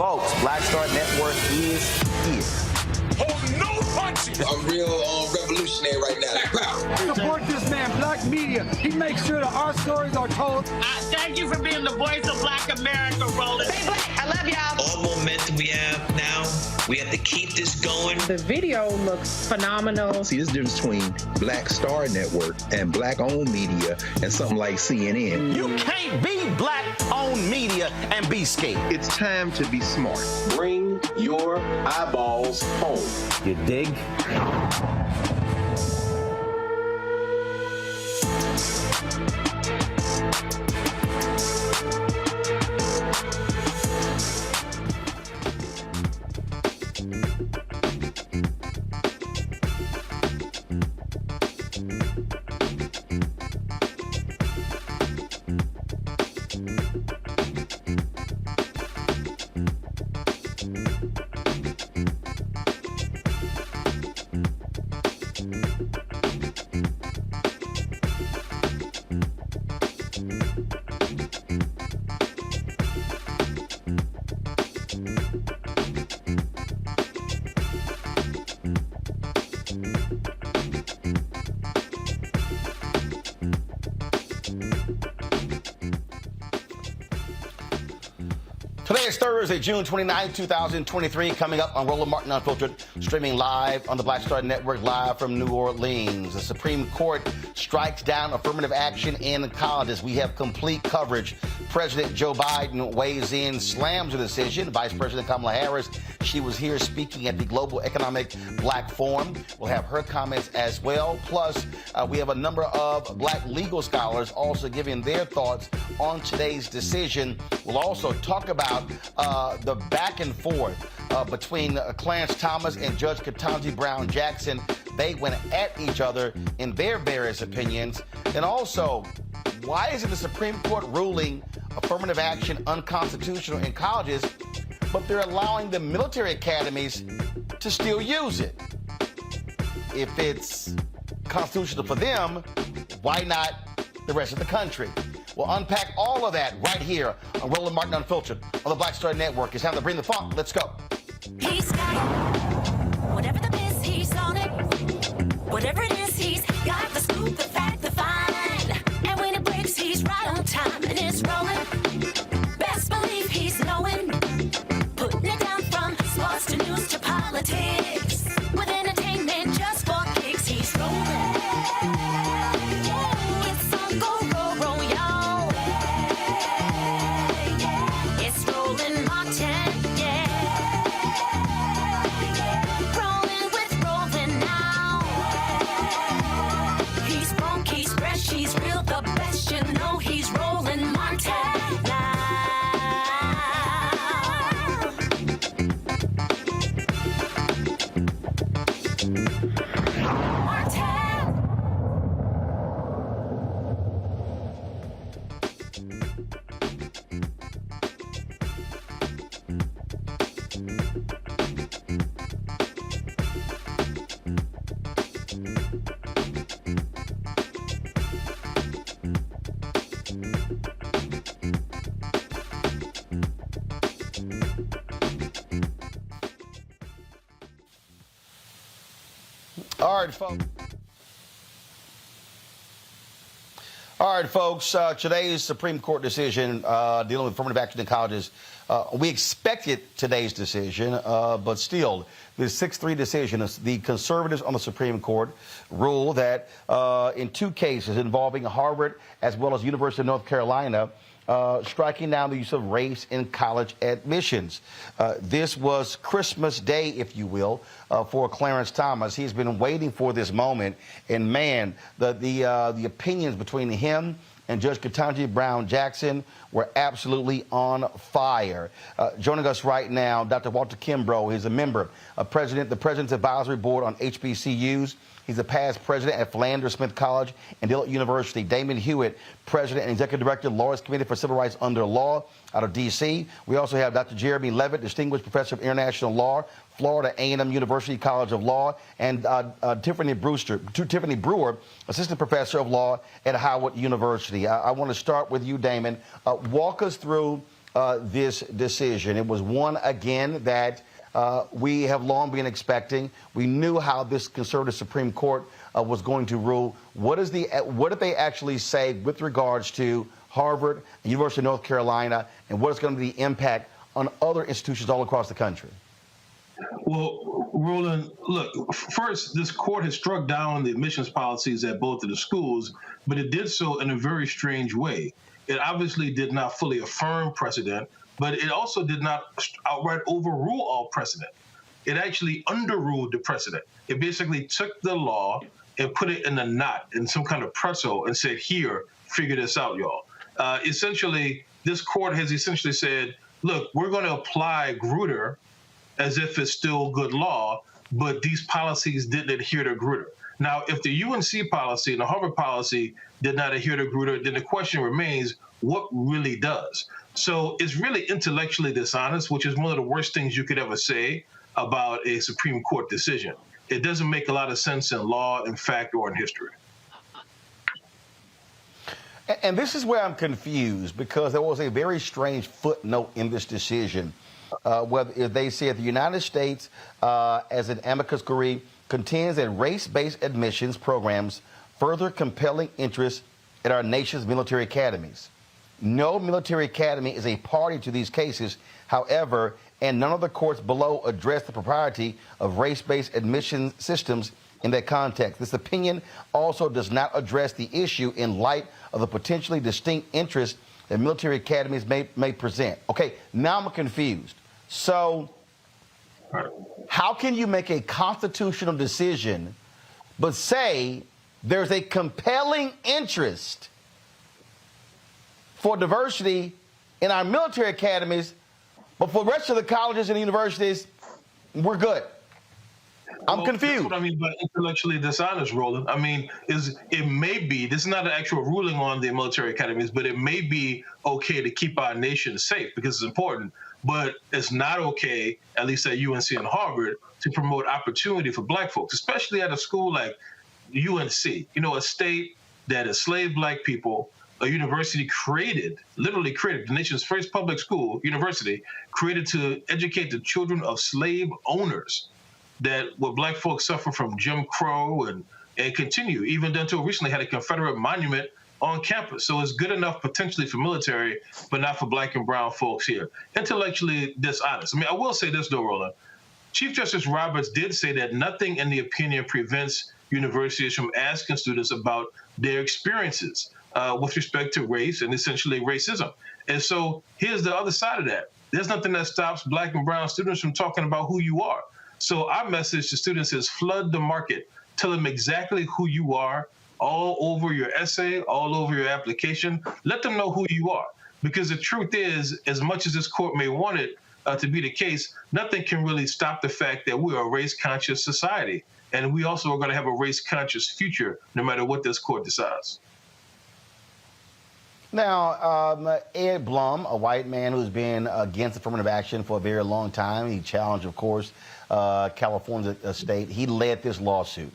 Folks, Black Star Network is here. Oh, no punches! I'm real revolutionary right now. Support this man, Black Media. He makes sure that our stories are told. Thank you for being the voice of Black America, Roland. Stay black. I love y'all. All momentum we have now, we have to keep this going. The video looks phenomenal. See, there's a difference between Black Star Network and Black-owned media and something like CNN. You can't be Black-owned media and be scared. It's time to be smart. Bring your eyeballs home. You dig? Today is Thursday, June 29, 2023, coming up on Roland Martin Unfiltered, streaming live on the Black Star Network, live from New Orleans. The Supreme Court strikes down affirmative action in colleges. We have complete coverage. President Joe Biden weighs in, slams the decision. Vice President Kamala Harris, she was here speaking at the Global Economic Black Forum. We'll have her comments as well. Plus, we have a number of Black legal scholars also giving their thoughts on today's decision. We'll also talk about the back and forth between Clarence Thomas and Judge Ketanji Brown Jackson. They went at each other in their various opinions. And also, why is it the Supreme Court ruling affirmative action unconstitutional in colleges, but they're allowing the military academies to still use it? If it's constitutional for them, why not the rest of the country? We'll unpack all of that right here on Roland Martin Unfiltered on the Black Star Network. It's time to bring the funk. Let's go. He's got it. Whatever the biz, he's on it. Whatever it is, he's got the scoop, the fact, the find. And when it breaks, he's right on time and it's rolling. Best believe he's knowing. Putting it down from sports to news to politics. With entertainment just for kicks, he's rolling. It's on go, roll, y'all. It's Roland Martin, yeah. Rolling with Roland now. He's funk, he's fresh, he's real, the best, you know he's Roland Martin now. All right, folks, today's Supreme Court decision dealing with affirmative action in colleges, we expected today's decision, but still, the 6-3 decision, the conservatives on the Supreme Court ruled that in two cases involving Harvard as well as University of North Carolina, striking down the use of race in college admissions. This was Christmas Day, if you will, for Clarence Thomas. He's been waiting for this moment, and man, the opinions between him and Judge Ketanji Brown Jackson were absolutely on fire. Joining us right now, Dr. Walter Kimbrough. He's a member of the President's Advisory Board on HBCUs. He's a past president at Philander Smith College and Dillard University. Damon Hewitt, president and executive director, Lawyers Committee for Civil Rights under Law out of D.C. We also have Dr. Jeremy Levitt, distinguished professor of international law, Florida A&M University College of Law, and Tiffany Brewer, assistant professor of law at Howard University. I want to start with you, Damon. Walk us through this decision. It was one, again, that we have long been expecting. We knew how this conservative Supreme Court was going to rule. What did they actually say with regards to Harvard, and University of North Carolina, and what is going to be the impact on other institutions all across the country? Well, Roland, look, first, this court has struck down the admissions policies at both of the schools, but it did so in a very strange way. It obviously did not fully affirm precedent, but it also did not outright overrule all precedent. It actually underruled the precedent. It basically took the law and put it in a knot, in some kind of pretzel, and said, here, figure this out, y'all. Essentially, this court has essentially said, look, we're going to apply Grutter as if it's still good law, but these policies didn't adhere to Grutter. Now, if the UNC policy and the Harvard policy did not adhere to Grutter, then the question remains, what really does? So it's really intellectually dishonest, which is one of the worst things you could ever say about a Supreme Court decision. It doesn't make a lot of sense in law, in fact, or in history. And this is where I'm confused, because there was a very strange footnote in this decision. Whether they said the United States, as an amicus curiae, contends that race-based admissions programs further compelling interest in our nation's military academies. No military academy is a party to these cases, however, and none of the courts below address the propriety of race-based admission systems in that context. This opinion also does not address the issue in light of the potentially distinct interest that military academies may present. Okay, now I'm confused. So how can you make a constitutional decision but say there's a compelling interest for diversity in our military academies, but for the rest of the colleges and universities, we're good? I'm confused. That's what I mean by intellectually dishonest, Roland. I mean, it may be, this is not an actual ruling on the military academies, but it may be okay to keep our nation safe because it's important, but it's not okay, at least at UNC and Harvard, to promote opportunity for black folks, especially at a school like UNC, you know, a state that enslaved black people, a university literally created, the nation's first public school, university, created to educate the children of slave owners, that where black folks suffer from Jim Crow and continue, even until recently had a Confederate monument on campus. So it's good enough potentially for military, but not for black and brown folks here. Intellectually dishonest. I mean, I will say this though, Roland. Chief Justice Roberts did say that nothing in the opinion prevents universities from asking students about their experiences with respect to race and essentially racism. And so here's the other side of that. There's nothing that stops black and brown students from talking about who you are. So our message to students is flood the market. Tell them exactly who you are, all over your essay, all over your application. Let them know who you are. Because the truth is, as much as this court may want it to be the case, nothing can really stop the fact that we are a race-conscious society. And we also are going to have a race-conscious future, no matter what this court decides. Now, Ed Blum, a white man who's been against affirmative action for a very long time, he challenged, of course, California state. He led this lawsuit.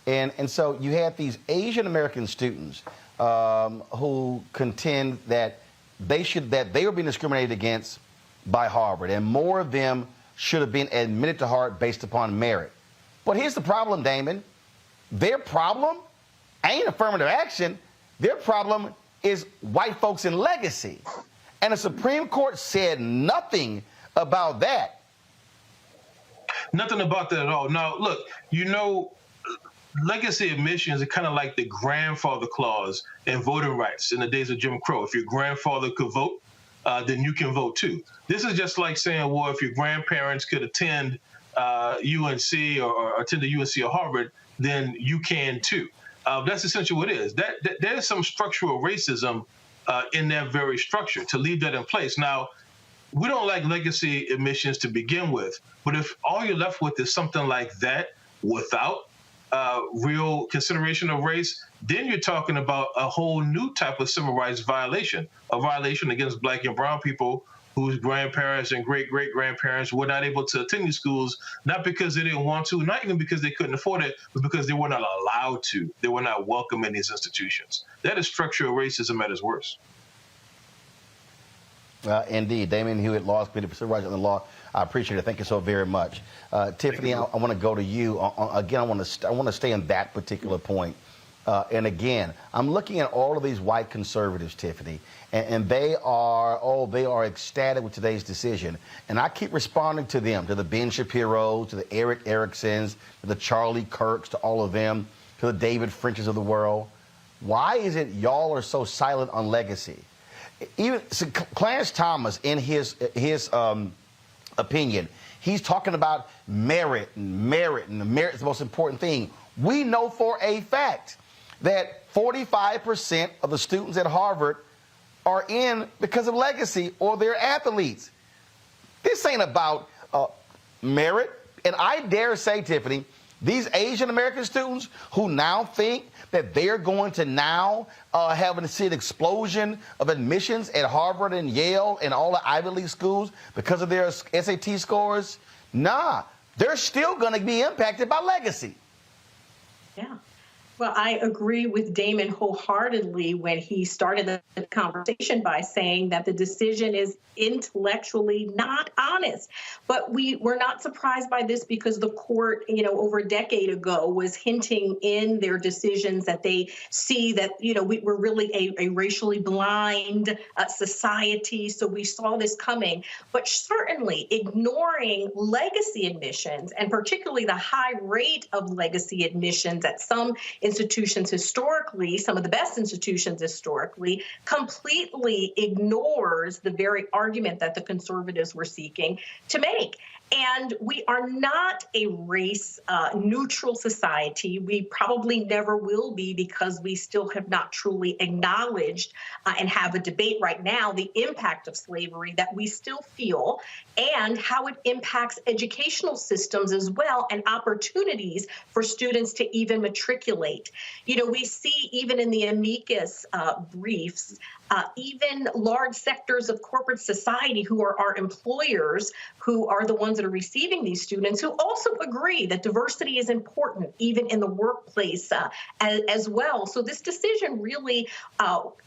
And so you had these Asian American students who contend that they were being discriminated against by Harvard, and more of them should have been admitted to Harvard based upon merit. But here's the problem, Damon. Their problem ain't affirmative action. Their problem is white folks in legacy. And the Supreme Court said nothing about that. Nothing about that at all. Now, look, you know, legacy admissions are kind of like the grandfather clause in voting rights in the days of Jim Crow. If your grandfather could vote, then you can vote too. This is just like saying, well, if your grandparents could attend UNC or attend the UNC or Harvard, then you can too. That's essentially what it is. There is some structural racism in that very structure to leave that in place. Now, we don't like legacy admissions to begin with, but if all you're left with is something like that without real consideration of race, then you're talking about a whole new type of civil rights violation, a violation against Black and brown people whose grandparents and great-great-grandparents were not able to attend these schools, not because they didn't want to, not even because they couldn't afford it, but because they were not allowed to. They were not welcome in these institutions. That is structural racism at its worst. Indeed. Damon Hewitt, Law Committee for Civil Rights and the Law. I appreciate it. Thank you so very much. Tiffany, I want to go to you. Again, I want to stay on that particular point. And again, I'm looking at all of these white conservatives, Tiffany, and they are ecstatic with today's decision. And I keep responding to them, to the Ben Shapiro's, to the Eric Ericksons, to the Charlie Kirks, to all of them, to the David Frenches of the world. Why is it y'all are so silent on legacy? Even Clarence Thomas, in his opinion, he's talking about merit, and merit is the most important thing. We know for a fact that 45% of the students at Harvard are in because of legacy or they're athletes. This ain't about merit. And I dare say, Tiffany, these Asian American students who now think that they're going to now have to see an explosion of admissions at Harvard and Yale and all the Ivy League schools because of their SAT scores, nah, they're still going to be impacted by legacy. Yeah. Well, I agree with Damon wholeheartedly when he started the conversation by saying that the decision is intellectually not honest. But we're not surprised by this because the court, over a decade ago was hinting in their decisions that they see that, we're really a racially blind society. So we saw this coming. But certainly ignoring legacy admissions, and particularly the high rate of legacy admissions at some institutions historically, some of the best institutions historically, completely ignores the very argument that the conservatives were seeking to make. And we are not a race-neutral society. We probably never will be because we still have not truly acknowledged and have a debate right now the impact of slavery that we still feel and how it impacts educational systems as well and opportunities for students to even matriculate. We see even in the amicus briefs, even large sectors of corporate society who are our employers, who are the ones that are receiving these students, who also agree that diversity is important, even in the workplace as well. So this decision really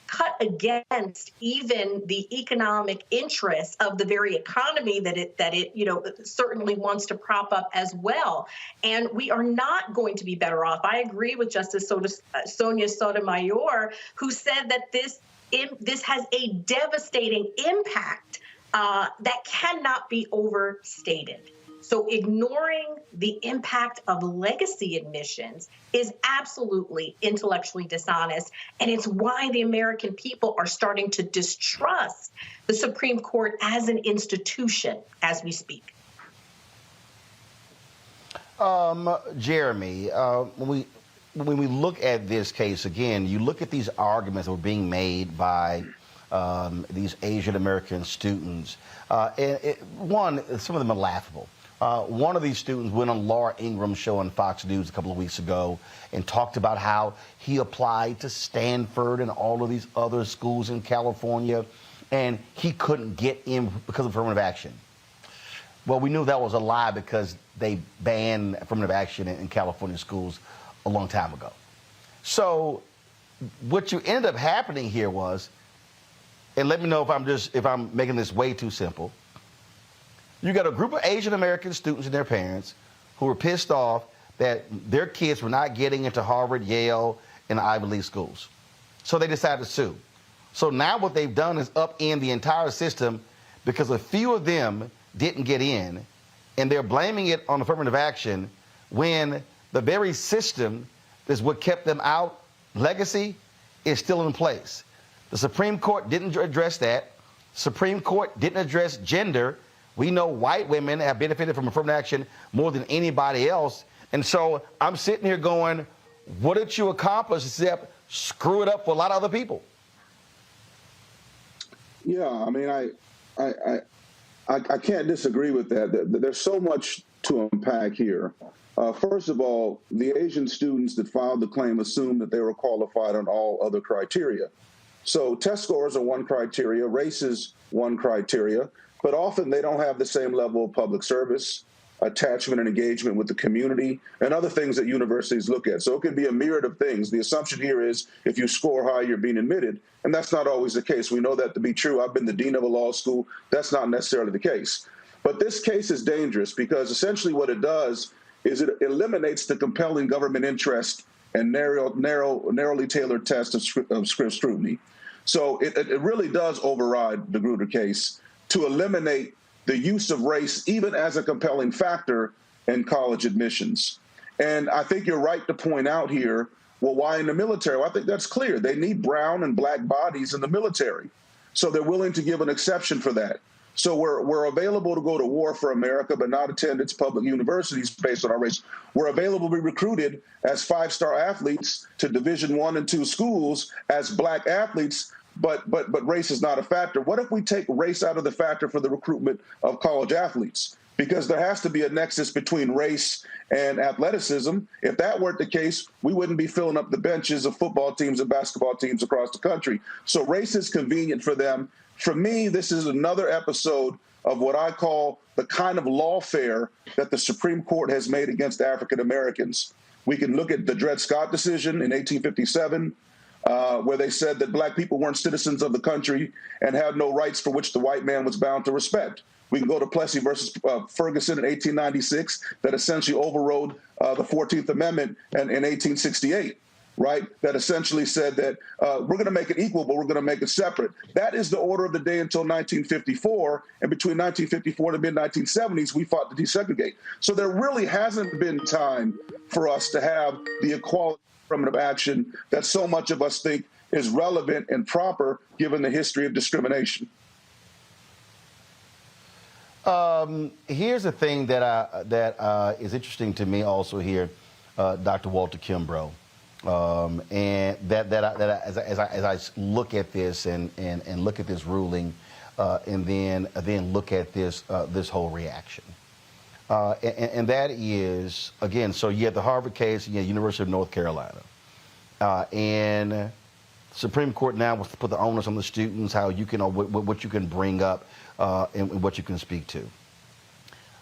cut against even the economic interests of the very economy that it certainly wants to prop up as well. And we are not going to be better off. I agree with Justice Sonia Sotomayor, who said that this has a devastating impact that cannot be overstated. So ignoring the impact of legacy admissions is absolutely intellectually dishonest, and it's why the American people are starting to distrust the Supreme Court as an institution as we speak. Jeremy, when we look at this case, again, you look at these arguments that were being made by these Asian American students. Some of them are laughable. One of these students went on Laura Ingram's show on Fox News a couple of weeks ago and talked about how he applied to Stanford and all of these other schools in California, and he couldn't get in because of affirmative action. Well, we knew that was a lie because they banned affirmative action in California schools a long time ago. So what you ended up happening here was, and let me know if I'm making this way too simple. You got a group of Asian American students and their parents who were pissed off that their kids were not getting into Harvard, Yale, and Ivy League schools. So they decided to sue. So now what they've done is upend the entire system because a few of them didn't get in, and they're blaming it on affirmative action when the very system is what kept them out. Legacy is still in place. The Supreme Court didn't address that. Supreme Court didn't address gender. We know white women have benefited from affirmative action more than anybody else. And so I'm sitting here going, what did you accomplish except screw it up for a lot of other people? Yeah, I mean, I can't disagree with that. There's so much to unpack here. First of all, the Asian students that filed the claim assumed that they were qualified on all other criteria. So test scores are one criteria, race is one criteria, but often they don't have the same level of public service, attachment and engagement with the community, and other things that universities look at. So it could be a myriad of things. The assumption here is if you score high, you're being admitted, and that's not always the case. We know that to be true. I've been the dean of a law school. That's not necessarily the case. But this case is dangerous because essentially what it does is it eliminates the compelling government interest and narrowly tailored test of scrutiny. So it really does override the Grutter case to eliminate the use of race even as a compelling factor in college admissions. And I think you're right to point out here, well, why in the military? Well, I think that's clear. They need brown and black bodies in the military. So they're willing to give an exception for that. So we're available to go to war for America, but not attend its public universities based on our race. We're available to be recruited as five-star athletes to Division I and II schools as black athletes, but race is not a factor. What if we take race out of the factor for the recruitment of college athletes? Because there has to be a nexus between race and athleticism. If that weren't the case, we wouldn't be filling up the benches of football teams and basketball teams across the country. So race is convenient for them. For me, this is another episode of what I call the kind of lawfare that the Supreme Court has made against African Americans. We can look at the Dred Scott decision in 1857, where they said that black people weren't citizens of the country and had no rights for which the white man was bound to respect. We can go to Plessy versus Ferguson in 1896 that essentially overrode the 14th Amendment in 1868. Right, that essentially said that we're going to make it equal, but we're going to make it separate. That is the order of the day until 1954. And between 1954 and the mid-1970s, we fought to desegregate. So there really hasn't been time for us to have the equality affirmative action that so much of us think is relevant and proper given the history of discrimination. Here's the thing that is interesting to me also here, Dr. Walter Kimbrough. And as I look at this and look at this ruling, and then look at this whole reaction, and that is again. So you have the Harvard case, you have University of North Carolina, and Supreme Court now wants to put the onus on the students how you can what you can bring up and what you can speak to.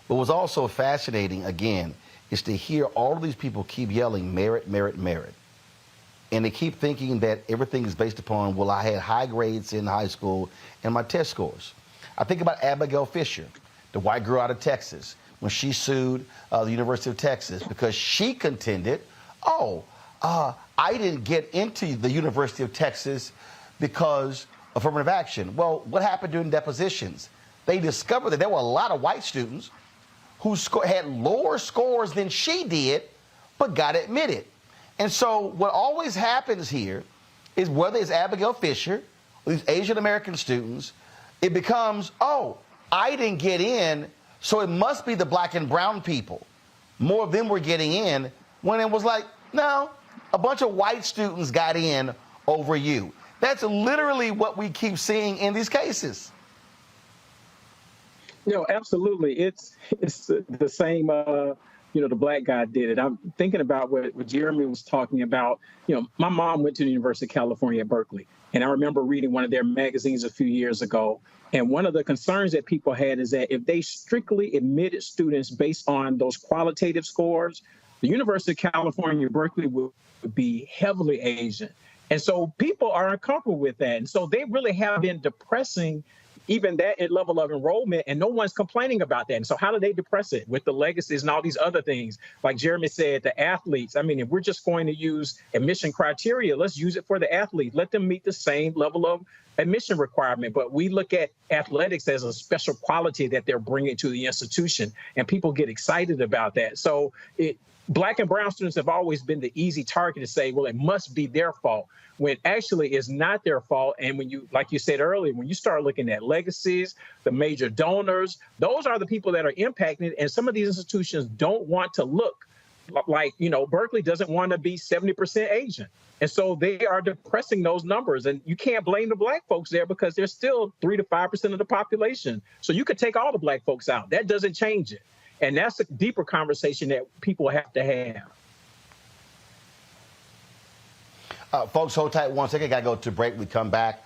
But what's also fascinating again is to hear all of these people keep yelling merit, merit, merit. And they keep thinking that everything is based upon, well, I had high grades in high school and my test scores. I think about Abigail Fisher, the white girl out of Texas, when she sued the University of Texas because she contended, I didn't get into the University of Texas because of affirmative action. Well, what happened during depositions? They discovered that there were a lot of white students who had lower scores than she did, but got admitted. And so what always happens here is whether it's Abigail Fisher or these Asian American students, it becomes, I didn't get in, so it must be the black and brown people. More of them were getting in when it was like, no, a bunch of white students got in over you. That's literally what we keep seeing in these cases. Absolutely. It's the same, the black guy did it. I'm thinking about what Jeremy was talking about. My mom went to the University of California at Berkeley, and I remember reading one of their magazines a few years ago. And one of the concerns that people had is that if they strictly admitted students based on those qualitative scores, the University of California, Berkeley would be heavily Asian. And so people are uncomfortable with that. And so they really have been depressing even that level of enrollment, and no one's complaining about that. And so how do they depress it? With the legacies and all these other things. Like Jeremy said, the athletes, if we're just going to use admission criteria, let's use it for the athlete. Let them meet the same level of admission requirement. But we look at athletics as a special quality that they're bringing to the institution, and people get excited about that. So black and brown students have always been the easy target to say, well, it must be their fault, when actually it's not their fault. And when you, like you said earlier, when you start looking at legacies, the major donors, those are the people that are impacted. And some of these institutions don't want to look Like, Berkeley doesn't want to be 70% Asian. And so they are depressing those numbers. And you can't blame the black folks there because they're still 3 to 5% of the population. So you could take all the black folks out. That doesn't change it. And that's a deeper conversation that people have to have. Folks, hold tight 1 second. Got to go to break. We come back.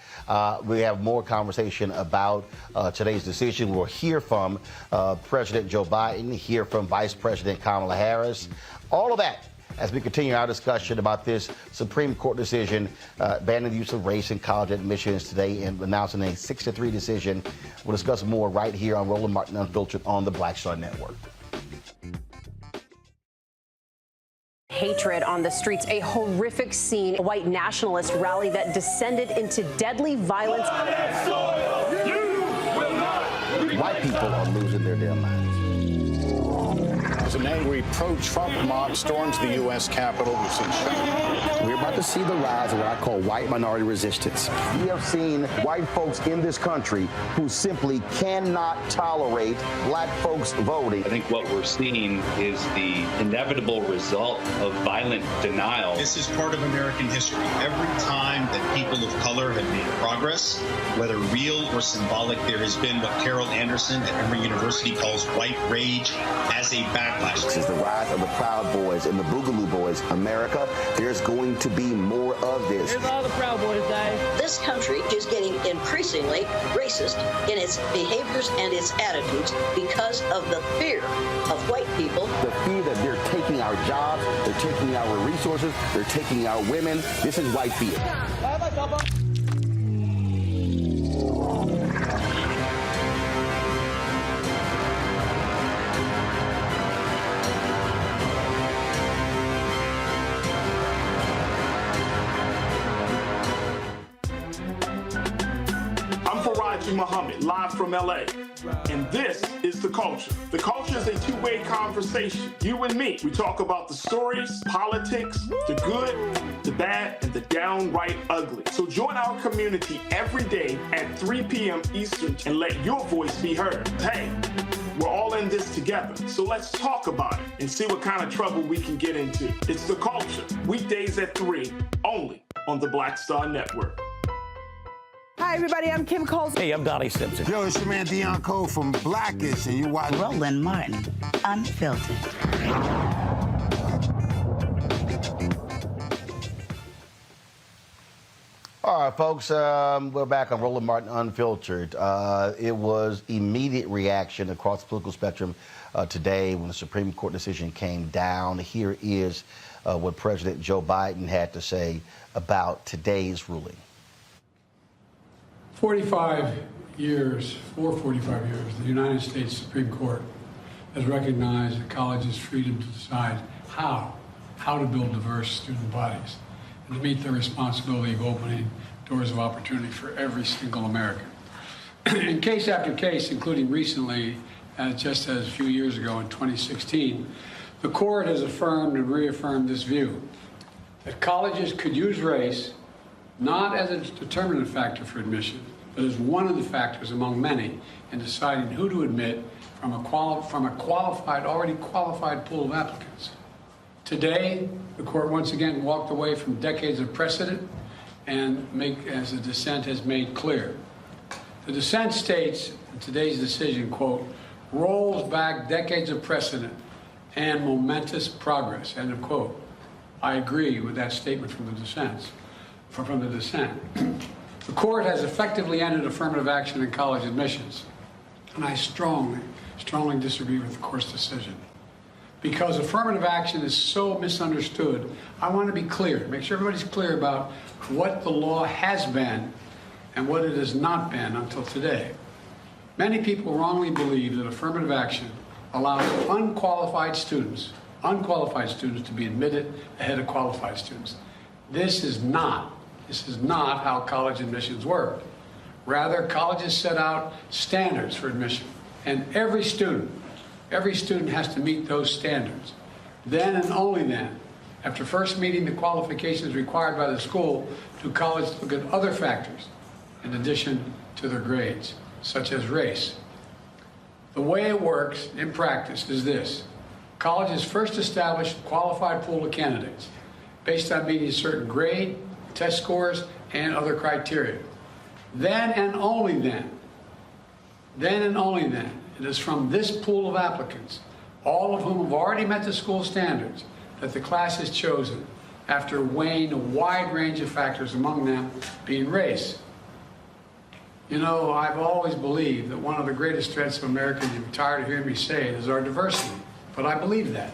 We have more conversation about today's decision. We'll hear from President Joe Biden, hear from Vice President Kamala Harris. All of that as we continue our discussion about this Supreme Court decision banning the use of race in college admissions today and announcing a 6-3 decision. We'll discuss more right here on Roland Martin Unfiltered on the Black Star Network. Hatred on the streets, a horrific scene, a white nationalist rally that descended into deadly violence. White people are losing their damn minds. An angry pro-Trump mob storms the U.S. Capitol. We're about to see the rise of what I call white minority resistance. We have seen white folks in this country who simply cannot tolerate black folks voting. I think what we're seeing is the inevitable result of violent denial. This is part of American history. Every time that people of color have made progress, whether real or symbolic, there has been what Carol Anderson at Emory University calls white rage as a backlash. This is the rise of the Proud Boys and the Boogaloo Boys. America, there's going to be more of this. Here's all the Proud Boys, Dave. This country is getting increasingly racist in its behaviors and its attitudes because of the fear of white people. The fear that they're taking our jobs, they're taking our resources, they're taking our women. This is white fear. Muhammad, live from LA. And this is The Culture. The Culture is a two-way conversation. You and me. We talk about the stories, politics, the good, the bad, and the downright ugly. So join our community every day at 3 p.m. Eastern and let your voice be heard. Hey, we're all in this together. So let's talk about it and see what kind of trouble we can get into. It's The Culture. Weekdays at 3, only on the Black Star Network. Hi, everybody. I'm Kim Coles. Hey, I'm Donnie Simpson. Yo, it's your man Deion Cole from Blackish, and you watch Roland Martin Unfiltered. All right, folks, we're back on Roland Martin Unfiltered. It was immediate reaction across the political spectrum today when the Supreme Court decision came down. Here is what President Joe Biden had to say about today's ruling. 45 years, the United States Supreme Court has recognized a college's freedom to decide how to build diverse student bodies and to meet their responsibility of opening doors of opportunity for every single American. In case after case, including recently, just as a few years ago in 2016, the court has affirmed and reaffirmed this view that colleges could use race not as a determinant factor for admission, but as one of the factors among many in deciding who to admit from a already qualified pool of applicants. Today, the court once again walked away from decades of precedent and as the dissent has made clear. The dissent states in today's decision, quote, rolls back decades of precedent and momentous progress, end of quote. I agree with that statement from the dissent. The court has effectively ended affirmative action in college admissions, and I strongly disagree with the court's decision. Because affirmative action is so misunderstood, I want to be clear, make sure everybody's clear about what the law has been and what it has not been until today. Many people wrongly believe that affirmative action allows unqualified students to be admitted ahead of qualified students. This is not how college admissions work. Rather, colleges set out standards for admission, and every student has to meet those standards. Then and only then, after first meeting the qualifications required by the school, do colleges look at other factors in addition to their grades, such as race. The way it works in practice is this. Colleges first established a qualified pool of candidates based on meeting certain grade, test scores, and other criteria. Then and only then, it is from this pool of applicants, all of whom have already met the school standards, that the class is chosen after weighing a wide range of factors, among them being race. You know, I've always believed that one of the greatest threats of Americans, you're tired of hearing me say it, is our diversity. But I believe that.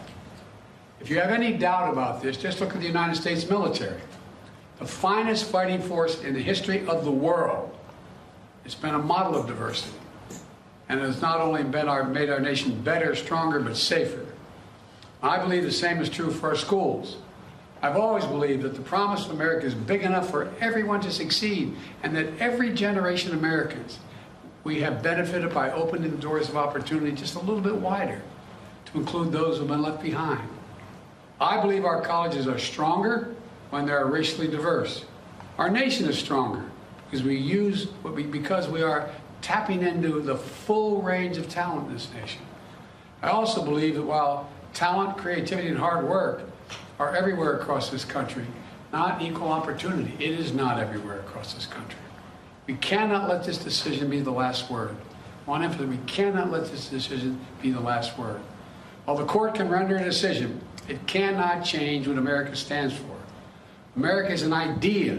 If you have any doubt about this, just look at the United States military. The finest fighting force in the history of the world. It's been a model of diversity. And it has not only made our nation better, stronger, but safer. I believe the same is true for our schools. I've always believed that the promise of America is big enough for everyone to succeed, and that every generation of Americans, we have benefited by opening the doors of opportunity just a little bit wider to include those who have been left behind. I believe our colleges are stronger when they are racially diverse. Our nation is stronger because we are tapping into the full range of talent in this nation. I also believe that while talent, creativity, and hard work are everywhere across this country, not equal opportunity. It is not everywhere across this country. We cannot let this decision be the last word. I want to emphasize, we cannot let this decision be the last word. While the court can render a decision, it cannot change what America stands for. America is an idea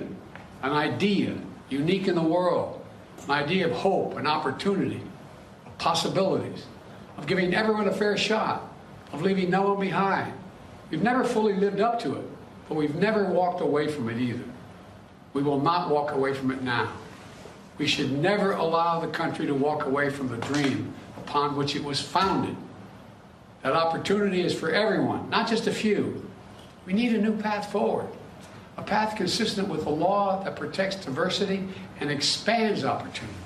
unique in the world, an idea of hope and opportunity, of possibilities, of giving everyone a fair shot, of leaving no one behind. We've never fully lived up to it, but we've never walked away from it either. We will not walk away from it now. We should never allow the country to walk away from the dream upon which it was founded. That opportunity is for everyone, not just a few. We need a new path forward, a path consistent with a law that protects diversity and expands opportunity.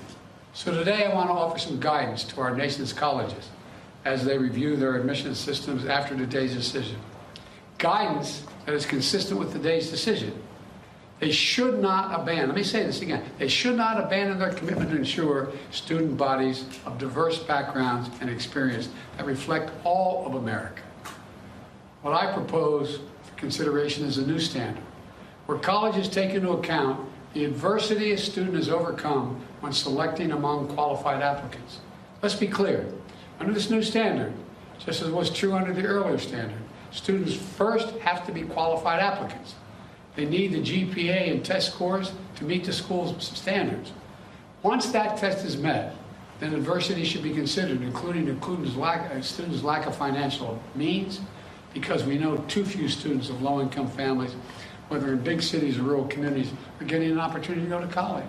So today I want to offer some guidance to our nation's colleges as they review their admissions systems after today's decision. Guidance that is consistent with today's decision. They should not abandon, let me say this again, they should not abandon their commitment to ensure student bodies of diverse backgrounds and experience that reflect all of America. What I propose for consideration is a new standard, where colleges take into account the adversity a student has overcome when selecting among qualified applicants. Let's be clear, under this new standard, just as was true under the earlier standard, students first have to be qualified applicants. They need the GPA and test scores to meet the school's standards. Once that test is met, then adversity should be considered, including students' lack of financial means, because we know too few students of low-income families, whether in big cities or rural communities, are getting an opportunity to go to college.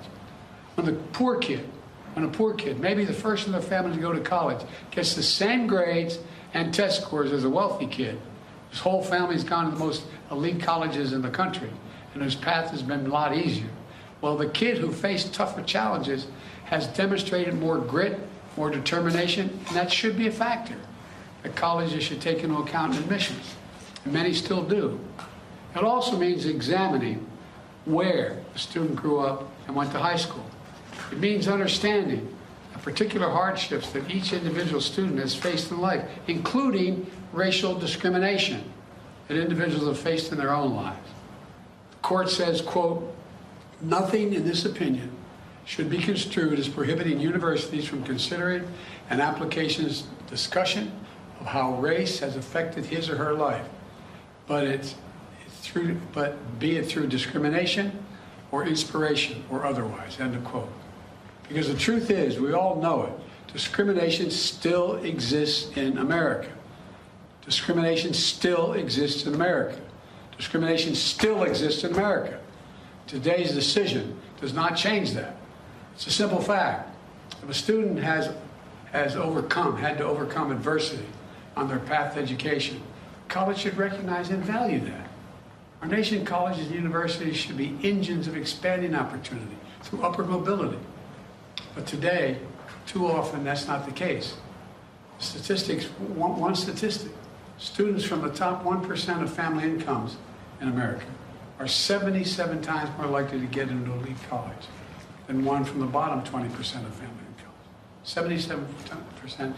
When a poor kid, maybe the first in their family to go to college, gets the same grades and test scores as a wealthy kid, his whole family's gone to the most elite colleges in the country, and whose path has been a lot easier. Well, the kid who faced tougher challenges has demonstrated more grit, more determination, and that should be a factor that colleges should take into account in admissions, and many still do. It also means examining where a student grew up and went to high school. It means understanding the particular hardships that each individual student has faced in life, including racial discrimination that individuals have faced in their own lives. The court says, quote, nothing in this opinion should be construed as prohibiting universities from considering an application's discussion of how race has affected his or her life, but be it through discrimination or inspiration or otherwise, end of quote. Because the truth is, we all know it, discrimination still exists in America. Discrimination still exists in America. Discrimination still exists in America. Today's decision does not change that. It's a simple fact. If a student had to overcome adversity on their path to education, college should recognize and value that. Our nation's colleges and universities should be engines of expanding opportunity through upward mobility. But today, too often, that's not the case. Statistics, one statistic, students from the top 1% of family incomes in America are 77 times more likely to get into elite college than one from the bottom 20% of family incomes. 77%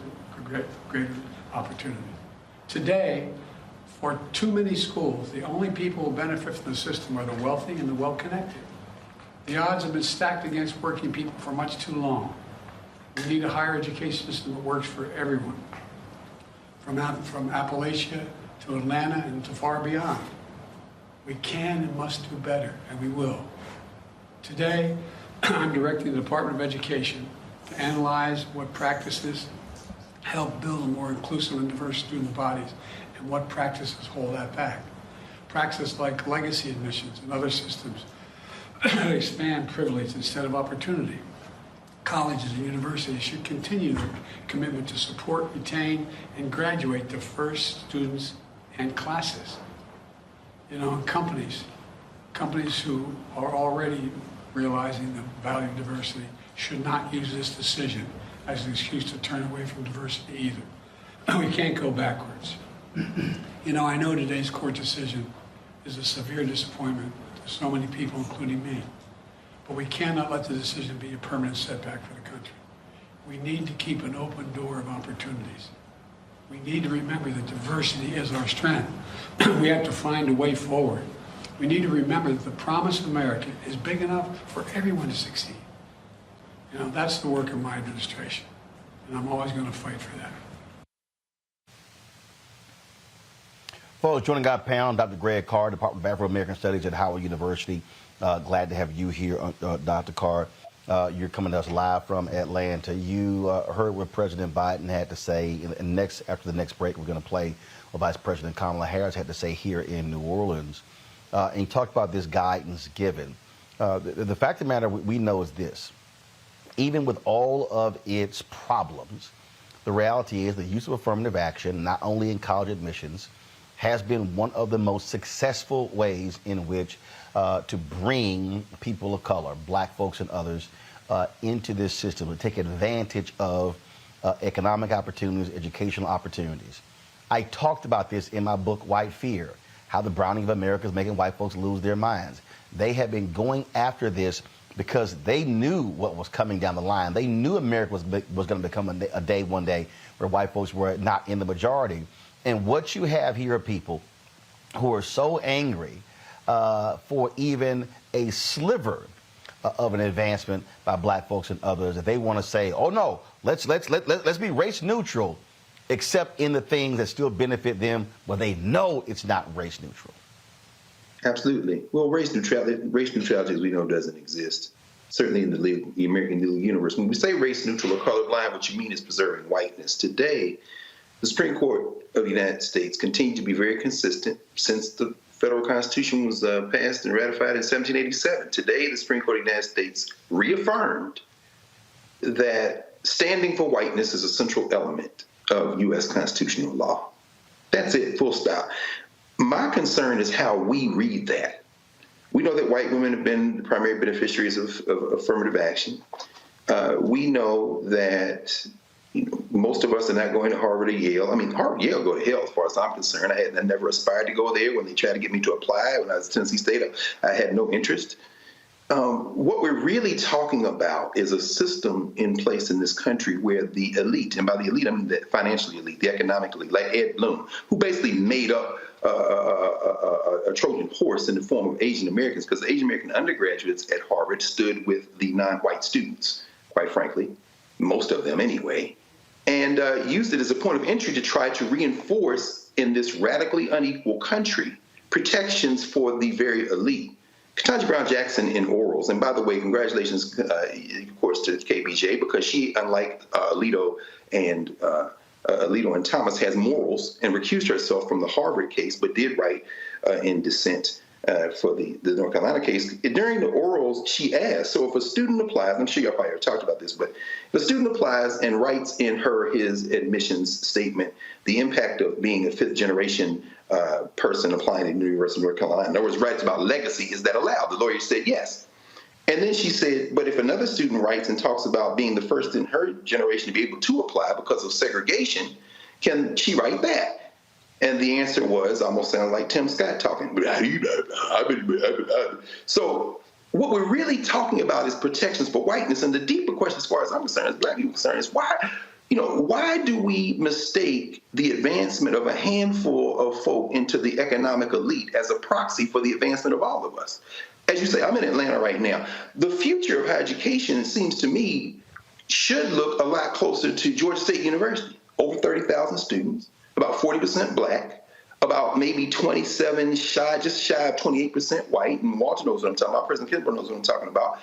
greater opportunity. Today, for too many schools, the only people who benefit from the system are the wealthy and the well-connected. The odds have been stacked against working people for much too long. We need a higher education system that works for everyone, from Appalachia to Atlanta and to far beyond. We can and must do better, and we will. Today, I'm directing the Department of Education to analyze what practices help build more inclusive and diverse student bodies and what practices hold that back. Practices like legacy admissions and other systems expand privilege instead of opportunity. Colleges and universities should continue their commitment to support, retain, and graduate diverse students and classes. You know, companies who are already realizing the value of diversity should not use this decision as an excuse to turn away from diversity either. We can't go backwards. You know, I know today's court decision is a severe disappointment to so many people, including me. But we cannot let the decision be a permanent setback for the country. We need to keep an open door of opportunities. We need to remember that diversity is our strength. We have to find a way forward. We need to remember that the promise of America is big enough for everyone to succeed. You know, that's the work of my administration, and I'm always going to fight for that. Folks, joining our panel, Dr. Greg Carr, Department of Afro-American Studies at Howard University. Glad to have you here, Dr. Carr. You're coming to us live from Atlanta. You heard what President Biden had to say. After the next break, we're going to play what Vice President Kamala Harris had to say here in New Orleans. And he talked about this guidance given. The fact of the matter we know is this. Even with all of its problems, the reality is the use of affirmative action, not only in college admissions, has been one of the most successful ways in which to bring people of color, black folks and others, into this system, to take advantage of economic opportunities, educational opportunities. I talked about this in my book, White Fear, how the browning of America is making white folks lose their minds. They have been going after this because they knew what was coming down the line. They knew America was going to become a day one day where white folks were not in the majority. And what you have here are people who are so angry for even a sliver of an advancement by black folks and others that they want to say, oh no, let's be race neutral, except in the things that still benefit them, but they know it's not race neutral. Absolutely. Well, race neutrality, as we know, doesn't exist. Certainly in the American legal universe. When we say race neutral or colorblind, what you mean is preserving whiteness. Today, the Supreme Court of the United States continued to be very consistent since the federal Constitution was passed and ratified in 1787. Today, the Supreme Court of the United States reaffirmed that standing for whiteness is a central element of U.S. constitutional law. That's it, full stop. My concern is how we read that. We know that white women have been the primary beneficiaries of affirmative action. We know that most of us are not going to Harvard or Yale. I mean, Harvard, Yale go to hell as far as I'm concerned. I never aspired to go there. When they tried to get me to apply when I was at Tennessee State, I had no interest. What we're really talking about is a system in place in this country where the elite, and by the elite I mean the financial elite, the economic elite, like Ed Blum, who basically made up a Trojan horse in the form of Asian Americans, because the Asian American undergraduates at Harvard stood with the non-white students, quite frankly, most of them anyway, and used it as a point of entry to try to reinforce in this radically unequal country protections for the very elite. Ketanji Brown Jackson in orals, and by the way, congratulations, of course, to KBJ, because she, unlike Alito and Thomas, has morals and recused herself from the Harvard case, but did write in dissent for the North Carolina case. During the orals, she asked, so if a student applies, I'm sure y'all probably talked about this, but if a student applies and writes in his admissions statement the impact of being a fifth-generation person applying to the University of North Carolina, in other words, writes about legacy, is that allowed? The lawyer said yes. And then she said, but if another student writes and talks about being the first in her generation to be able to apply because of segregation, can she write that? And the answer was, almost sounded like Tim Scott talking. So what we're really talking about is protections for whiteness. And the deeper question, as far as I'm concerned, as black people are concerned, is why why do we mistake the advancement of a handful of folk into the economic elite as a proxy for the advancement of all of us? As you say, I'm in Atlanta right now. The future of higher education, seems to me, should look a lot closer to Georgia State University. Over 30,000 students, about 40% Black, about maybe 27 just shy of 28% white, and Walter knows what I'm talking about, President Kimball knows what I'm talking about,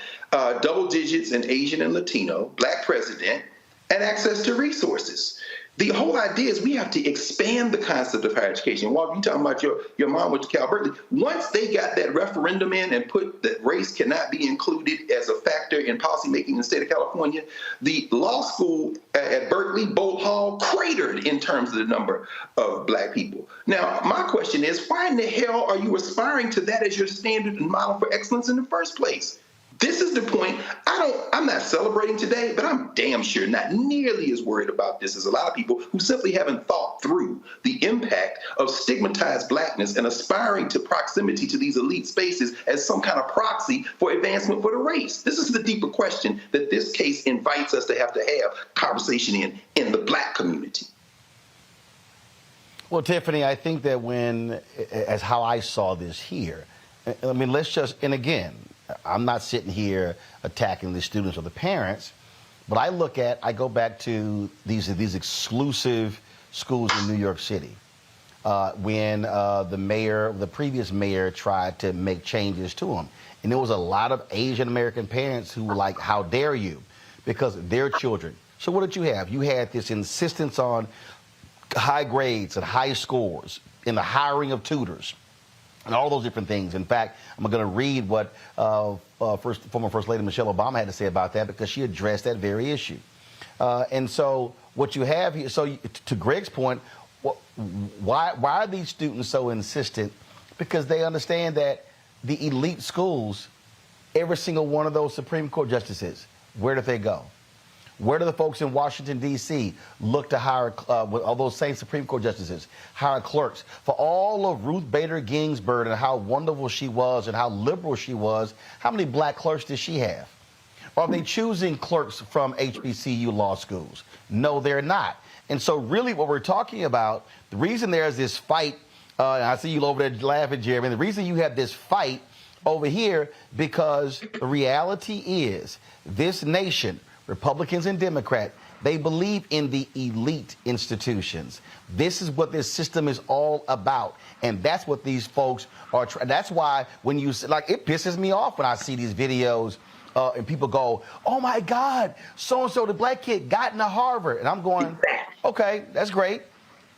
double digits in Asian and Latino, Black president, and access to resources. The whole idea is we have to expand the concept of higher education. Walter, you talking about your mom went to Cal Berkeley. Once they got that referendum in and put that race cannot be included as a factor in policymaking in the state of California, the law school at Berkeley, Bolt Hall, cratered in terms of the number of Black people. Now, my question is, why in the hell are you aspiring to that as your standard and model for excellence in the first place? This is the point. I'm not celebrating today, but I'm damn sure not nearly as worried about this as a lot of people who simply haven't thought through the impact of stigmatized Blackness and aspiring to proximity to these elite spaces as some kind of proxy for advancement for the race. This is the deeper question that this case invites us to have conversation in the Black community. Well, Tiffany, I think that as how I saw this here, I mean, and again, I'm not sitting here attacking the students or the parents, but I go back to these exclusive schools in New York City when the previous mayor tried to make changes to them. And there was a lot of Asian American parents who were like, how dare you? Because they're children. So what did you have? You had this insistence on high grades and high scores in the hiring of tutors and all those different things. In fact, I'm going to read what former First Lady Michelle Obama had to say about that, because she addressed that very issue. And so what you have here, to Greg's point, why are these students so insistent? Because they understand that the elite schools, every single one of those Supreme Court justices, where do they go? Where do the folks in Washington, D.C. look to hire, all those same Supreme Court justices, hire clerks? For all of Ruth Bader Ginsburg and how wonderful she was and how liberal she was, how many Black clerks did she have? Are they choosing clerks from HBCU law schools? No, they're not. And so really what we're talking about, the reason there's this fight, and I see you over there laughing, Jeremy, the reason you have this fight over here, because the reality is this nation, Republicans and Democrats, they believe in the elite institutions. This is what this system is all about. And that's what these folks are that's why when you, it pisses me off when I see these videos and people go, oh my God, so-and-so, the Black kid got into Harvard. And I'm going, okay, that's great.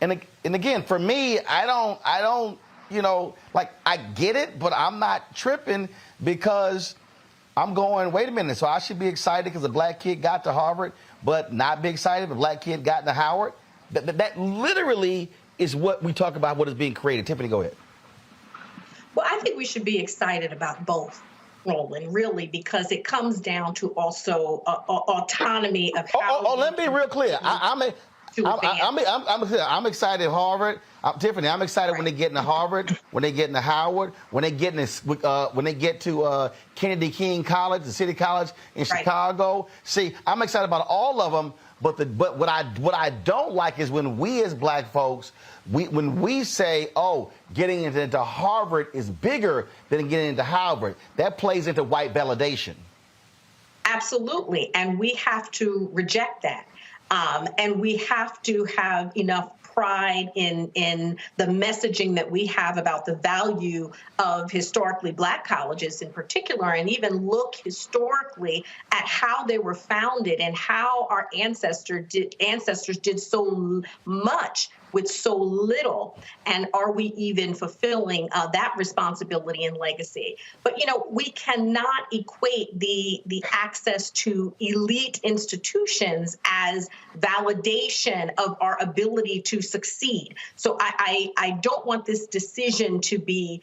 And again, for me, I don't, I get it, but I'm not tripping, because I'm going, wait a minute, so I should be excited because a Black kid got to Harvard, but not be excited if a Black kid got to Howard? That literally is what we talk about, what is being created. Tiffany, go ahead. Well, I think we should be excited about both, Roland, really, because it comes down to also autonomy of how. Let me be real clear. I'm excited at Harvard. Tiffany, I'm excited when they get into Harvard, when they get into Howard, when they get to Kennedy King College, the City College in Chicago. See, I'm excited about all of them. But what I don't like is when we as Black folks, when we say, oh, getting into Harvard is bigger than getting into Harvard. That plays into white validation. Absolutely, and we have to reject that. And we have to have enough pride in the messaging that we have about the value of historically Black colleges in particular, and even look historically at how they were founded and how our ancestors did so much with so little, and are we even fulfilling that responsibility and legacy? But we cannot equate the access to elite institutions as validation of our ability to succeed. So I don't want this decision to be,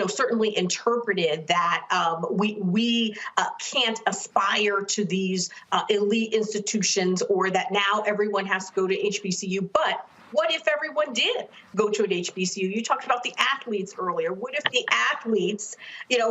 certainly interpreted that we can't aspire to these elite institutions, or that now everyone has to go to HBCU. But What if everyone did go to an HBCU? You talked about the athletes earlier. What if the athletes,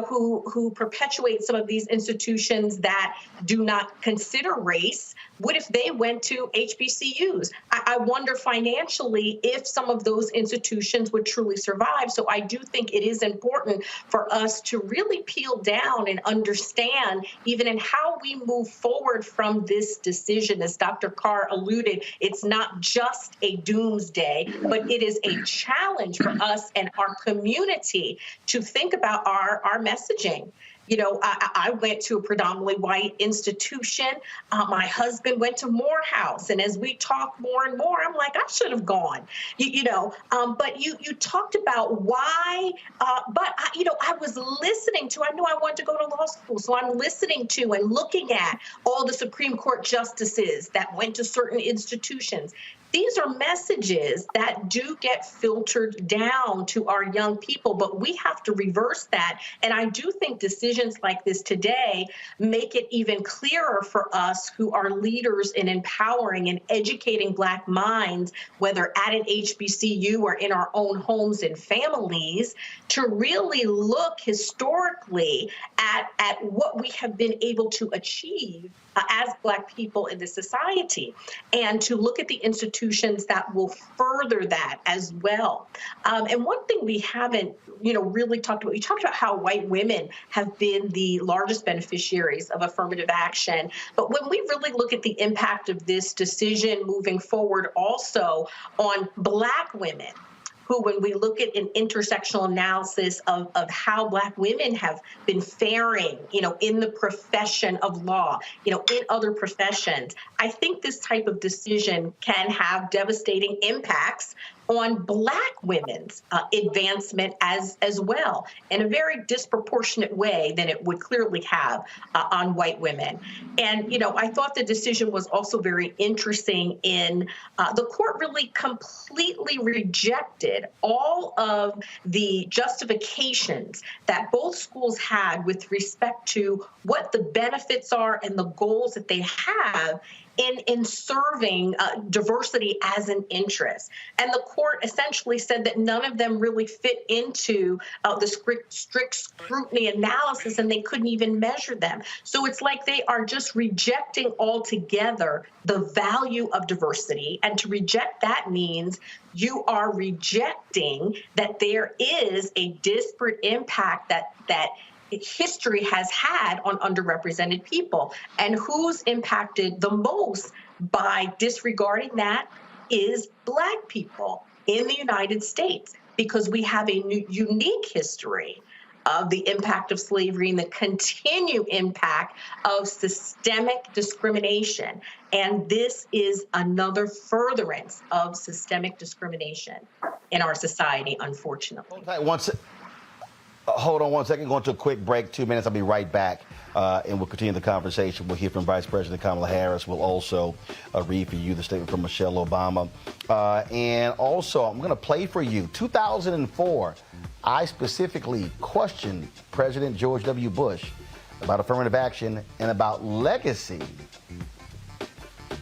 who perpetuate some of these institutions that do not consider race, what if they went to HBCUs? I wonder financially if some of those institutions would truly survive. So I do think it is important for us to really peel down and understand, even in how we move forward from this decision. As Dr. Carr alluded, it's not just a doomsday, but it is a challenge for us and our community to think about our messaging. I went to a predominantly white institution. My husband went to Morehouse. And as we talk more and more, I'm like, I should have gone, but you talked about why, but I was listening to, I knew I wanted to go to law school. So I'm listening to and looking at all the Supreme Court justices that went to certain institutions. These are messages that do get filtered down to our young people, but we have to reverse that. And I do think decisions like this today make it even clearer for us who are leaders in empowering and educating Black minds, whether at an HBCU or in our own homes and families, to really look historically at what we have been able to achieve as Black people in this society, and to look at the institutions that will further that as well. And one thing we haven't, really talked about, we talked about how white women have been the largest beneficiaries of affirmative action. But when we really look at the impact of this decision moving forward also on Black women, who, when we look at an intersectional analysis of how Black women have been faring, in the profession of law, in other professions, I think this type of decision can have devastating impacts on Black women's advancement as well, in a very disproportionate way than it would clearly have on white women. And, I thought the decision was also very interesting in the court really completely rejected all of the justifications that both schools had with respect to what the benefits are and the goals that they have in serving diversity as an interest. And the court essentially said that none of them really fit into the strict scrutiny analysis, and they couldn't even measure them. So it's like they are just rejecting altogether the value of diversity. And to reject that means you are rejecting that there is a disparate impact that history has had on underrepresented people. And who's impacted the most by disregarding that is Black people in the United States, because we have a unique history of the impact of slavery and the continued impact of systemic discrimination. And this is another furtherance of systemic discrimination in our society, unfortunately. Hold on one second. Going to a quick break, 2 minutes. I'll be right back, and we'll continue the conversation. We'll hear from Vice President Kamala Harris. We'll also read for you the statement from Michelle Obama. And also, I'm going to play for you. 2004, I specifically questioned President George W. Bush about affirmative action and about legacy.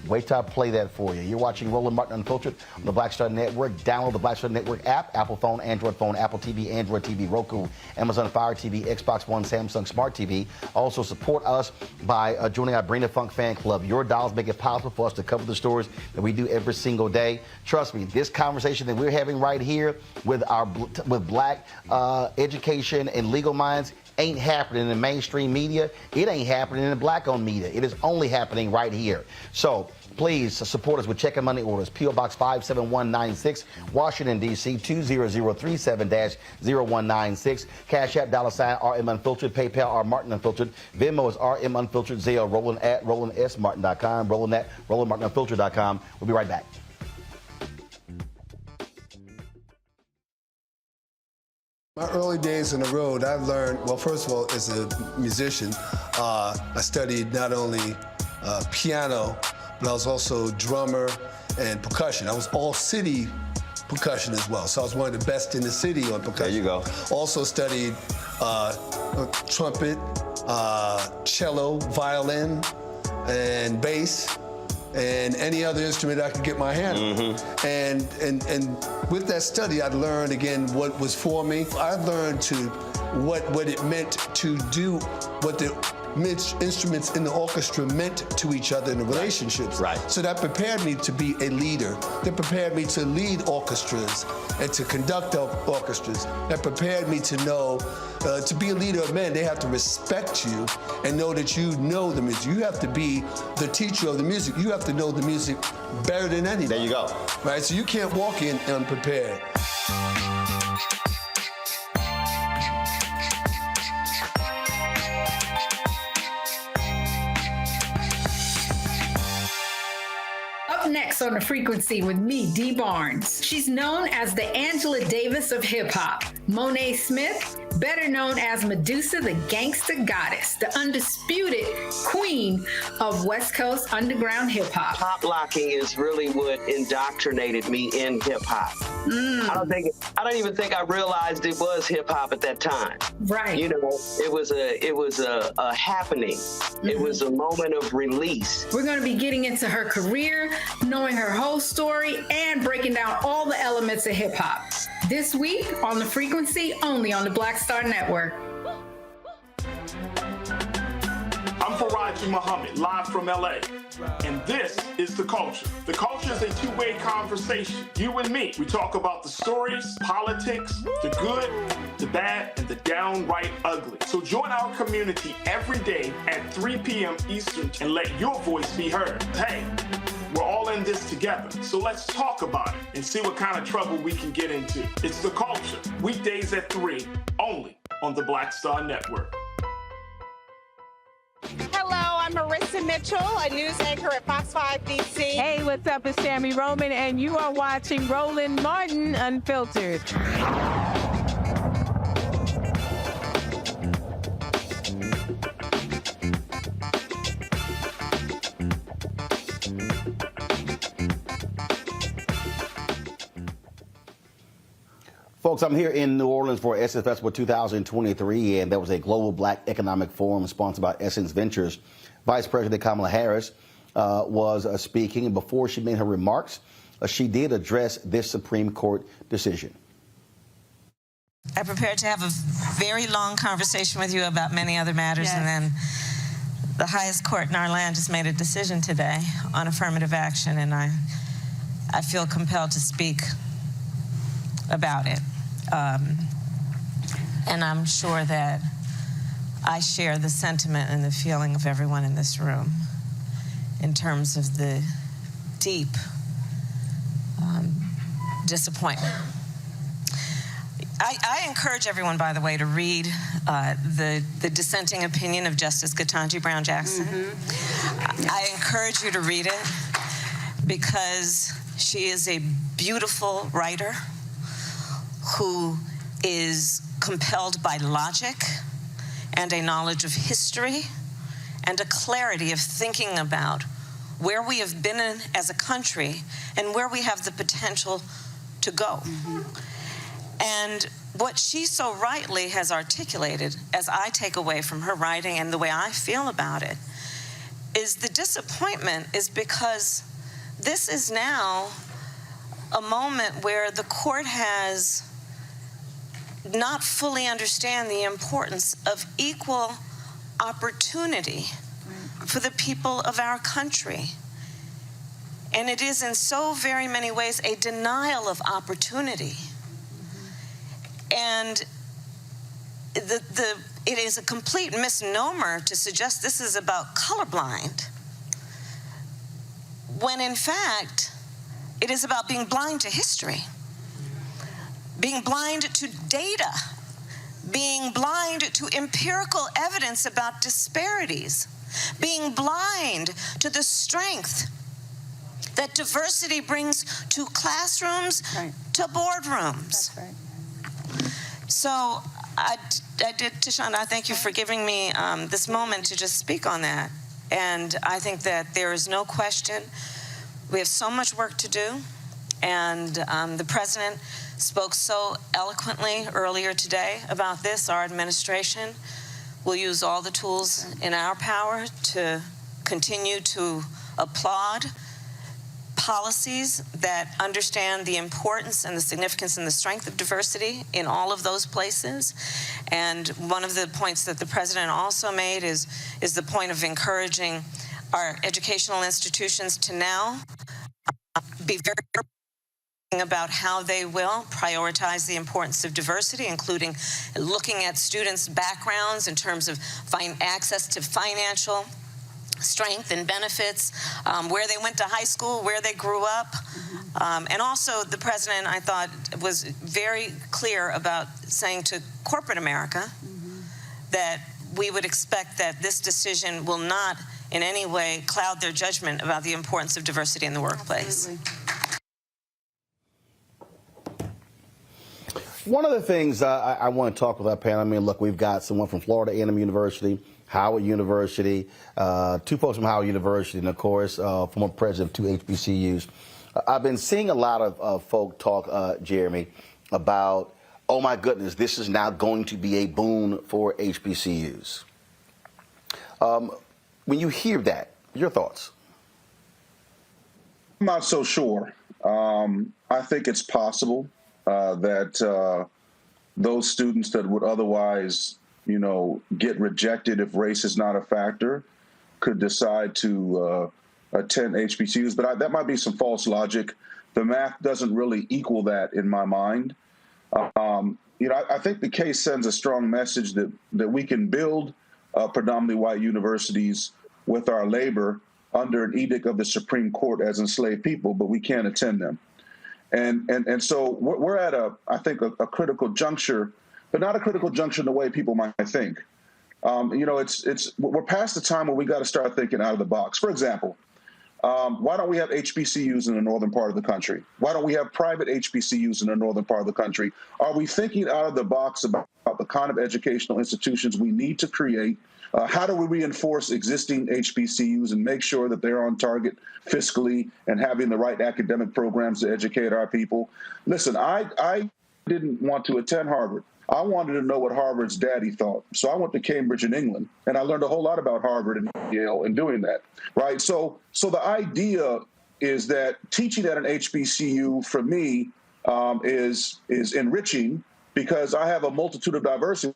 Wait till I play that for you. You're watching Roland Martin Unfiltered on the Black Star Network. Download the Black Star Network app, Apple phone, Android phone, Apple TV, Android TV, Roku, Amazon Fire TV, Xbox One, Samsung Smart TV. Also support us by joining our Bring the Funk fan club. Your dollars make it possible for us to cover the stories that we do every single day. Trust me, this conversation that we're having right here with Black education and legal minds ain't happening in the mainstream media. It ain't happening in the Black-owned media. It is only happening right here. So please support us with check and money orders. P.O. Box 57196, Washington, D.C. 20037-0196. Cash App, $RM Unfiltered. PayPal, R Martin Unfiltered. Venmo is RM Unfiltered. Zelle, Roland at RolandSMartin.com. Roland at RolandMartinUnfiltered.com. We'll be right back. My early days on the road, I've learned, well, first of all, as a musician, I studied not only piano, but I was also drummer and percussion. I was all city percussion as well. So I was one of the best in the city on percussion. There you go. Also studied trumpet, cello, violin, and bass. and any other instrument I could get my hand on. And with that study, I learned again what was for me. I learned what it meant to do what the instruments in the orchestra meant to each other in the relationships. Right. So that prepared me to be a leader. That prepared me to lead orchestras and to conduct orchestras. That prepared me to know, to be a leader of men, they have to respect you and know that you know the music. You have to be the teacher of the music. You have to know the music better than anybody. There you go. Right, so you can't walk in unprepared. Next on The Frequency with me, Dee Barnes. She's known as the Angela Davis of hip-hop. Monet Smith, better known as Medusa, the gangsta goddess, the undisputed queen of West Coast underground hip-hop. Pop locking is really what indoctrinated me in hip-hop. I don't even think I realized it was hip-hop at that time. Right. You know, it was a happening. It was a moment of release. We're going to be getting into her career, knowing her whole story, and breaking down all the elements of hip-hop. This week on The Frequency, only on the Black Star Network. I'm Faraji Muhammad, live from LA. And this is The Culture. The Culture is a two-way conversation. You and me. We talk about the stories, politics, the good, the bad, and the downright ugly. So join our community every day at 3 p.m. Eastern and let your voice be heard. Hey, we're all in this together. So let's talk about it and see what kind of trouble we can get into. It's The Culture, weekdays at 3, only on the Black Star Network. Hello, I'm Marissa Mitchell, a news anchor at Fox 5 DC. Hey, what's up? It's Tammy Roman, and you are watching Roland Martin Unfiltered. Folks, I'm here in New Orleans for Essence Festival 2023, and there was a global black economic forum sponsored by Essence Ventures. Vice President Kamala Harris was speaking, and before she made her remarks, she did address this Supreme Court decision. I prepared to have a very long conversation with you about many other matters, and then the highest court in our land just made a decision today on affirmative action, and I feel compelled to speak about it. And I'm sure that I share the sentiment and the feeling of everyone in this room in terms of the deep disappointment. I encourage everyone, by the way, to read the dissenting opinion of Justice Ketanji Brown Jackson. I encourage you to read it because she is a beautiful writer who is compelled by logic and a knowledge of history and a clarity of thinking about where we have been in as a country and where we have the potential to go. And what she so rightly has articulated, as I take away from her writing and the way I feel about it, is the disappointment is because this is now a moment where the court has not fully understand the importance of equal opportunity for the people of our country. And it is in so very many ways a denial of opportunity. And it is a complete misnomer to suggest this is about colorblind, when in fact, it is about being blind to history, being blind to data, being blind to empirical evidence about disparities, being blind to the strength that diversity brings to classrooms, to boardrooms. That's right. So I did, Tashonda, I thank you for giving me this moment to just speak on that. And I think that there is no question we have so much work to do. And the president spoke so eloquently earlier today about this. Our administration will use all the tools in our power to continue to applaud policies that understand the importance and the significance and the strength of diversity in all of those places. And one of the points that the president also made is the point of encouraging our educational institutions to now be very about how they will prioritize the importance of diversity, including looking at students' backgrounds in terms of access to financial strength and benefits, where they went to high school, where they grew up. And also the president, I thought, was very clear about saying to corporate America that we would expect that this decision will not in any way cloud their judgment about the importance of diversity in the workplace. Absolutely. One of the things I want to talk with our panel, I mean, look, we've got someone from Florida A&M University, Howard University, two folks from Howard University, and, of course, former president of two HBCUs. I've been seeing a lot of folk talk, Jeremy, about, oh, my goodness, this is now going to be a boon for HBCUs. When you hear that, your thoughts? I'm not so sure. I think it's possible that those students that would otherwise, get rejected if race is not a factor could decide to attend HBCUs. But that might be some false logic. The math doesn't really equal that in my mind. I think the case sends a strong message that we can build predominantly white universities with our labor under an edict of the Supreme Court as enslaved people, but we can't attend them. And so we're at I think a critical juncture, but not a critical juncture in the way people might think. We're past the time where we got to start thinking out of the box. For example, why don't we have HBCUs in the northern part of the country? Why don't we have private HBCUs in the northern part of the country? Are we thinking out of the box about the kind of educational institutions we need to create? How do we reinforce existing HBCUs and make sure that they're on target fiscally and having the right academic programs to educate our people? Listen, I didn't want to attend Harvard. I wanted to know what Harvard's daddy thought. So I went to Cambridge in England, and I learned a whole lot about Harvard and Yale in doing that, right? So the idea is that teaching at an HBCU for me is enriching because I have a multitude of diversity.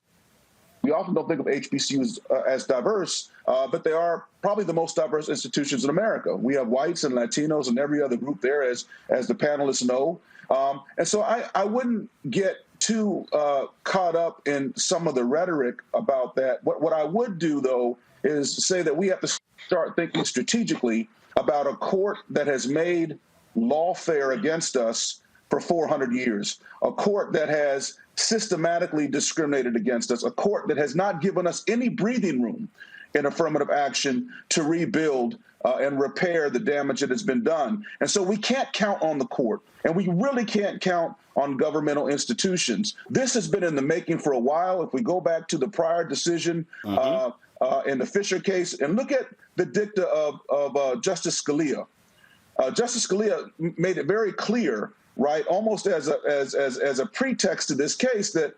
We often don't think of HBCUs as diverse, but they are probably the most diverse institutions in America. We have whites and Latinos and every other group there, as the panelists know. And so I wouldn't get too caught up in some of the rhetoric about that. What I would do, though, is say that we have to start thinking strategically about a court that has made lawfare against us for 400 years, a court that has systematically discriminated against us, a court that has not given us any breathing room in affirmative action to rebuild and repair the damage that has been done. And so we can't count on the court, and we really can't count on governmental institutions. This has been in the making for a while. If we go back to the prior decision in the Fisher case and look at the dicta of Justice Scalia. Justice Scalia made it very clear, right, almost as a pretext to this case, that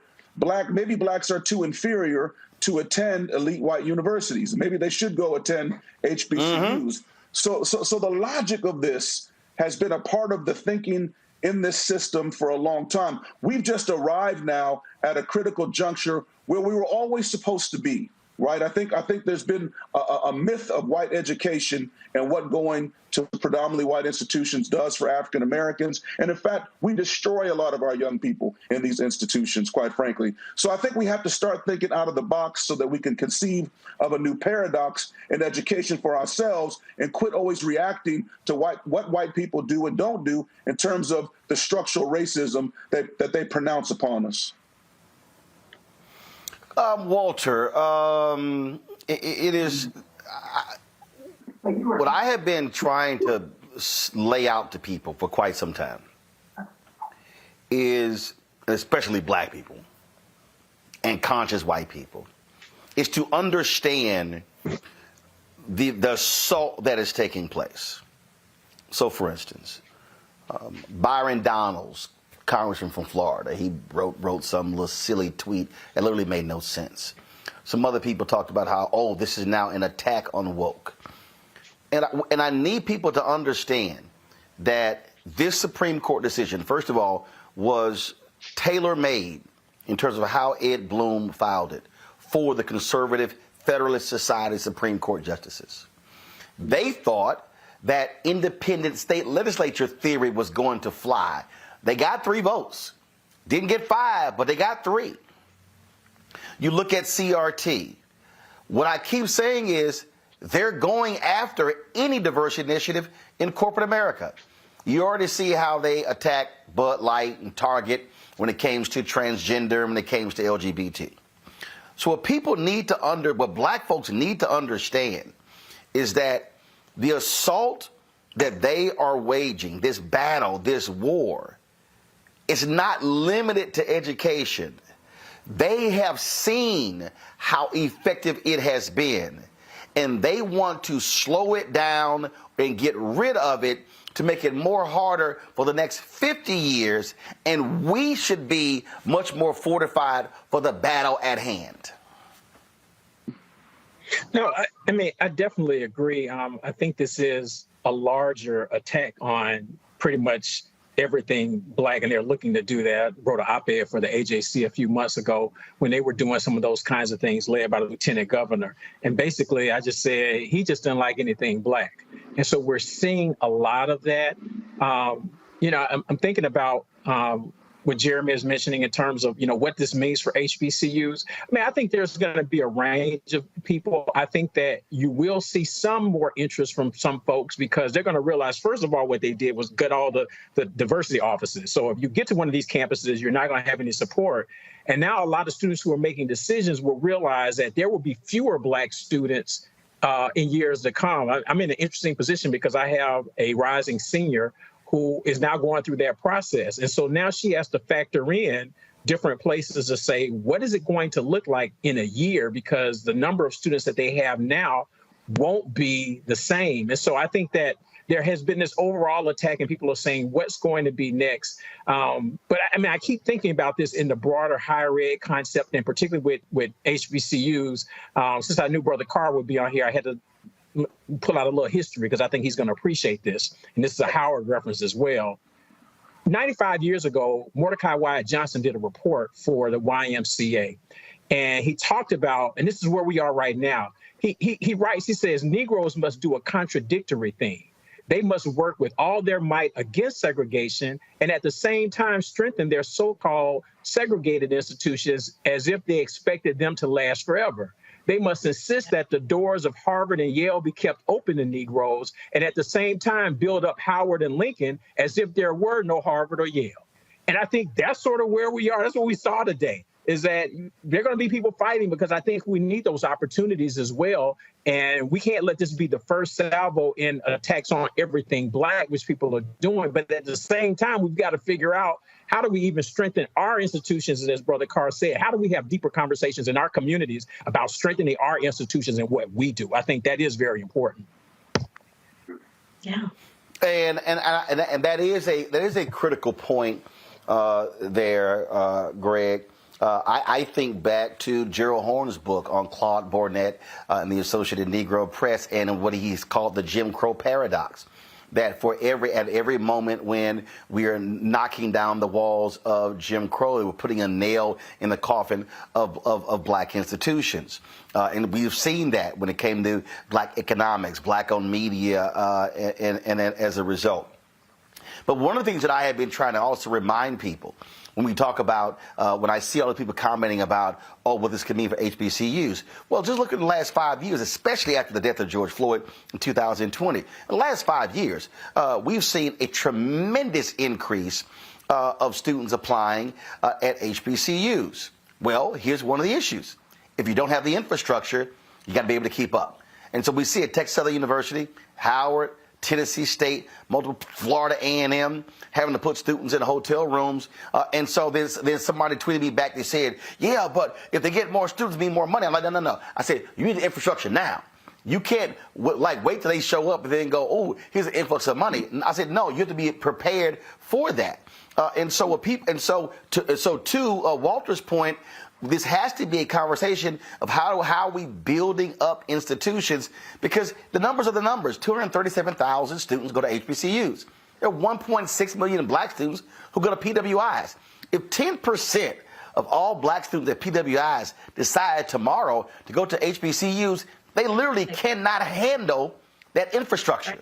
maybe blacks are too inferior to attend elite white universities. Maybe they should go attend HBCUs. So the logic of this has been a part of the thinking in this system for a long time. We've just arrived now at a critical juncture where we were always supposed to be. Right. I think there's been a myth of white education and what going to predominantly white institutions does for African Americans. And in fact, we destroy a lot of our young people in these institutions, quite frankly. So I think we have to start thinking out of the box so that we can conceive of a new paradox in education for ourselves and quit always reacting to what white people do and don't do in terms of the structural racism that they pronounce upon us. Walter, it is what I have been trying to lay out to people for quite some time is, especially black people and conscious white people, is to understand the assault that is taking place. So, for instance, Byron Donalds, congressman from Florida, he wrote some little silly tweet that literally made no sense. Some other people talked about how, oh, this is now an attack on woke. And I need people to understand that this Supreme Court decision, first of all, was tailor-made in terms of how Ed Blum filed it for the conservative Federalist Society Supreme Court justices. They thought that independent state legislature theory was going to fly. They got 3 votes. Didn't get 5, but they got 3. You look at CRT. What I keep saying is they're going after any diversity initiative in corporate America. You already see how they attack Bud Light and Target when it came to transgender, when it came to LGBT. So what black folks need to understand is that the assault that they are waging, this battle, this war, is not limited to education. They have seen how effective it has been, and they want to slow it down and get rid of it to make it more harder for the next 50 years, and we should be much more fortified for the battle at hand. No, I mean, I definitely agree. I think this is a larger attack on pretty much everything black, and they're looking to do that. Wrote an op-ed for the AJC a few months ago when they were doing some of those kinds of things led by the lieutenant governor. And basically, I just said he just didn't like anything black. And so we're seeing a lot of that. I'm thinking about what Jeremy is mentioning in terms of, what this means for HBCUs. I mean, I think there's going to be a range of people. I think that you will see some more interest from some folks because they're going to realize, first of all, what they did was gut all the diversity offices. So if you get to one of these campuses, you're not going to have any support. And now a lot of students who are making decisions will realize that there will be fewer black students in years to come. I'm in an interesting position because I have a rising senior who is now going through that process. And so now she has to factor in different places to say, what is it going to look like in a year? Because the number of students that they have now won't be the same. And so I think that there has been this overall attack and people are saying, what's going to be next? But I mean, I keep thinking about this in the broader higher ed concept, and particularly with HBCUs. Since I knew Brother Carr would be on here, I had to pull out a little history because I think he's going to appreciate this. And this is a Howard reference as well. 95 years ago, Mordecai Wyatt Johnson did a report for the YMCA. And he talked about, and this is where we are right now. He writes, he says, Negroes must do a contradictory thing. They must work with all their might against segregation and at the same time strengthen their so-called segregated institutions as if they expected them to last forever. They must insist that the doors of Harvard and Yale be kept open to Negroes and at the same time build up Howard and Lincoln as if there were no Harvard or Yale. And I think that's sort of where we are. That's what we saw today, is that there are going to be people fighting because I think we need those opportunities as well. And we can't let this be the first salvo in attacks on everything black, which people are doing. But at the same time, we've got to figure out, how do we even strengthen our institutions? And as Brother Carr said, how do we have deeper conversations in our communities about strengthening our institutions and what we do? I think that is very important. Yeah. And that is a critical point there, Greg. I think back to Gerald Horne's book on Claude Barnett and the Associated Negro Press and what he's called the Jim Crow paradox. That at every moment when we are knocking down the walls of Jim Crow, we're putting a nail in the coffin of black institutions. And we've seen that when it came to black economics, black-owned media, and as a result. But one of the things that I have been trying to also remind people when we talk about, when I see all the people commenting about, what this could mean for HBCUs. Well, just look at the last 5 years, especially after the death of George Floyd in 2020. In the last 5 years, we've seen a tremendous increase of students applying at HBCUs. Well, here's one of the issues. If you don't have the infrastructure, you got to be able to keep up. And so we see at Texas Southern University, Howard, Tennessee State, multiple Florida A&M, having to put students in hotel rooms. And so then somebody tweeted me back. They said, yeah, but if they get more students, it means more money. I'm like, no. I said, you need the infrastructure now. You can't wait till they show up and then go, oh, here's an influx of money. And I said, no, you have to be prepared for that. To Walter's point, this has to be a conversation of how are we building up institutions, because the numbers are the numbers. 237,000 students go to HBCUs. There are 1.6 million black students who go to PWIs. If 10% of all black students at PWIs decide tomorrow to go to HBCUs, they literally cannot handle that infrastructure.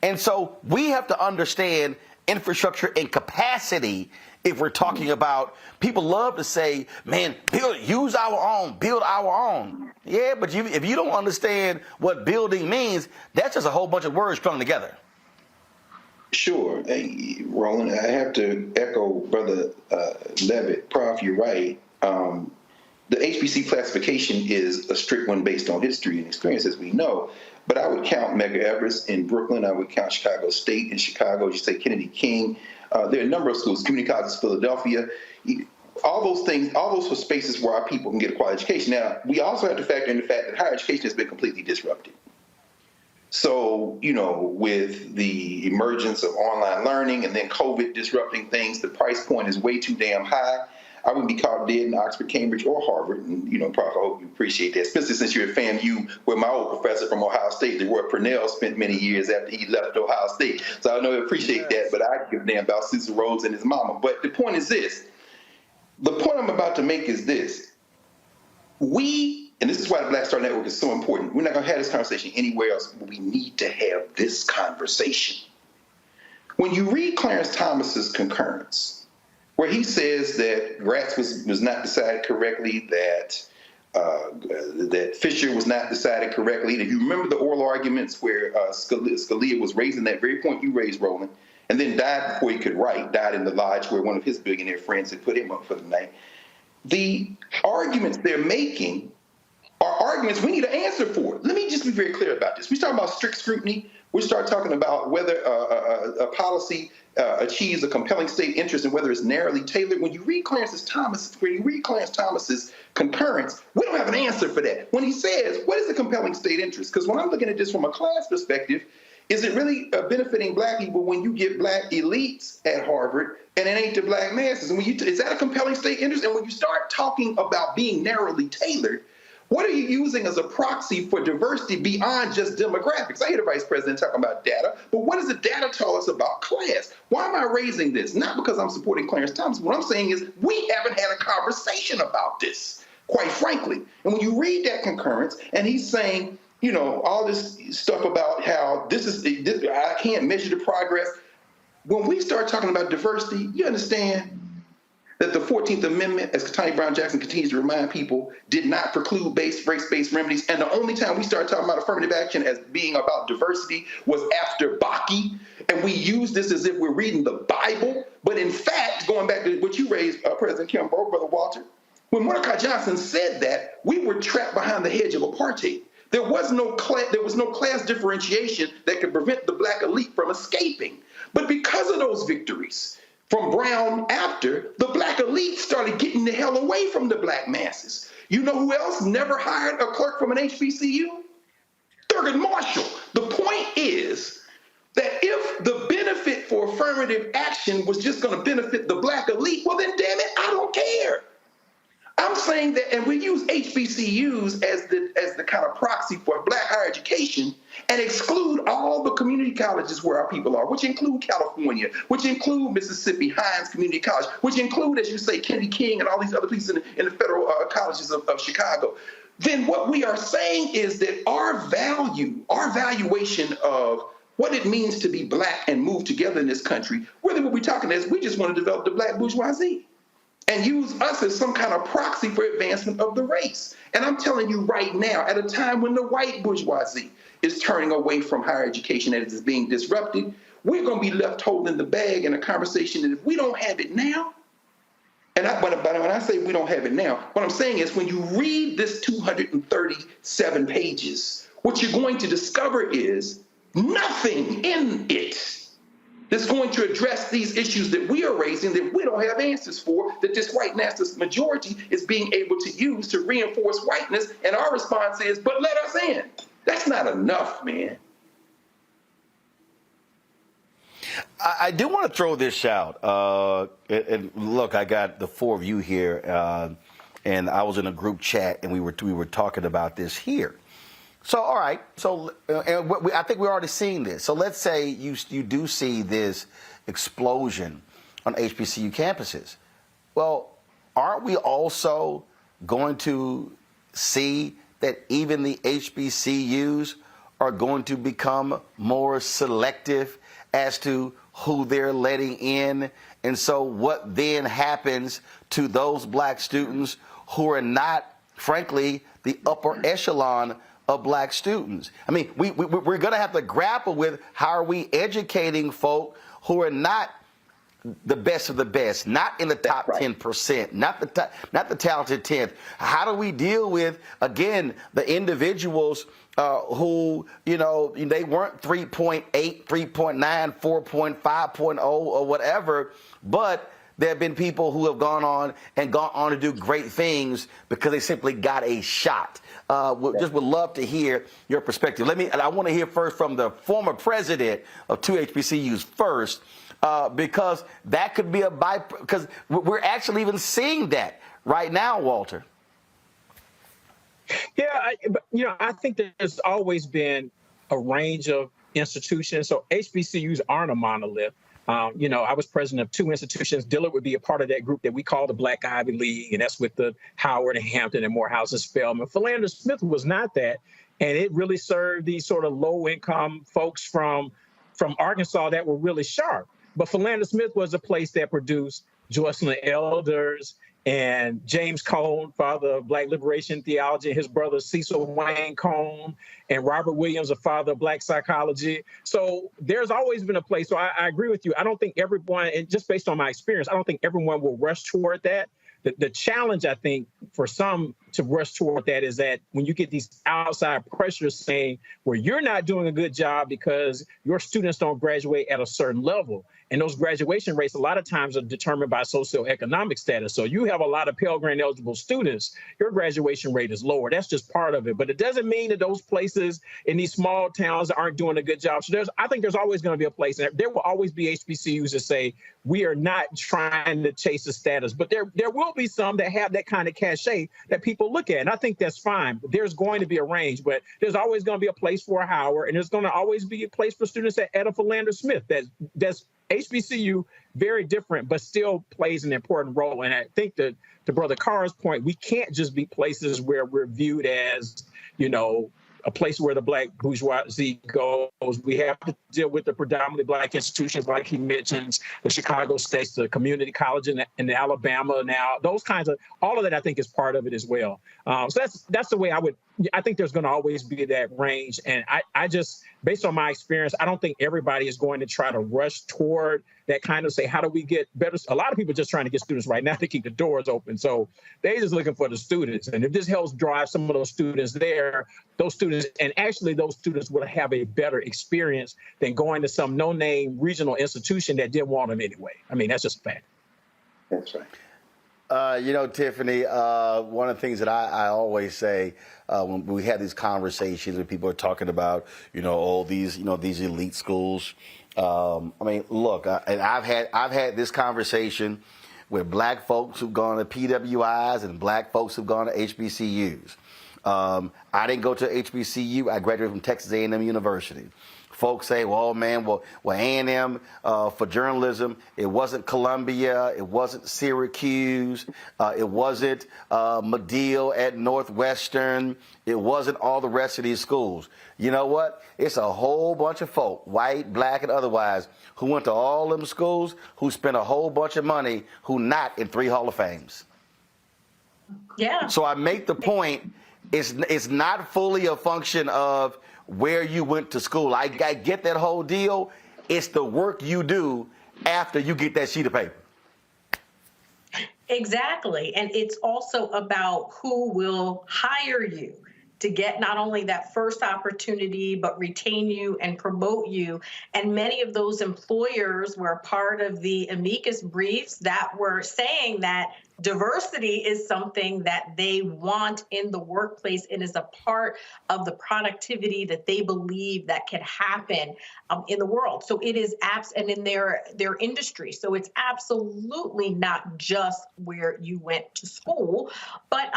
And so we have to understand infrastructure and capacity if we're talking about, people love to say, man, use our own, build our own. Yeah, but if you don't understand what building means, that's just a whole bunch of words strung together. Sure. Hey, Roland, I have to echo Brother Levitt. Prof, you're right. The HBC classification is a strict one based on history and experience, as we know. But I would count Medgar Evers in Brooklyn. I would count Chicago State in Chicago. You say Kennedy King. There are a number of schools, community colleges, Philadelphia. All those things, all those are spaces where our people can get a quality education. Now, we also have to factor in the fact that higher education has been completely disrupted. So, you know, with the emergence of online learning and then COVID disrupting things, the price point is way too damn high. I wouldn't be caught dead in Oxford, Cambridge, or Harvard. And, you know, Prof, I hope you appreciate that, especially since you're at FAMU, where my old professor from Ohio State, where Purnell spent many years after he left Ohio State. So I know you appreciate that, but I give a damn about Cecil Rhodes and his mama. But the point is this. The point I'm about to make is this. And this is why the Black Star Network is so important. We're not going to have this conversation anywhere else, but we need to have this conversation. When you read Clarence Thomas's concurrence, where he says that Gratz was not decided correctly, that Fisher was not decided correctly, and if you remember the oral arguments where Scalia was raising that very point you raised, Roland, and then died before he could write, died in the lodge where one of his billionaire friends had put him up for the night. The arguments they're making are arguments we need an answer for. Let me just be very clear about this. We start about strict scrutiny. We start talking about whether a policy achieves a compelling state interest and whether it's narrowly tailored. When you read Clarence Thomas's concurrence, we don't have an answer for that. When he says, what is a compelling state interest? Because when I'm looking at this from a class perspective, is it really benefiting black people when you get black elites at Harvard and it ain't the black masses? And is that a compelling state interest? And when you start talking about being narrowly tailored, what are you using as a proxy for diversity beyond just demographics? I hear the vice president talking about data, but what does the data tell us about class? Why am I raising this? Not because I'm supporting Clarence Thomas. What I'm saying is we haven't had a conversation about this, quite frankly. And when you read that concurrence, and he's saying, you know, all this stuff about how I can't measure the progress. When we start talking about diversity, you understand that the 14th Amendment, as Ketanji Brown Jackson continues to remind people, did not preclude race-based remedies. And the only time we started talking about affirmative action as being about diversity was after Bakke. And we use this as if we're reading the Bible. But in fact, going back to what you raised, President Kim, Brother Walter, when Mordecai Johnson said that, we were trapped behind the hedge of apartheid. There was no class differentiation that could prevent the black elite from escaping. But because of those victories, from Brown after, the black elite started getting the hell away from the black masses. You know who else never hired a clerk from an HBCU? Thurgood Marshall. The point is that if the benefit for affirmative action was just going to benefit the black elite, well then damn it, I don't care. I'm saying that, and we use HBCUs as the kind of proxy for black higher education and exclude all the community colleges where our people are, which include California, which include Mississippi Hines Community College, which include, as you say, Kennedy King and all these other places in the federal colleges of Chicago. Then what we are saying is that our valuation of what it means to be black and move together in this country, really what we're talking is we just want to develop the black bourgeoisie and use us as some kind of proxy for advancement of the race. And I'm telling you right now, at a time when the white bourgeoisie is turning away from higher education and it is being disrupted, we're going to be left holding the bag in a conversation that if we don't have it now, and when I say we don't have it now, what I'm saying is when you read this 237 pages, what you're going to discover is nothing in it that's going to address these issues that we are raising that we don't have answers for, that this white nationalist majority is being able to use to reinforce whiteness. And our response is, but let us in. That's not enough, man. I do want to throw this out. And look, I got the four of you here, and I was in a group chat, and we were talking about this here. So, all right. So, I think we're already seeing this. So let's say you do see this explosion on HBCU campuses. Well, aren't we also going to see that even the HBCUs are going to become more selective as to who they're letting in? And so what then happens to those black students who are not, frankly, the upper echelon of black students? I mean, we're going to have to grapple with how are we educating folk who are not the best of the best, not in the top 10%, not the talented 10th. How do we deal with, again, the individuals who, you know, they weren't 3.8, 3.9, 4.5, 5.0 or whatever, but there have been people who have gone on to do great things because they simply got a shot. Just would love to hear your perspective. I want to hear first from the former president of 2 HBCUs first, because that could be because we're actually even seeing that right now, Walter. Yeah, I think there's always been a range of institutions. So HBCUs aren't a monolith. I was president of 2 institutions. Dillard would be a part of that group that we call the Black Ivy League, and that's with the Howard and Hampton and Morehouse and Spelman. Philander Smith was not that, and it really served these sort of low-income folks from Arkansas that were really sharp. But Philander Smith was a place that produced Joycelyn Elders and James Cone, father of Black liberation theology, and his brother Cecil Wayne Cone, and Robert Williams, a father of Black psychology. So there's always been a place. So I agree with you. I don't think everyone, and just based on my experience, I don't think everyone will rush toward that. The challenge, I think, for some to rush toward that is that when you get these outside pressures saying, well, you're not doing a good job because your students don't graduate at a certain level. And those graduation rates a lot of times are determined by socioeconomic status. So you have a lot of Pell Grant eligible students, your graduation rate is lower. That's just part of it. But it doesn't mean that those places in these small towns aren't doing a good job. So I think there's always going to be a place, and there will always be HBCUs that say, we are not trying to chase the status. But there will be some that have that kind of cachet that people look at. And I think that's fine. But there's going to be a range. But there's always going to be a place for a Howard, and there's going to always be a place for students at a Philander Smith. That's HBCU, very different, but still plays an important role. And I think that to Brother Carr's point, we can't just be places where we're viewed as, a place where the Black bourgeoisie goes. We have to deal with the predominantly Black institutions, like he mentions, the Chicago States, the community college in Alabama now, those kinds of, all of that I think is part of it as well. So that's the way I think there's going to always be that range. And I just, based on my experience, I don't think everybody is going to try to rush toward that kind of say, how do we get better? A lot of people are just trying to get students right now to keep the doors open. So they're just looking for the students. And if this helps drive some of those students there, those students would have a better experience than going to some no-name regional institution that didn't want them anyway. I mean, that's just a fact. That's right. Tiffany, one of the things that I always say when we have these conversations and people are talking about, all these elite schools. Look, and I've had this conversation with Black folks who've gone to PWIs and Black folks who've gone to HBCUs. I didn't go to HBCU. I graduated from Texas A&M University. Folks say, well, A&M for journalism, it wasn't Columbia, it wasn't Syracuse, it wasn't Medill at Northwestern, it wasn't all the rest of these schools. You know what? It's a whole bunch of folk, white, Black, and otherwise, who went to all them schools, who spent a whole bunch of money, who not in 3 Hall of Fames. Yeah. So I make the point, it's not fully a function of where you went to school. I get that whole deal. It's the work you do after you get that sheet of paper. Exactly. And it's also about who will hire you to get not only that first opportunity, but retain you and promote you. And many of those employers were part of the amicus briefs that were saying that Diversity is something that they want in the workplace and is a part of the productivity that they believe that can happen in the world. So it is and in their industry. So it's absolutely not just where you went to school, but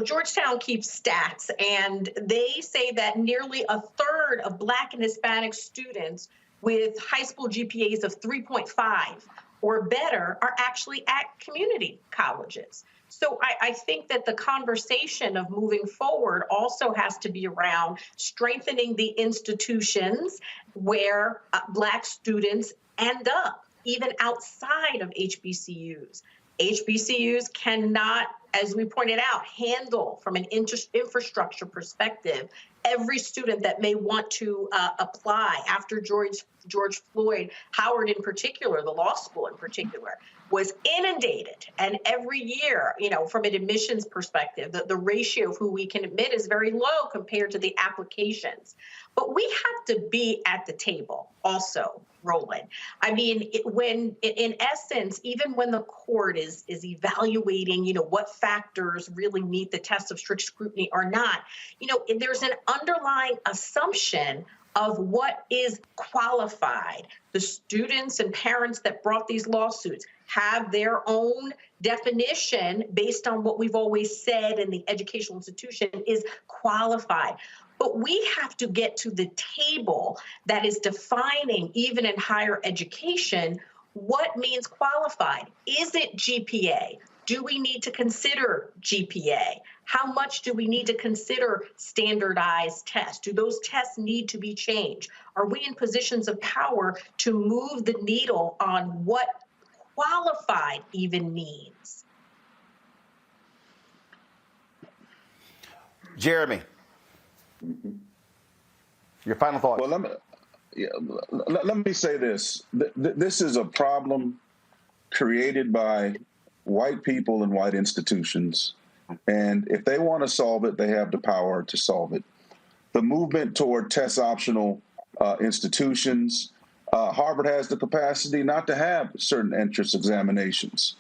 Georgetown keeps stats, and they say that nearly a third of Black and Hispanic students with high school GPAs of 3.5 or better are actually at community colleges. So I think that the conversation of moving forward also has to be around strengthening the institutions where Black students end up, even outside of HBCUs. HBCUs cannot, as we pointed out, handle from an infrastructure perspective every student that may want to apply after George Floyd. Howard in particular, the law school in particular, was inundated. And every year, from an admissions perspective, the ratio of who we can admit is very low compared to the applications. But we have to be at the table also, Roland. I mean, in essence, even when the court is evaluating, what factors really meet the test of strict scrutiny or not, there's an underlying assumption of what is qualified. The students and parents that brought these lawsuits have their own definition based on what we've always said in the educational institution is qualified. But we have to get to the table that is defining, even in higher education, what means qualified. Is it GPA? Do we need to consider GPA? How much do we need to consider standardized tests? Do those tests need to be changed? Are we in positions of power to move the needle on what qualified even means? Jeremy, your final thoughts. Well, let me say this. This is a problem created by white people and white institutions. And if they want to solve it, they have the power to solve it. The movement toward test optional institutions, Harvard has the capacity not to have certain entrance examinations.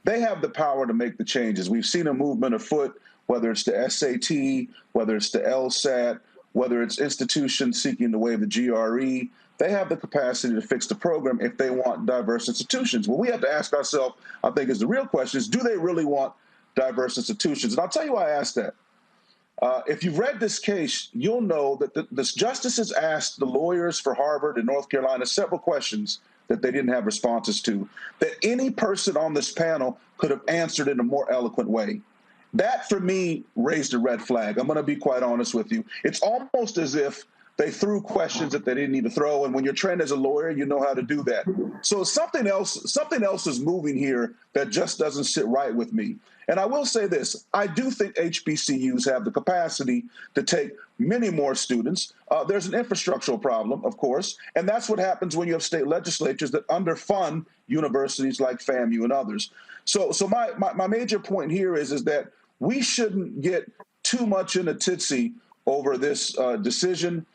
They have the power to make the changes. We've seen a movement afoot, whether it's the SAT, whether it's the LSAT, whether it's institutions seeking to waive the GRE. They have the capacity to fix the program if they want diverse institutions. What we have to ask ourselves, I think, is the real question is, do they really want diverse institutions? And I'll tell you why I asked that. If you've read this case, you'll know that the justices asked the lawyers for Harvard and North Carolina several questions that they didn't have responses to, that any person on this panel could have answered in a more eloquent way. That, for me, raised a red flag. I'm going to be quite honest with you. It's almost as if they threw questions that they didn't need to throw, and when you're trained as a lawyer, you know how to do that. So something else is moving here that just doesn't sit right with me. And I will say this, I do think HBCUs have the capacity to take many more students. There's an infrastructural problem, of course, and that's what happens when you have state legislatures that underfund universities like FAMU and others. So my major point here is that we shouldn't get too much in a titsy over this decision.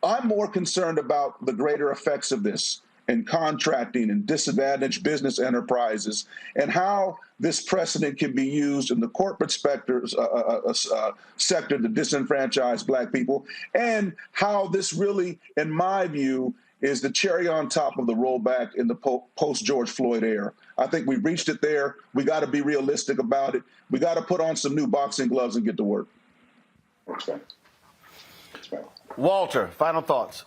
I'm more concerned about the greater effects of this in contracting and disadvantaged business enterprises, and how this precedent can be used in the corporate sector to disenfranchise Black people, and how this really, in my view, is the cherry on top of the rollback in the post-George Floyd era. I think we've reached it there. We got to be realistic about it. We got to put on some new boxing gloves and get to work. That's right. Walter, final thoughts.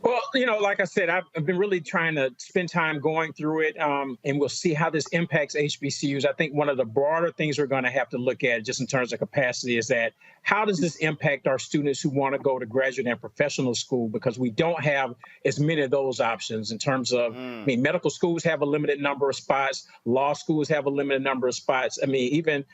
Well, like I said, I've been really trying to spend time going through it, and we'll see how this impacts HBCUs. I think one of the broader things we're going to have to look at just in terms of capacity is that how does this impact our students who want to go to graduate and professional school, because we don't have as many of those options in terms of, medical schools have a limited number of spots, law schools have a limited number of spots. Even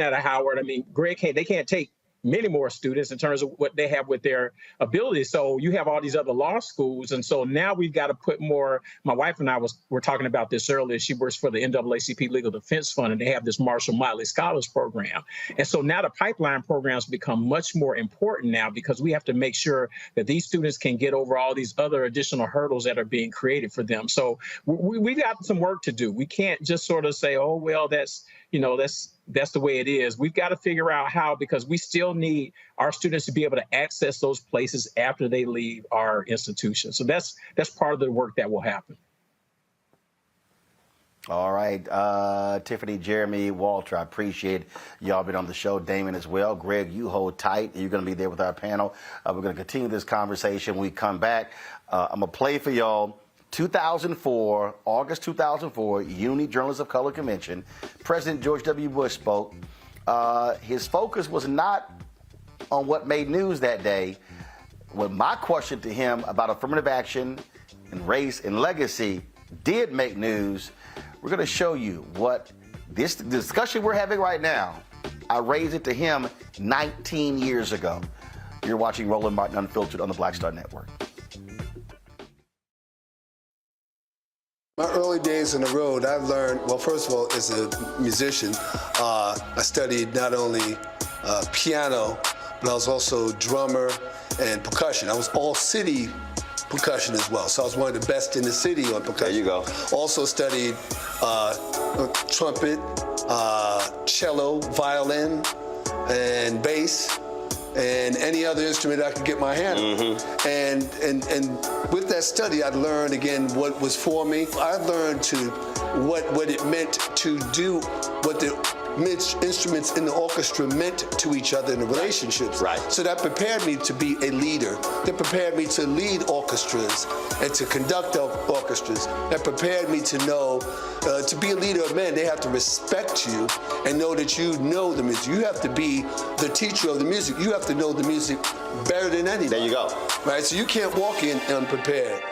at a Howard, they can't take many more students in terms of what they have with their abilities. So you have all these other law schools. And so now we've got to put more. My wife and I were talking about this earlier. She works for the NAACP Legal Defense Fund, and they have this Marshall Motley Scholars Program. And so now the pipeline programs become much more important now because we have to make sure that these students can get over all these other additional hurdles that are being created for them. So we've got some work to do. We can't just sort of say, oh, well, that's the way it is. We've got to figure out how, because we still need our students to be able to access those places after they leave our institution. So that's part of the work that will happen. All right, Tiffany, Jeremy, Walter, I appreciate y'all being on the show. Damon as well. Greg, you hold tight. You're going to be there with our panel. We're going to continue this conversation when we come back. I'm going to play for y'all 2004, August 2004, Uni Journalists of Color Convention. President George W. Bush spoke. His focus was not on what made news that day. Well, my question to him about affirmative action and race and legacy did make news. We're going to show you what this discussion we're having right now, I raised it to him 19 years ago. You're watching Roland Martin Unfiltered on the Black Star Network. My early days on the road, I learned, well, first of all, as a musician, I studied not only piano, but I was also drummer and percussion. I was all city percussion as well. So I was one of the best in the city on percussion. There you go. Also studied trumpet, cello, violin, and bass, and any other instrument I could get my hand on. And with that study, I learned again what was for me. I learned what it meant to do what the instruments in the orchestra meant to each other in the relationships. Right. So that prepared me to be a leader. That prepared me to lead orchestras and to conduct orchestras. That prepared me to know, to be a leader of men, they have to respect you and know that you know the music. You have to be the teacher of the music. You have to know the music better than anybody. There you go. Right, so you can't walk in unprepared.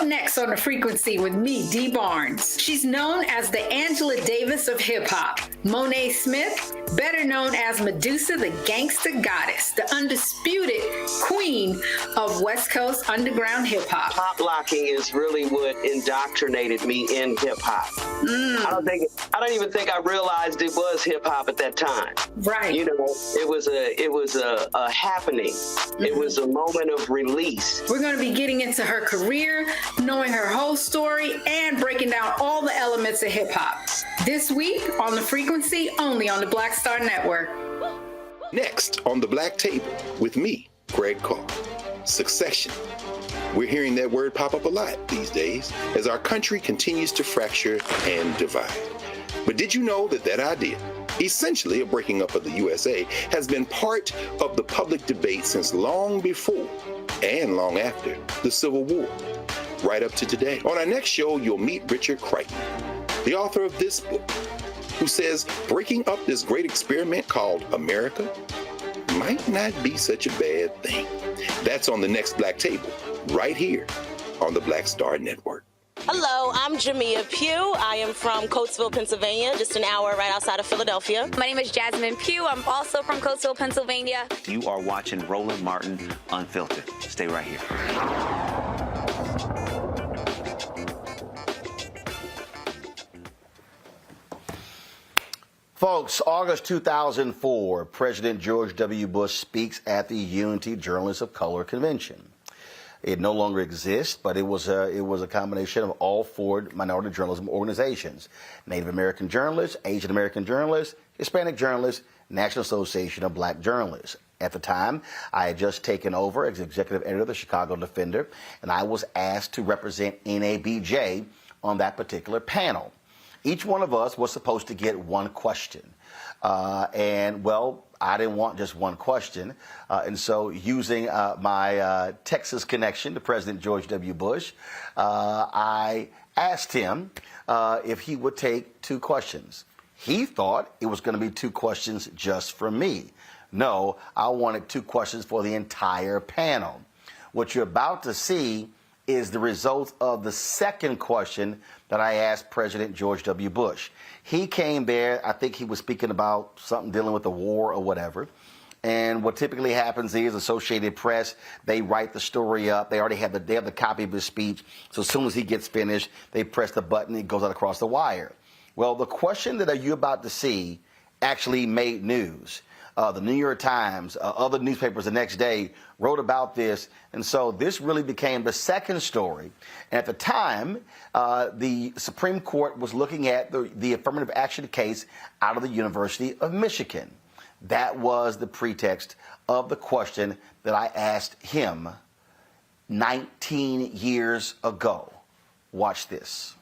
Next on The Frequency with me, Dee Barnes. She's known as the Angela Davis of hip-hop. Monet Smith, better known as Medusa, the gangsta goddess, the undisputed queen of West Coast underground hip-hop. Pop locking is really what indoctrinated me in hip-hop. I don't even think I realized it was hip-hop at that time. Right. You know, it was a happening. It was a moment of release. We're going to be getting into her career, knowing her whole story, and breaking down all the elements of hip-hop. This week on The Frequency, only on the Black Star Network. Next on The Black Table with me, Greg Carr. Succession. We're hearing that word pop up a lot these days as our country continues to fracture and divide. But did you know that idea, essentially a breaking up of the USA, has been part of the public debate since long before and long after the Civil War, right up to today? On our next show, you'll meet Richard Crichton, the author of this book, who says breaking up this great experiment called America might not be such a bad thing. That's on the next Black Table, right here on the Black Star Network. Hello, I'm Jamia Pugh. I am from Coatesville, Pennsylvania, just an hour right outside of Philadelphia. My name is Jasmine Pugh. I'm also from Coatesville, Pennsylvania. You are watching Roland Martin Unfiltered. Stay right here. Folks, August 2004, President George W. Bush speaks at the Unity Journalists of Color Convention. It no longer exists, but it was a combination of all four minority journalism organizations: Native American journalists, Asian American journalists, Hispanic journalists, National Association of Black Journalists. At the time, I had just taken over as executive editor of the Chicago Defender, and I was asked to represent NABJ on that particular panel. Each one of us was supposed to get one question. I didn't want just one question. And so using my Texas connection to President George W. Bush, I asked him if he would take two questions. He thought it was going to be two questions just for me. No, I wanted two questions for the entire panel. What you're about to see is the result of the second question that I asked President George W. Bush. He came there, I think he was speaking about something dealing with the war or whatever. And what typically happens is Associated Press, they write the story up. They already have the copy of his speech. So as soon as he gets finished, they press the button, it goes out across the wire. Well, the question that you're about to see actually made news. The New York Times, other newspapers the next day wrote about this. And so this really became the second story. And at the time, the Supreme Court was looking at the affirmative action case out of the University of Michigan. That was the pretext of the question that I asked him 19 years ago. Watch this.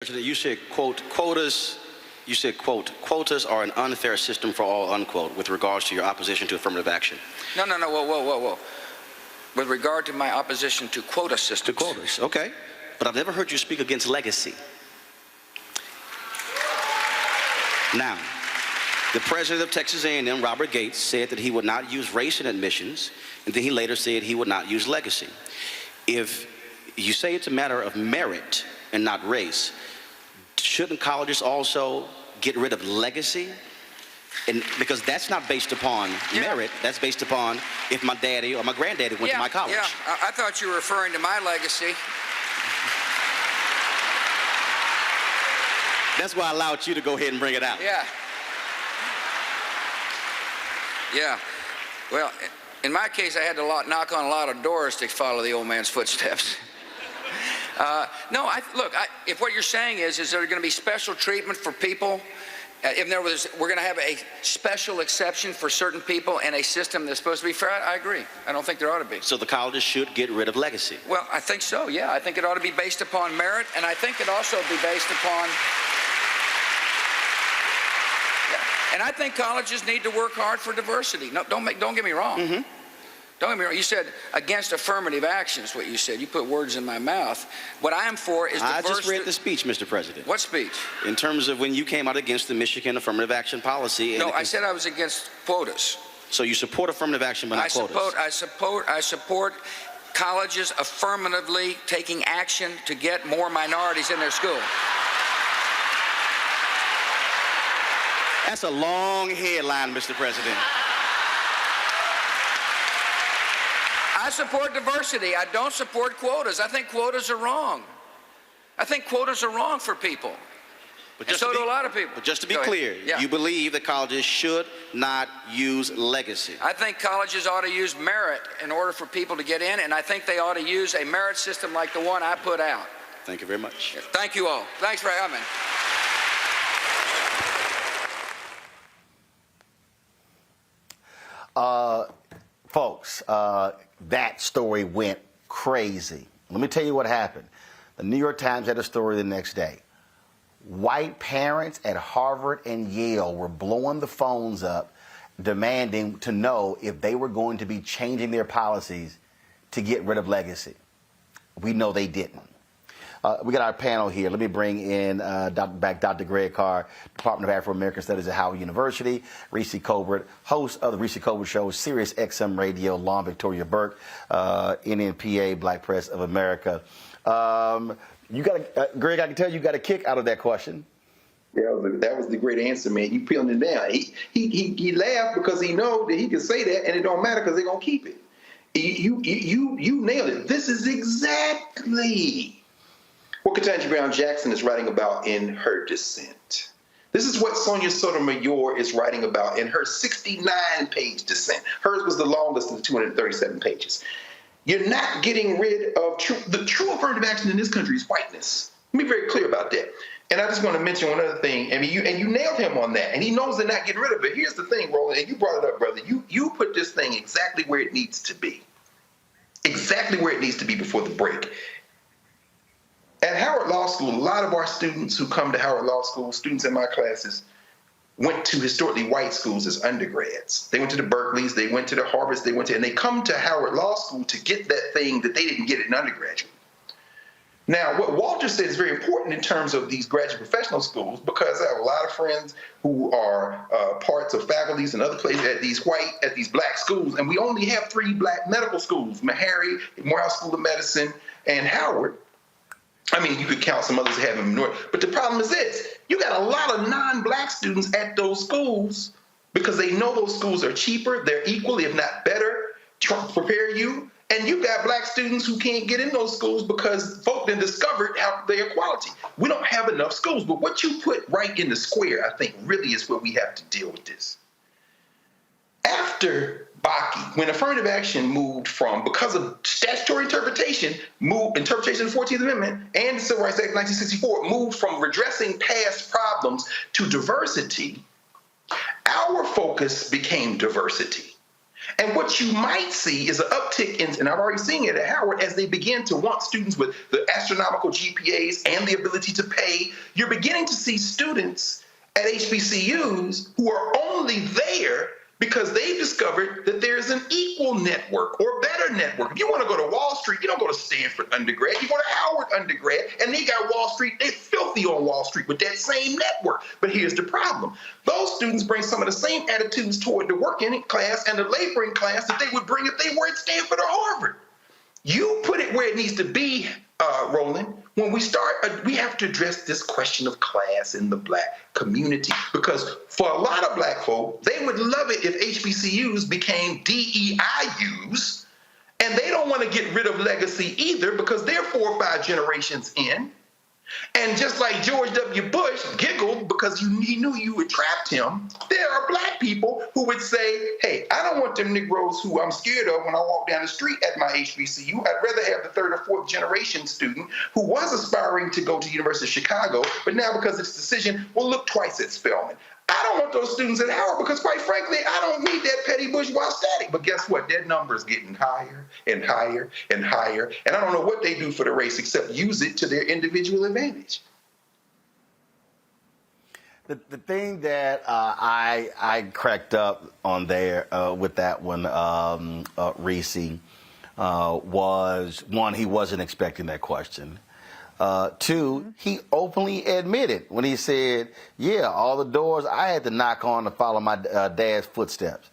You said, quote, quotas. You said, quote, quotas are an unfair system for all, unquote, with regards to your opposition to affirmative action. No, whoa. With regard to my opposition to quota systems. To quotas, okay. But I've never heard you speak against legacy. Now, the president of Texas A&M, Robert Gates, said that he would not use race in admissions, and then he later said he would not use legacy. If you say it's a matter of merit and not race, shouldn't colleges also get rid of legacy? And because that's not based upon merit, that's based upon if my daddy or my granddaddy went to my college. Yeah, I thought you were referring to my legacy. That's why I allowed you to go ahead and bring it out. Yeah. Well, in my case, I had to knock on a lot of doors to follow the old man's footsteps. If what you're saying is there going to be special treatment for people? We're going to have a special exception for certain in a system that's supposed to be fair? I agree. I don't think there ought to be. So the colleges should get rid of legacy? Well, I think so, yeah. I think it ought to be based upon merit, and I think it also be based upon... And I think colleges need to work hard for diversity. No, don't get me wrong. Mm-hmm. Don't get me wrong. You said against affirmative action is what you said. You put words in my mouth. What I am for is diversity. I just read the speech, Mr. President. What speech? In terms of when you came out against the Michigan affirmative action policy. No, I said I was against quotas. So you support affirmative action but not quotas? I support colleges affirmatively taking action to get more minorities in their school. That's a long headline, Mr. President. I support diversity. I don't support quotas. I think quotas are wrong. I think quotas are wrong for people. And so do a lot of people. But just to be clear, you believe that colleges should not use legacy? I think colleges ought to use merit in order for people to get in, and I think they ought to use a merit system like the one I put out. Thank you very much. Thank you all. Thanks for having me. Folks, that story went crazy. Let me tell you what happened. The New York Times had a story the next day. White parents at Harvard and Yale were blowing the phones up, demanding to know if they were going to be changing their policies to get rid of legacy. We know they didn't. We got our panel here. Let me bring in Dr. Greg Carr, Department of Afro-American Studies at Howard University, Reese Colbert, host of the Reese Colbert Show, Sirius XM Radio, Long Victoria Burke, NNPA, Black Press of America. Greg, I can tell you got a kick out of that question. Yeah, that was the great answer, man. You peeling it down. He laughed because he knows that he can say that and it don't matter because they're gonna keep it. You nailed it. This is exactly what Ketanji Brown Jackson is writing about in her dissent. This is what Sonia Sotomayor is writing about in her 69-page dissent. Hers was the longest of the 237 pages. You're not getting rid of the true affirmative action in this country is whiteness. Let me be very clear about that. And I just want to mention one other thing. I mean, you nailed him on that, and he knows they're not getting rid of it. Here's the thing, Roland, and you brought it up, brother. You put this thing exactly where it needs to be. Exactly where it needs to be before the break. At Howard Law School, a lot of our students who come to Howard Law School, students in my classes, went to historically white schools as undergrads. They went to the Berkeleys, they went to the Harvards, and they come to Howard Law School to get that thing that they didn't get in undergraduate. Now, what Walter said is very important in terms of these graduate professional schools, because I have a lot of friends who are parts of faculties and other places at these black schools, and we only have 3 black medical schools: Meharry, Morehouse School of Medicine, and Howard. I mean, you could count some others that have them north. But the problem is this: you got a lot of non-black students at those schools because they know those schools are cheaper, they're equally, if not better, to prepare you. And you got black students who can't get in those schools because folk then discovered how their quality. We don't have enough schools. But what you put right in the square, I think, really is where we have to deal with this. After Bakke, when affirmative action moved from, because of statutory interpretation of the 14th Amendment and the Civil Rights Act of 1964, moved from redressing past problems to diversity, our focus became diversity. And what you might see is an uptick in, and I've already seen it at Howard, as they begin to want students with the astronomical GPAs and the ability to pay. You're beginning to see students at HBCUs who are only there because they've discovered that there's an equal network or better network. If you want to go to Wall Street, you don't go to Stanford undergrad, you go to Howard undergrad, and they got Wall Street, they're filthy on Wall Street with that same network. But here's the problem. Those students bring some of the same attitudes toward the working class and the laboring class that they would bring if they were at Stanford or Harvard. You put it where it needs to be, Roland. When we start, we have to address this question of class in the black community, because for a lot of black folk, they would love it if HBCUs became DEIUs, and they don't want to get rid of legacy either because they're 4 or 5 generations in. And just like George W. Bush giggled because he knew you had trapped him, there are black people who would say, hey, I don't want them Negroes who I'm scared of when I walk down the street at my HBCU. I'd rather have the 3rd or 4th generation student who was aspiring to go to the University of Chicago, but now because of this decision will look twice at Spelman. I don't want those students at Howard because, quite frankly, I don't need that petty bourgeois static. But guess what? That number's getting higher and higher and higher. And I don't know what they do for the race except use it to their individual advantage. The thing that I cracked up on there with that one, Reese, was, one, he wasn't expecting that question. 2, he openly admitted when he said, yeah, all the doors I had to knock on to follow my dad's footsteps.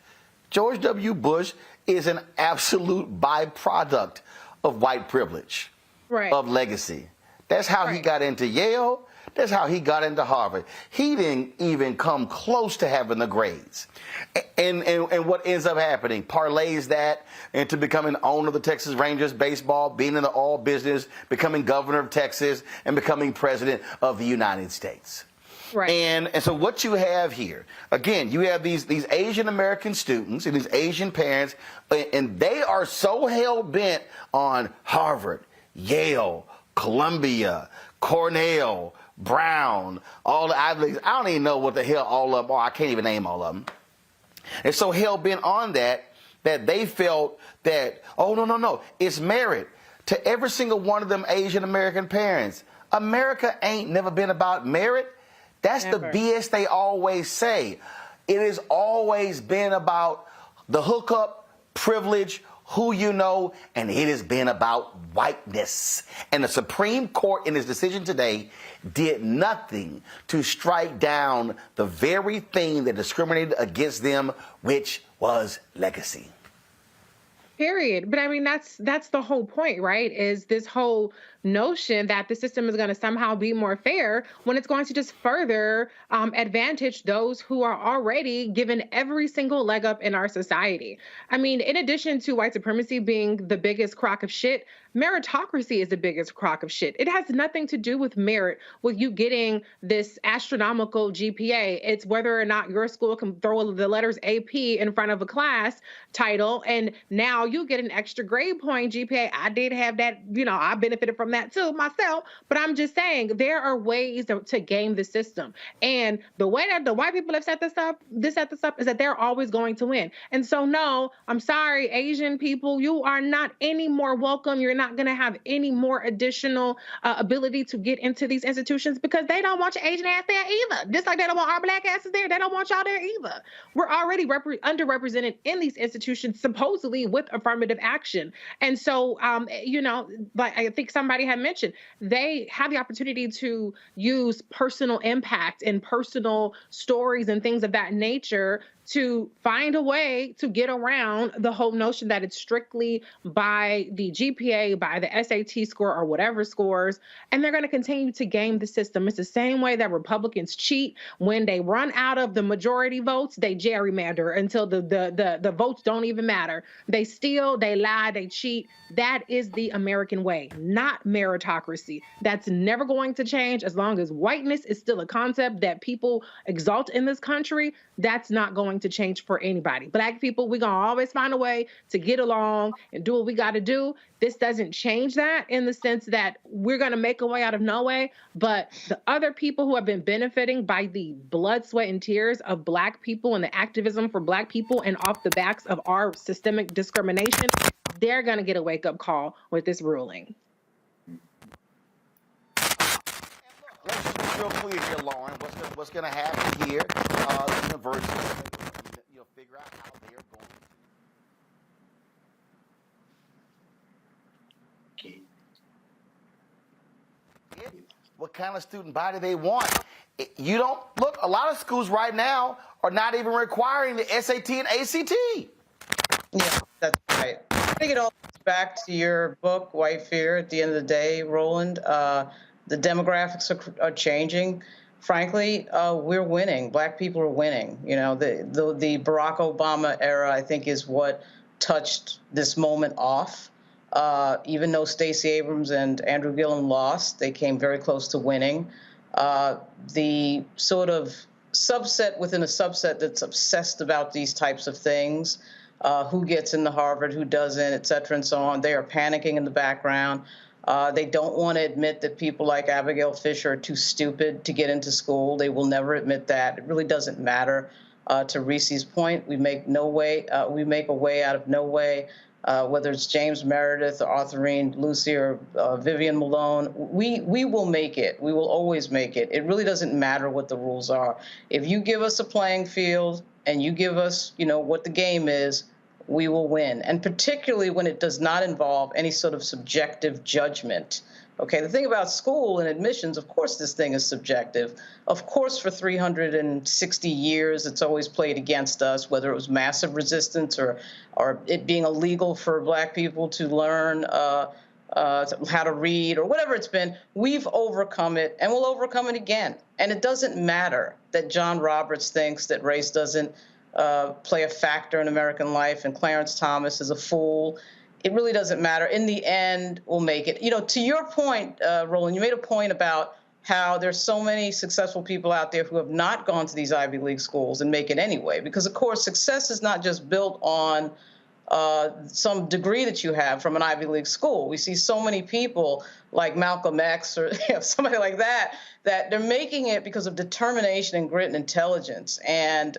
George W. Bush is an absolute byproduct of white privilege, of legacy. That's how he got into Yale. That's how he got into Harvard. He didn't even come close to having the grades. And what ends up happening, parlays that into becoming owner of the Texas Rangers baseball, being in the oil business, becoming governor of Texas, and becoming president of the United States. Right. And so what you have here, again, you have these Asian American students and these Asian parents, and they are so hell-bent on Harvard, Yale, Columbia, Cornell, Brown, all the Ivy Leagues. I don't even know what the hell all of them are. I can't even name all of them. And so hell-bent on that they felt that, oh, no, it's merit to every single one of them Asian American parents. America ain't never been about merit. That's the BS they always say. It has always been about the hookup, privilege, who you know, and it has been about whiteness. And the Supreme Court in its decision today did nothing to strike down the very thing that discriminated against them, which was legacy. Period. But I mean, that's the whole point, right? Is this whole notion that the system is going to somehow be more fair when it's going to just further advantage those who are already given every single leg up in our society. I mean, in addition to white supremacy being the biggest crock of shit, meritocracy is the biggest crock of shit. It has nothing to do with merit, with you getting this astronomical GPA. It's whether or not your school can throw the letters AP in front of a class title, and now you get an extra grade point GPA. I did have that, I benefited from that too myself, but I'm just saying there are ways to game the system. And the way that the white people have set this up is that they're always going to win. And so, no, I'm sorry, Asian people, you are not any more welcome. You're not going to have any more additional ability to get into these institutions because they don't want your Asian ass there either. Just like they don't want our black asses there, they don't want y'all there either. We're already underrepresented in these institutions, supposedly with affirmative action. And so, like I think somebody somebody had mentioned, they have the opportunity to use personal impact and personal stories and things of that nature to find a way to get around the whole notion that it's strictly by the GPA, by the SAT score or whatever scores, and they're going to continue to game the system. It's the same way that Republicans cheat. When they run out of the majority votes, they gerrymander until the votes don't even matter. They steal, they lie, they cheat. That is the American way, not meritocracy. That's never going to change as long as whiteness is still a concept that people exalt in this country. That's not going to change for anybody. Black people, we're going to always find a way to get along and do what we got to do. This doesn't change that in the sense that we're going to make a way out of no way. But the other people who have been benefiting by the blood, sweat, and tears of Black people and the activism for Black people and off the backs of our systemic discrimination, they're going to get a wake-up call with this ruling. Let's just be real clear here, Lauren. What's going to happen here? The university, figure out how they are going. What kind of student body they want. You don't look. A lot of schools right now are not even requiring the SAT and ACT. Yeah, that's right. I think it all goes back to your book, White Fear. At the end of the day, Roland, the demographics are changing. Frankly, we're winning. Black people are winning. You know, the Barack Obama era, I think, is what touched this moment off. Even though Stacey Abrams and Andrew Gillum lost, they came very close to winning. The sort of subset within a subset that's obsessed about these types of things, who gets into Harvard, who doesn't, et cetera, and so on, they are panicking in the background. They don't want to admit that people like Abigail Fisher are too stupid to get into school. They will never admit that. It really doesn't matter. To Reese's point, we make a way out of no way. Whether it's James Meredith or Autherine Lucy or Vivian Malone, we will make it. We will always make it. It really doesn't matter what the rules are. If you give us a playing field and you give us, what the game is, we will win. And particularly when it does not involve any sort of subjective judgment. Okay, the thing about school and admissions, of course, this thing is subjective. Of course, for 360 years, it's always played against us, whether it was massive resistance or it being illegal for Black people to learn how to read or whatever it's been. We've overcome it, and we'll overcome it again. And it doesn't matter that John Roberts thinks that race doesn't play a factor in American life, and Clarence Thomas is a fool. It really doesn't matter. In the end, we'll make it. To your point, Roland, you made a point about how there's so many successful people out there who have not gone to these Ivy League schools and make it anyway. Because, of course, success is not just built on some degree that you have from an Ivy League school. We see so many people like Malcolm X or somebody like that they're making it because of determination and grit and intelligence and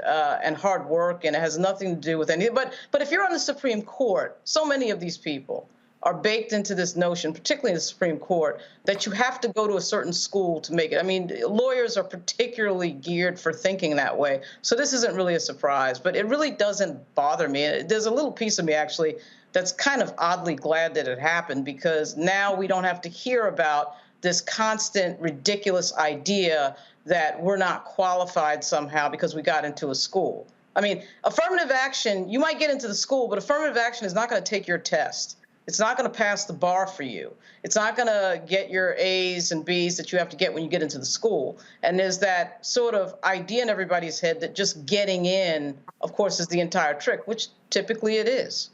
hard work, and it has nothing to do with anything. But if you're on the Supreme Court, so many of these people are baked into this notion, particularly in the Supreme Court, that you have to go to a certain school to make it. I mean, lawyers are particularly geared for thinking that way. So this isn't really a surprise, but it really doesn't bother me. There's a little piece of me, actually, that's kind of oddly glad that it happened, because now we don't have to hear about this constant, ridiculous idea that we're not qualified somehow because we got into a school. I mean, affirmative action, you might get into the school, but affirmative action is not going to take your test. It's not going to pass the bar for you. It's not going to get your A's and B's that you have to get when you get into the school. And there's that sort of idea in everybody's head that just getting in, of course, is the entire trick, which typically it is.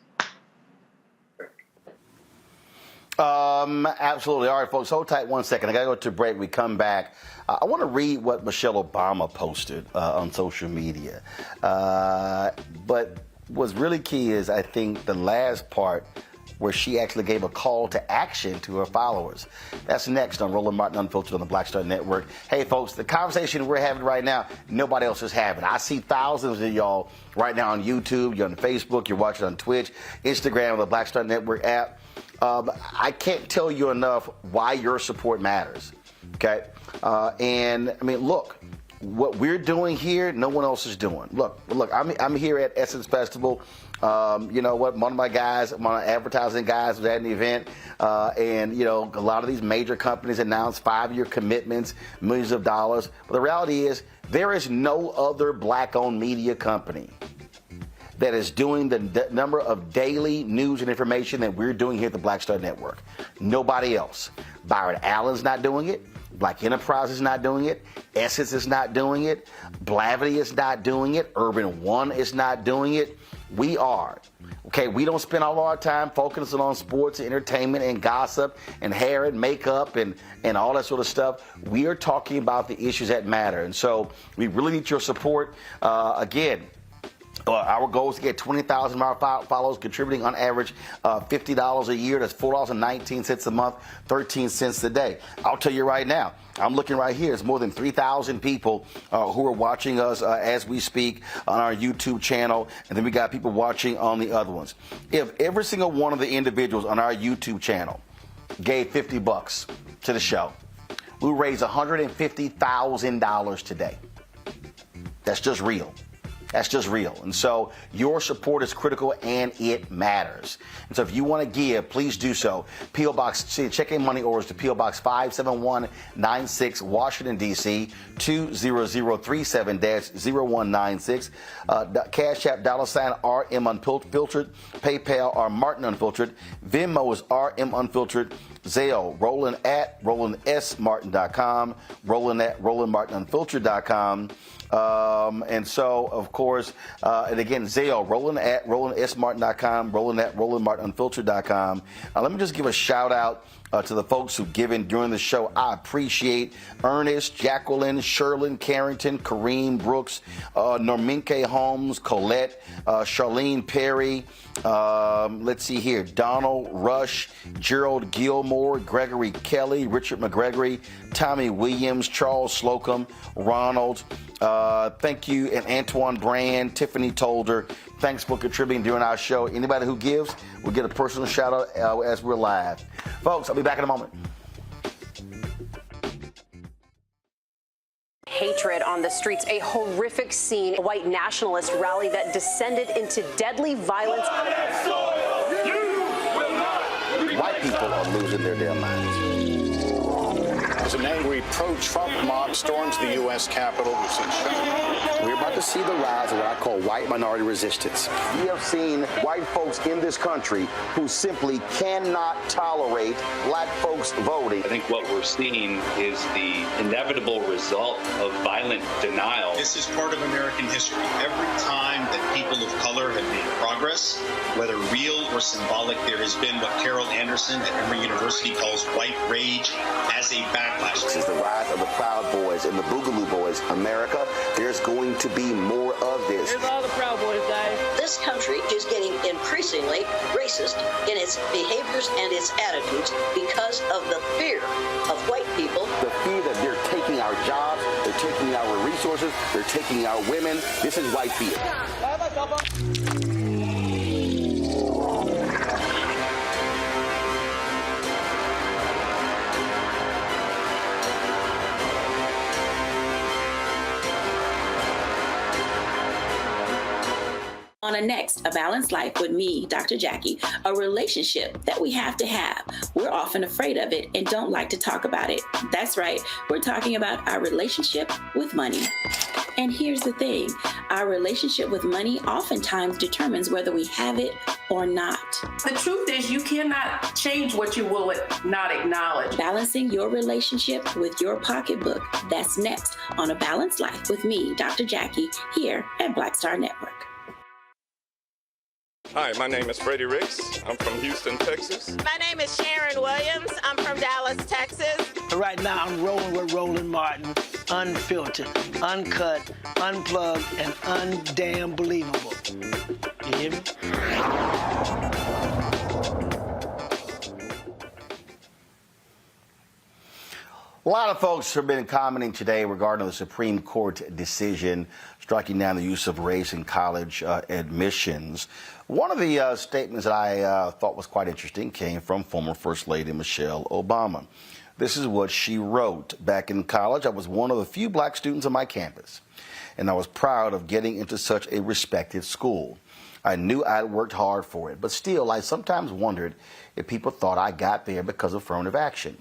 Absolutely. All right, folks, hold tight 1 second. I got to go to a break. We come back. I want to read what Michelle Obama posted on social media. But what's really key is, I think, the last part where she actually gave a call to action to her followers. That's next on Roland Martin Unfiltered on the Black Star Network. Hey, folks, the conversation we're having right now, nobody else is having. I see thousands of y'all right now on YouTube. You're on Facebook. You're watching on Twitch, Instagram, the Black Star Network app. I can't tell you enough why your support matters. Okay? And, I mean, look, what we're doing here, no one else is doing. Look, I'm here at Essence Festival. You know what? One of my guys, one of my advertising guys, was at an event, and you know, a lot of these major companies announce 5-year commitments, millions of dollars. But the reality is, there is no other black-owned media company that is doing the number of daily news and information that we're doing here at the Black Star Network. Nobody else. Byron Allen's not doing it. Black Enterprise is not doing it. Essence is not doing it. Blavity is not doing it. Urban One is not doing it. We are. Okay, we don't spend all our time focusing on sports and entertainment and gossip and hair and makeup and all that sort of stuff. We are talking about the issues that matter. And so we really need your support. Again, our goal is to get 20,000 of our followers contributing on average $50 a year. That's $4.19 a month, 13 cents a day. I'll tell you right now, I'm looking right here. It's more than 3,000 people who are watching us as we speak on our YouTube channel. And then we got people watching on the other ones. If every single one of the individuals on our YouTube channel gave $50 to the show, we'll raise $150,000 today. That's just real. That's just real. And so your support is critical and it matters. And so if you want to give, please do so. P.O. Box, check-in money orders to P.O. Box 57196, Washington, D.C., 20037-0196. Cash App, $RM Unfiltered. PayPal, R Martin Unfiltered. Venmo is RM Unfiltered. Zelle, Roland at RolandSMartin.com. Roland at RolandMartinUnfiltered.com. And so, of course, and again, Zelle, Roland at RolandSMartin.com, Roland at RolandMartinUnfiltered.com. Let me just give a shout out to the folks who've given during the show. I appreciate Ernest, Jacqueline, Sherlyn, Carrington, Kareem Brooks, Norminke Holmes, Colette, Charlene Perry, let's see here, Donald Rush, Gerald Gilmore, Gregory Kelly, Richard McGregory, Tommy Williams, Charles Slocum, Ronald, thank you, and Antoine Brand, Tiffany Tolder. Thanks for contributing during our show. Anybody who gives will get a personal shout out as we're live. Folks, I'll be back in a moment. Hatred on the streets, a horrific scene, a white nationalist rally that descended into deadly violence. White people are losing their damn minds. As an angry pro-Trump mob storms the U.S. Capitol, we're about to see the rise of what I call white minority resistance. We have seen white folks in this country who simply cannot tolerate black folks voting. I think what we're seeing is the inevitable result of violent denial. This is part of American history. Every time that people of color have made progress, whether real or symbolic, there has been what Carol Anderson at Emory University calls white rage as a backlash. This is the rise of the Proud Boys and the Boogaloo Boys. America, there's going to be more of this. Here's all the Proud Boys, guys. This country is getting increasingly racist in its behaviors and its attitudes because of the fear of white people. The fear that they're taking our jobs, they're taking our resources, they're taking our women. This is white fear. On a next, A Balanced Life with me, Dr. Jackie, a relationship that we have to have. We're often afraid of it and don't like to talk about it. That's right, we're talking about our relationship with money. And here's the thing, our relationship with money oftentimes determines whether we have it or not. The truth is you cannot change what you will not acknowledge. Balancing your relationship with your pocketbook. That's next on A Balanced Life with me, Dr. Jackie, here at Black Star Network. Hi, my name is Freddie Ricks. I'm from Houston, Texas. My name is Sharon Williams. I'm from Dallas, Texas. Right now, I'm rolling with Roland Martin, unfiltered, uncut, unplugged, and undamn believable. You hear me? A lot of folks have been commenting today regarding the Supreme Court decision striking down the use of race in college admissions. One of the statements that I thought was quite interesting came from former First Lady Michelle Obama. This is what she wrote. Back in college, I was one of the few black students on my campus, and I was proud of getting into such a respected school. I knew I'd worked hard for it, but still, I sometimes wondered if people thought I got there because of affirmative action.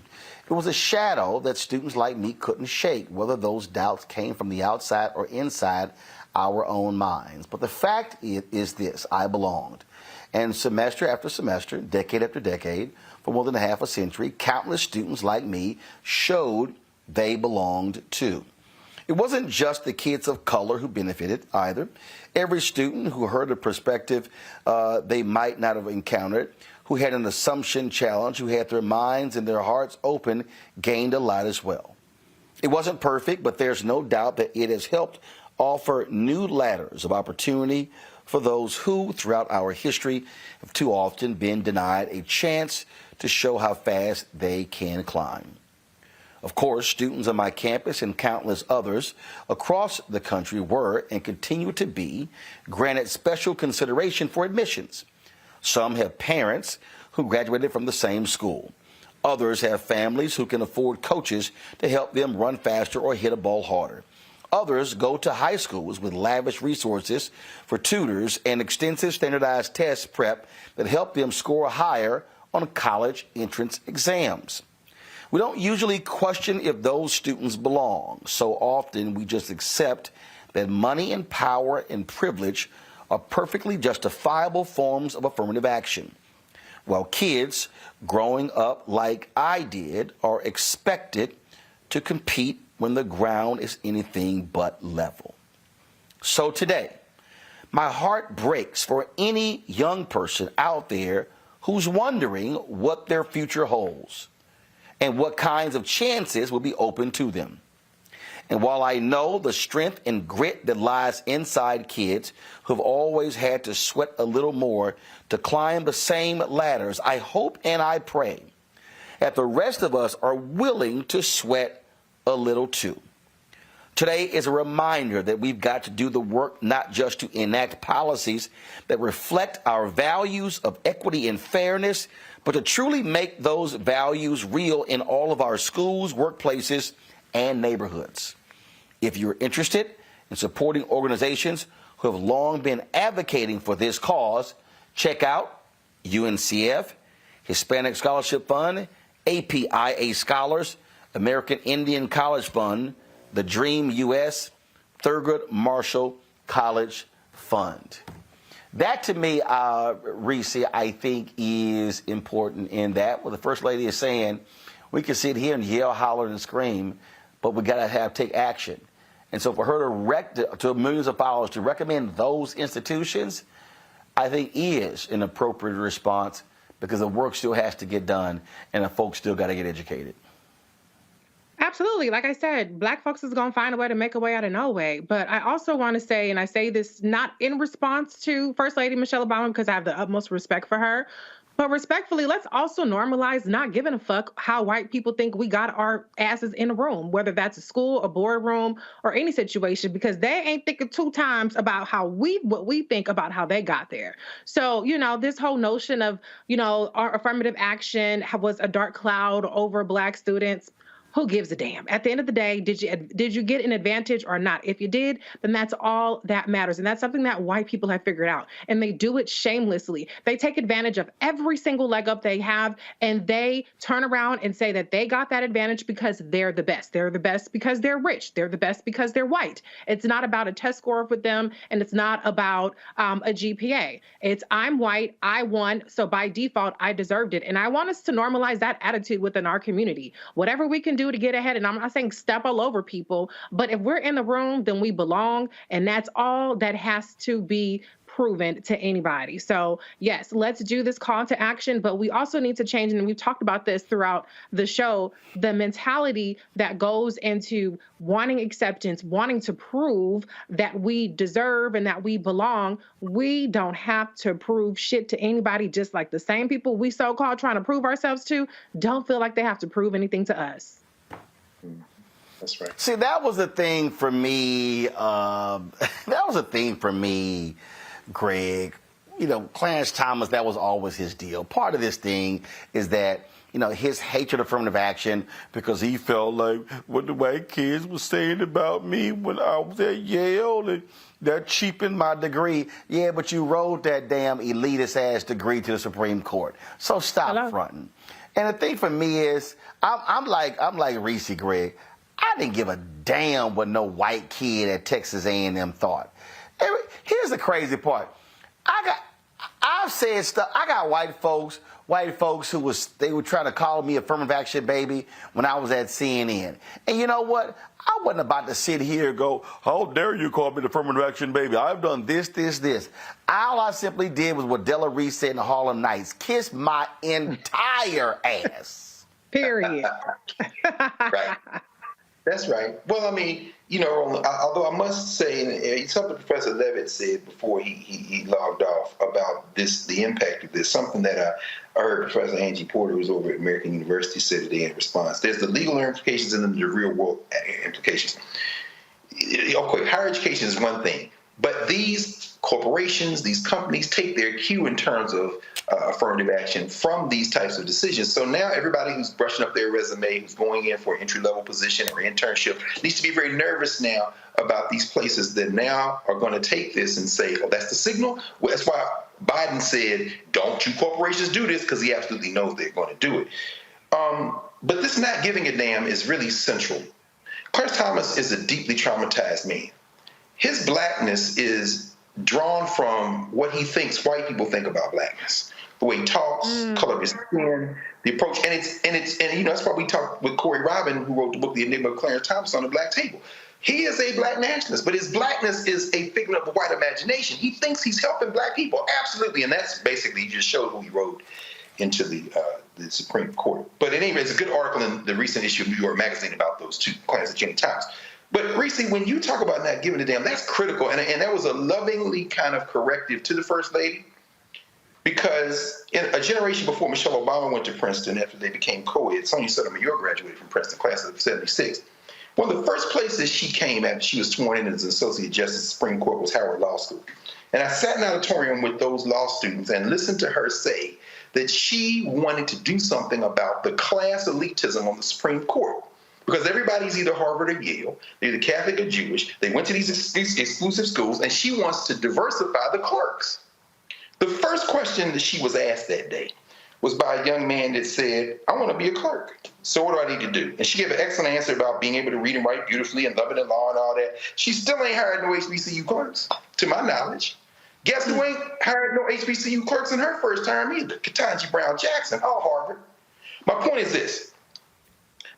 It was a shadow that students like me couldn't shake, whether those doubts came from the outside or inside our own minds. But the fact is this: I belonged. And semester after semester, decade after decade, for more than half a century, countless students like me showed they belonged too. It wasn't just the kids of color who benefited either. Every student who heard a perspective they might not have encountered, who had an assumption challenge, who had their minds and their hearts open, gained a lot as well. It wasn't perfect, but there's no doubt that it has helped offer new ladders of opportunity for those who, throughout our history, have too often been denied a chance to show how fast they can climb. Of course, students on my campus and countless others across the country were and continue to be granted special consideration for admissions. Some have parents who graduated from the same school. Others have families who can afford coaches to help them run faster or hit a ball harder. Others go to high schools with lavish resources for tutors and extensive standardized test prep that help them score higher on college entrance exams. We don't usually question if those students belong. So often we just accept that money and power and privilege are perfectly justifiable forms of affirmative action. While kids growing up like I did are expected to compete when the ground is anything but level. So today, my heart breaks for any young person out there who's wondering what their future holds and what kinds of chances will be open to them. And while I know the strength and grit that lies inside kids who've always had to sweat a little more to climb the same ladders, I hope and I pray that the rest of us are willing to sweat a little too. Today is a reminder that we've got to do the work not just to enact policies that reflect our values of equity and fairness, but to truly make those values real in all of our schools, workplaces, and neighborhoods. If you're interested in supporting organizations who have long been advocating for this cause, check out UNCF, Hispanic Scholarship Fund, APIA Scholars, American Indian College Fund, the Dream US, Thurgood Marshall College Fund. That to me, Reese, I think is important in that what the First Lady is saying. We can sit here and yell, holler, and scream, but we got to take action. And so for her to millions of followers to recommend those institutions, I think is an appropriate response because the work still has to get done and the folks still got to get educated. Absolutely. Like I said, Black folks is going to find a way to make a way out of no way. But I also want to say, and I say this not in response to First Lady Michelle Obama because I have the utmost respect for her, but respectfully, let's also normalize not giving a fuck how white people think we got our asses in a room, whether that's a school, a boardroom, or any situation, because they ain't thinking two times about what we think about how they got there. So, this whole notion of, our affirmative action was a dark cloud over Black students. Who gives a damn? At the end of the day, did you get an advantage or not? If you did, then that's all that matters. And that's something that white people have figured out. And they do it shamelessly. They take advantage of every single leg up they have, and they turn around and say that they got that advantage because they're the best. They're the best because they're rich. They're the best because they're white. It's not about a test score with them, and it's not about a GPA. It's I'm white, I won, so by default, I deserved it. And I want us to normalize that attitude within our community. Whatever we can do to get ahead, and I'm not saying step all over people, but if we're in the room, then we belong, and that's all that has to be proven to anybody. So yes, let's do this call to action, but we also need to change, and we've talked about this throughout the show, the mentality that goes into wanting acceptance, wanting to prove that we deserve and that we belong. We don't have to prove shit to anybody, just like the same people we so-called trying to prove ourselves to don't feel like they have to prove anything to us. That's right. See, that was a thing for me. Greg. Clarence Thomas, that was always his deal. Part of this thing is that his hatred of affirmative action because he felt like what the white kids were saying about me when I was at Yale, and that cheapened my degree. Yeah, but you wrote that damn elitist-ass degree to the Supreme Court. So stop fronting. And the thing for me is, I'm like Reese, Greg. I didn't give a damn what no white kid at Texas A&M thought. Here's the crazy part. I've said stuff. I got white folks who they were trying to call me affirmative action baby when I was at CNN. And you know what? I wasn't about to sit here and go, how dare you call me the affirmative action baby? I've done this. All I simply did was what Della Reese said in the Harlem Nights, kiss my entire ass. Period. Right. That's right. Well, I mean, although I must say, and something Professor Levitt said before he logged off about the impact of this, something that I heard Professor Angie Porter, who's over at American University, said today in response. There's the legal implications and then the real world implications. Okay, higher education is one thing, but these corporations, these companies take their cue in terms of affirmative action from these types of decisions. So now everybody who's brushing up their resume, who's going in for an entry-level position or internship, needs to be very nervous now about these places that now are going to take this and say, oh, that's the signal? Well, that's why Biden said, don't you corporations do this, because he absolutely knows they're going to do it. But this not giving a damn is really central. Clarence Thomas is a deeply traumatized man. His blackness is drawn from what he thinks white people think about blackness. The way he talks, color of his skin, the approach, and that's why we talked with Corey Robin, who wrote the book The Enigma of Clarence Thomas, on the Black Table. He is a black nationalist, but his blackness is a figment of the white imagination. He thinks he's helping black people, absolutely, and that's basically, he just showed who he wrote into the Supreme Court. But anyway, it's a good article in the recent issue of New York Magazine about those two, Clarence and Jenny Thomas. But Reese, when you talk about not giving a damn, that's critical, and that was a lovingly kind of corrective to the First Lady, because in a generation before Michelle Obama went to Princeton after they became co-ed, Sonia Sotomayor graduated from Princeton, class of '76. One of the first places she came after she was sworn in as Associate Justice of the Supreme Court was Howard Law School. And I sat in an auditorium with those law students and listened to her say that she wanted to do something about the class elitism on the Supreme Court. Because everybody's either Harvard or Yale, they're either Catholic or Jewish, they went to these exclusive schools, and she wants to diversify the clerks. The first question that she was asked that day was by a young man that said, I want to be a clerk. So what do I need to do? And she gave an excellent answer about being able to read and write beautifully and loving the law and all that. She still ain't hired no HBCU clerks, to my knowledge. Guess who ain't hired no HBCU clerks in her first term either? Ketanji Brown Jackson, all Harvard. My point is this.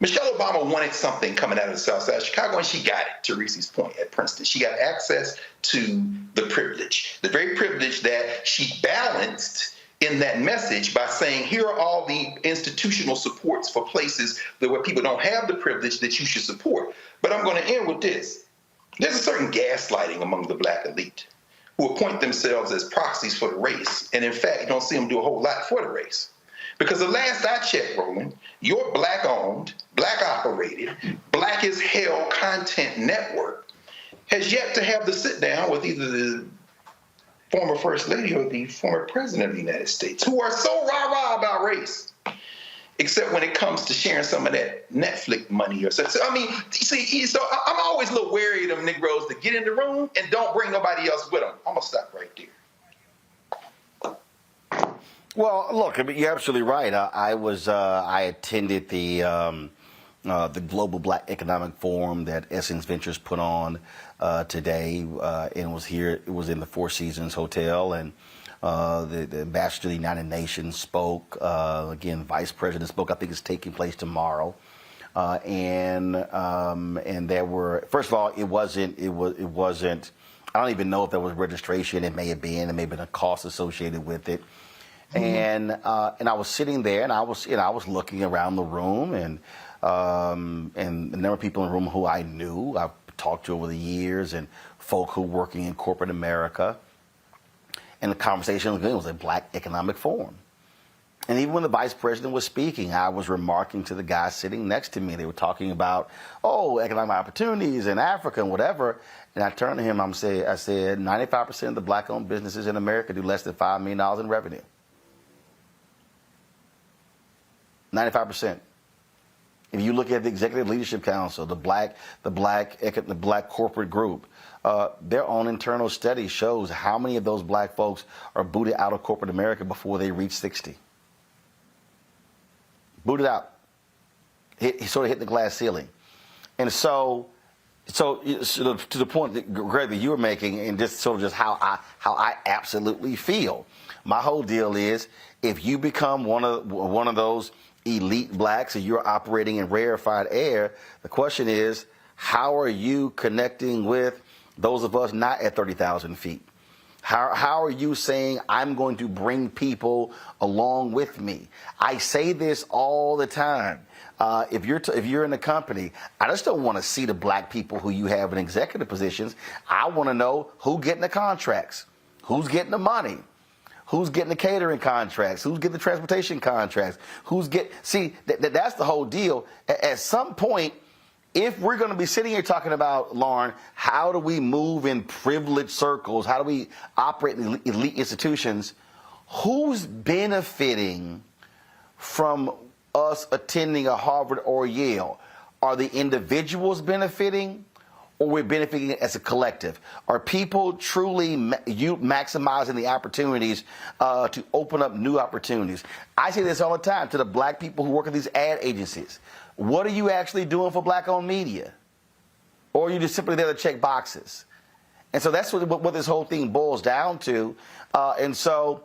Michelle Obama wanted something coming out of the South Side of Chicago, and she got it, to Reese's point, at Princeton. She got access to the privilege, the very privilege that she balanced in that message by saying, here are all the institutional supports for places where people don't have the privilege that you should support. But I'm going to end with this. There's a certain gaslighting among the black elite who appoint themselves as proxies for the race, and in fact, you don't see them do a whole lot for the race. Because the last I checked, Roland, your black-owned, black-operated, black-as-hell content network has yet to have the sit-down with either the former First Lady or the former President of the United States, who are so rah-rah about race, except when it comes to sharing some of that Netflix money or something. So, I mean, see, so I'm always a little wary of them Negroes that get in the room and don't bring nobody else with them. I'm going to stop right there. Well, look, I mean, you're absolutely right. I attended the Global Black Economic Forum that Essence Ventures put on today, and was here. It was in the Four Seasons Hotel, and the ambassador of the United Nations spoke. Again, Vice President spoke. I think it's taking place tomorrow, and there were. First of all, it wasn't. I don't even know if there was registration. It may have been. There may have been a cost associated with it. And I was sitting there, and I was looking around the room, and a number of people in the room who I knew, I've talked to over the years, and folk who were working in corporate America. And the conversation was a Black Economic Forum. And even when the Vice President was speaking, I was remarking to the guy sitting next to me. They were talking about, economic opportunities in Africa and whatever. And I turned to him, I said, 95% of the black-owned businesses in America do less than $5 million in revenue. 95%. If you look at the Executive Leadership Council, the black corporate group, their own internal study shows how many of those black folks are booted out of corporate America before they reach 60. Booted out. He sort of hit the glass ceiling. And so to the point that, Greg, that you were making, and just sort of just how I absolutely feel. My whole deal is, if you become one of those elite blacks and you're operating in rarefied air, the question is, how are you connecting with those of us not at 30,000 feet? How are you saying, I'm going to bring people along with me? I say this all the time. If you're in a company, I just don't want to see the black people who you have in executive positions. I want to know who's getting the contracts, who's getting the money, who's getting the catering contracts, who's getting the transportation contracts, that's the whole deal. At some point, if we're going to be sitting here talking about, Lauren, how do we move in privileged circles? How do we operate in elite institutions? Who's benefiting from us attending a Harvard or Yale? Are the individuals benefiting, or we're benefiting as a collective? Are people truly maximizing the opportunities to open up new opportunities? I say this all the time to the black people who work at these ad agencies. What are you actually doing for black-owned media? Or are you just simply there to check boxes? And so that's what this whole thing boils down to. Greg,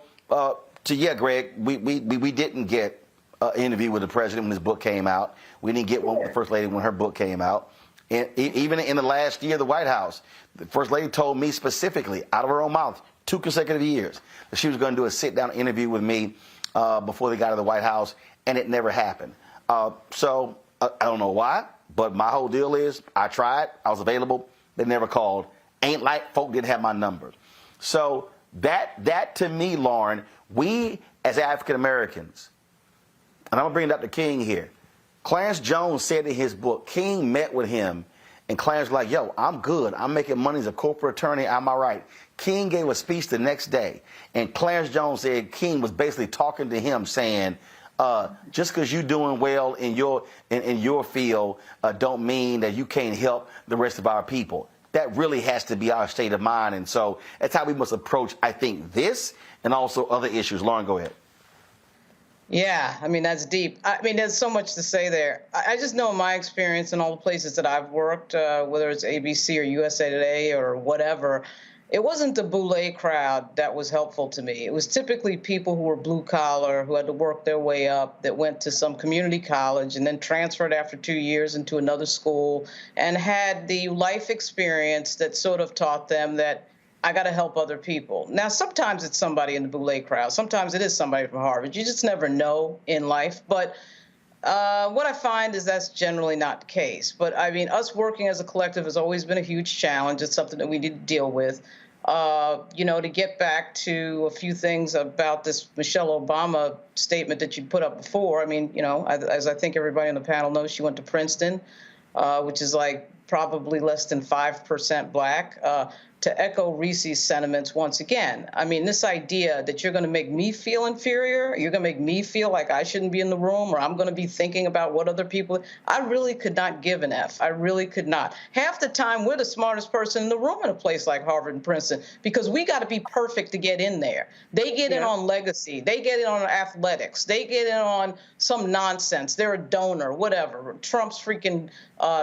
we didn't get an interview with the president when his book came out. We didn't get one with the First Lady when her book came out. And even in the last year of the White House, the First Lady told me specifically, out of her own mouth, 2 consecutive years, that she was going to do a sit-down interview with me before they got to the White House, and it never happened. So I don't know why, but my whole deal is, I tried, I was available, they never called. Ain't like folk didn't have my number. So that to me, Lauren, we as African Americans, and I'm gonna bring Dr. King here. Clarence Jones said in his book, King met with him, and Clarence was like, yo, I'm good. I'm making money as a corporate attorney. Am I right? King gave a speech the next day, and Clarence Jones said King was basically talking to him saying, just because you're doing well in your field don't mean that you can't help the rest of our people. That really has to be our state of mind. And so that's how we must approach, I think, this and also other issues. Lauren, go ahead. Yeah, I mean, that's deep. I mean, there's so much to say there. I just know in my experience in all the places that I've worked, whether it's ABC or USA Today or whatever, it wasn't the boule crowd that was helpful to me. It was typically people who were blue collar, who had to work their way up, that went to some community college and then transferred after 2 years into another school and had the life experience that sort of taught them that I got to help other people. Now, sometimes it's somebody in the boule crowd. Sometimes it is somebody from Harvard. You just never know in life. But what I find is that's generally not the case. But I mean, us working as a collective has always been a huge challenge. It's something that we need to deal with. To get back to a few things about this Michelle Obama statement that you put up before. I mean, as I think everybody on the panel knows, she went to Princeton, which is like probably less than 5% black. To echo Reese's sentiments once again, I mean, this idea that you're going to make me feel inferior, you're going to make me feel like I shouldn't be in the room, or I'm going to be thinking about what other people, I really could not give an F. I really could not. Half the time, we're the smartest person in the room in a place like Harvard and Princeton, because we got to be perfect to get in there. They get in on legacy. They get in on athletics. They get in on some nonsense. They're a donor, whatever. Trump's freaking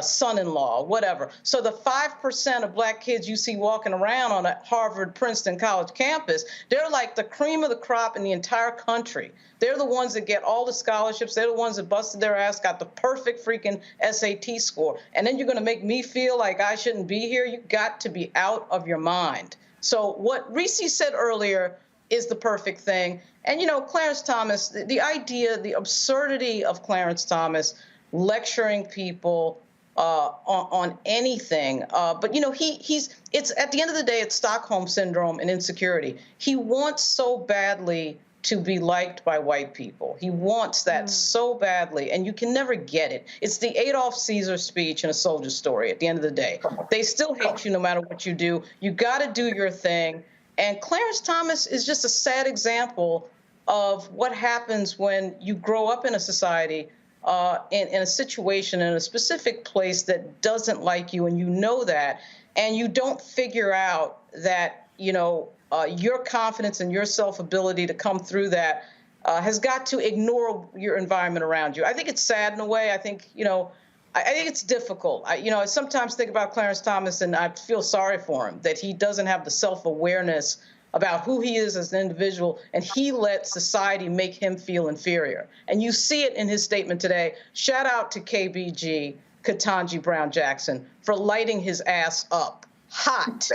son-in-law, whatever. So the 5% of black kids you see walking around on a Harvard, Princeton college campus, they're like the cream of the crop in the entire country. They're the ones that get all the scholarships. They're the ones that busted their ass, got the perfect freaking SAT score. And then you're going to make me feel like I shouldn't be here? You got to be out of your mind. So what Reese said earlier is the perfect thing. And, Clarence Thomas, the idea, the absurdity of Clarence Thomas lecturing people on anything. But, it's at the end of the day, it's Stockholm syndrome and insecurity. He wants so badly to be liked by white people. He wants that so badly, and you can never get it. It's the Adolf Caesar speech in A Soldier Story at the end of the day. They still hate you no matter what you do. You got to do your thing. And Clarence Thomas is just a sad example of what happens when you grow up in a society, in a situation, in a specific place that doesn't like you, and you know that, and you don't figure out that, your confidence and your self-ability to come through that has got to ignore your environment around you. I think it's sad in a way. I think, I think it's difficult. I sometimes think about Clarence Thomas, and I feel sorry for him that he doesn't have the self-awareness about who he is as an individual, and he let society make him feel inferior. And you see it in his statement today. Shout out to KBG, Ketanji Brown Jackson, for lighting his ass up hot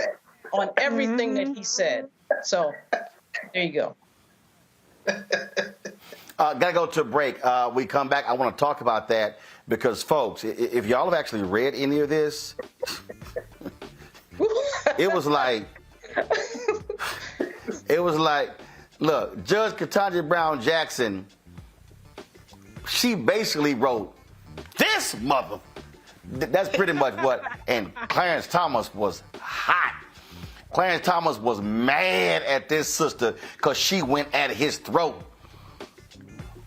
on everything that he said. So there you go. Gotta go to a break. We come back. I want to talk about that because, folks, if y'all have actually read any of this, it was like, look, Judge Ketanji Brown Jackson, she basically wrote this mother. That's pretty much what, and Clarence Thomas was hot. Clarence Thomas was mad at this sister because she went at his throat.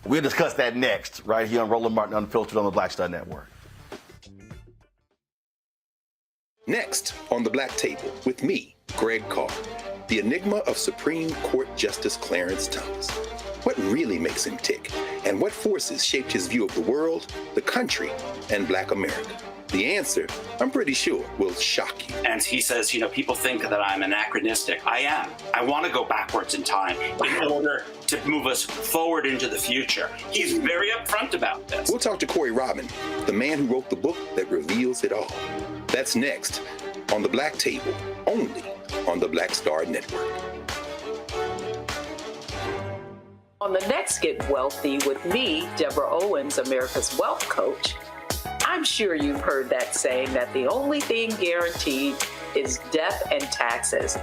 We'll discuss that next, right here on Roland Martin Unfiltered on the Black Star Network. Next on the Black Table with me, Greg Carr, the enigma of Supreme Court Justice Clarence Thomas. What really makes him tick, and what forces shaped his view of the world, the country, and Black America? The answer, I'm pretty sure, will shock you. And he says, people think that I'm anachronistic. I am. I want to go backwards in time in order to move us forward into the future. He's very upfront about this. We'll talk to Corey Robin, the man who wrote the book that reveals it all. That's next on the Black Table, only on the Black Star Network. On the next Get Wealthy with me, Deborah Owens, America's Wealth Coach, I'm sure you've heard that saying that the only thing guaranteed is death and taxes.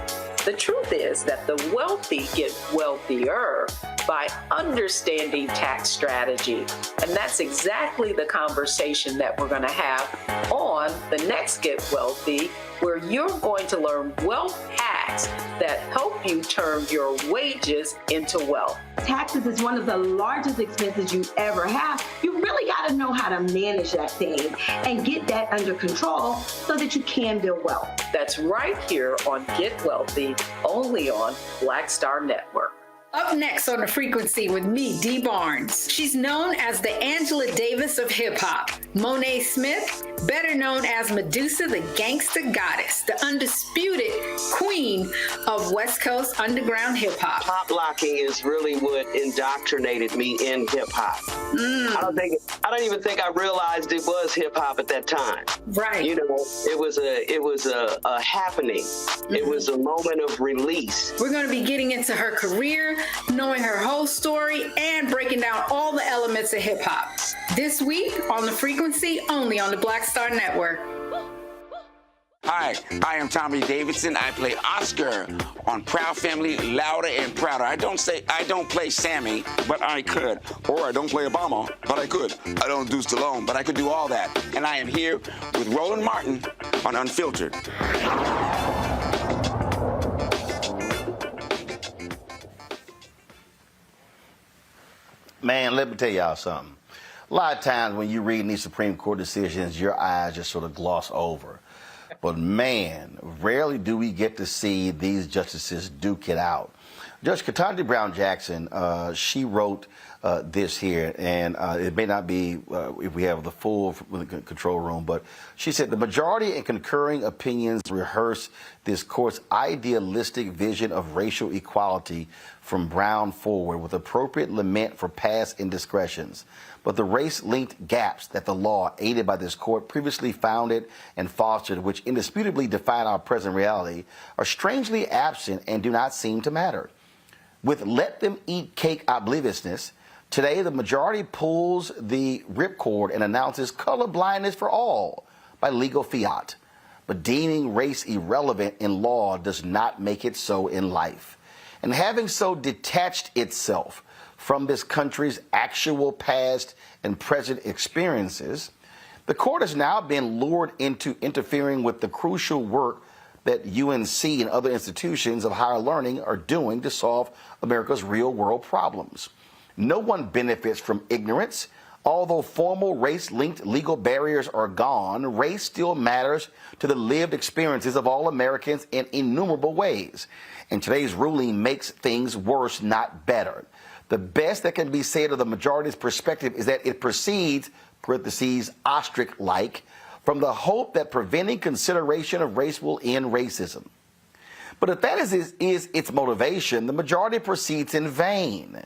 The truth is that the wealthy get wealthier by understanding tax strategy. And that's exactly the conversation that we're going to have on the next Get Wealthy, where you're going to learn wealth hacks that help you turn your wages into wealth. Taxes is one of the largest expenses you ever have. You really got to know how to manage that thing and get that under control so that you can build wealth. That's right here on Get Wealthy, only on Black Star Network. Up next on The Frequency with me, Dee Barnes. She's known as the Angela Davis of hip-hop. Monet Smith, better known as Medusa, the gangsta goddess, the undisputed queen of West Coast underground hip-hop. Pop locking is really what indoctrinated me in hip-hop. I don't even think I realized it was hip-hop at that time. Right. It was a happening. Mm-hmm. It was a moment of release. We're going to be getting into her career, knowing her whole story, and breaking down all the elements of hip-hop. This week on The Frequency, only on the Black Star Network. Hi, I am Tommy Davidson. I play Oscar on Proud Family, Louder and Prouder. I don't play Sammy, but I could. Or I don't play Obama, but I could. I don't do Stallone, but I could do all that. And I am here with Roland Martin on Unfiltered. Man, let me tell y'all something. A lot of times when you read these Supreme Court decisions, your eyes just sort of gloss over. But man, rarely do we get to see these justices duke it out. Judge Ketanji Brown Jackson, she wrote this here, and it may not be if we have the full control room, but she said the majority and concurring opinions rehearse this court's idealistic vision of racial equality from Brown forward with appropriate lament for past indiscretions. But the race-linked gaps that the law, aided by this court, previously founded and fostered, which indisputably define our present reality, are strangely absent and do not seem to matter. With let them eat cake obliviousness, today the majority pulls the ripcord and announces color blindness for all by legal fiat. But deeming race irrelevant in law does not make it so in life. And having so detached itself from this country's actual past and present experiences, the court has now been lured into interfering with the crucial work that UNC and other institutions of higher learning are doing to solve America's real-world problems. No one benefits from ignorance. Although formal race-linked legal barriers are gone, race still matters to the lived experiences of all Americans in innumerable ways. And today's ruling makes things worse, not better. The best that can be said of the majority's perspective is that it proceeds, parentheses, ostrich-like, from the hope that preventing consideration of race will end racism. But if that is its motivation, the majority proceeds in vain.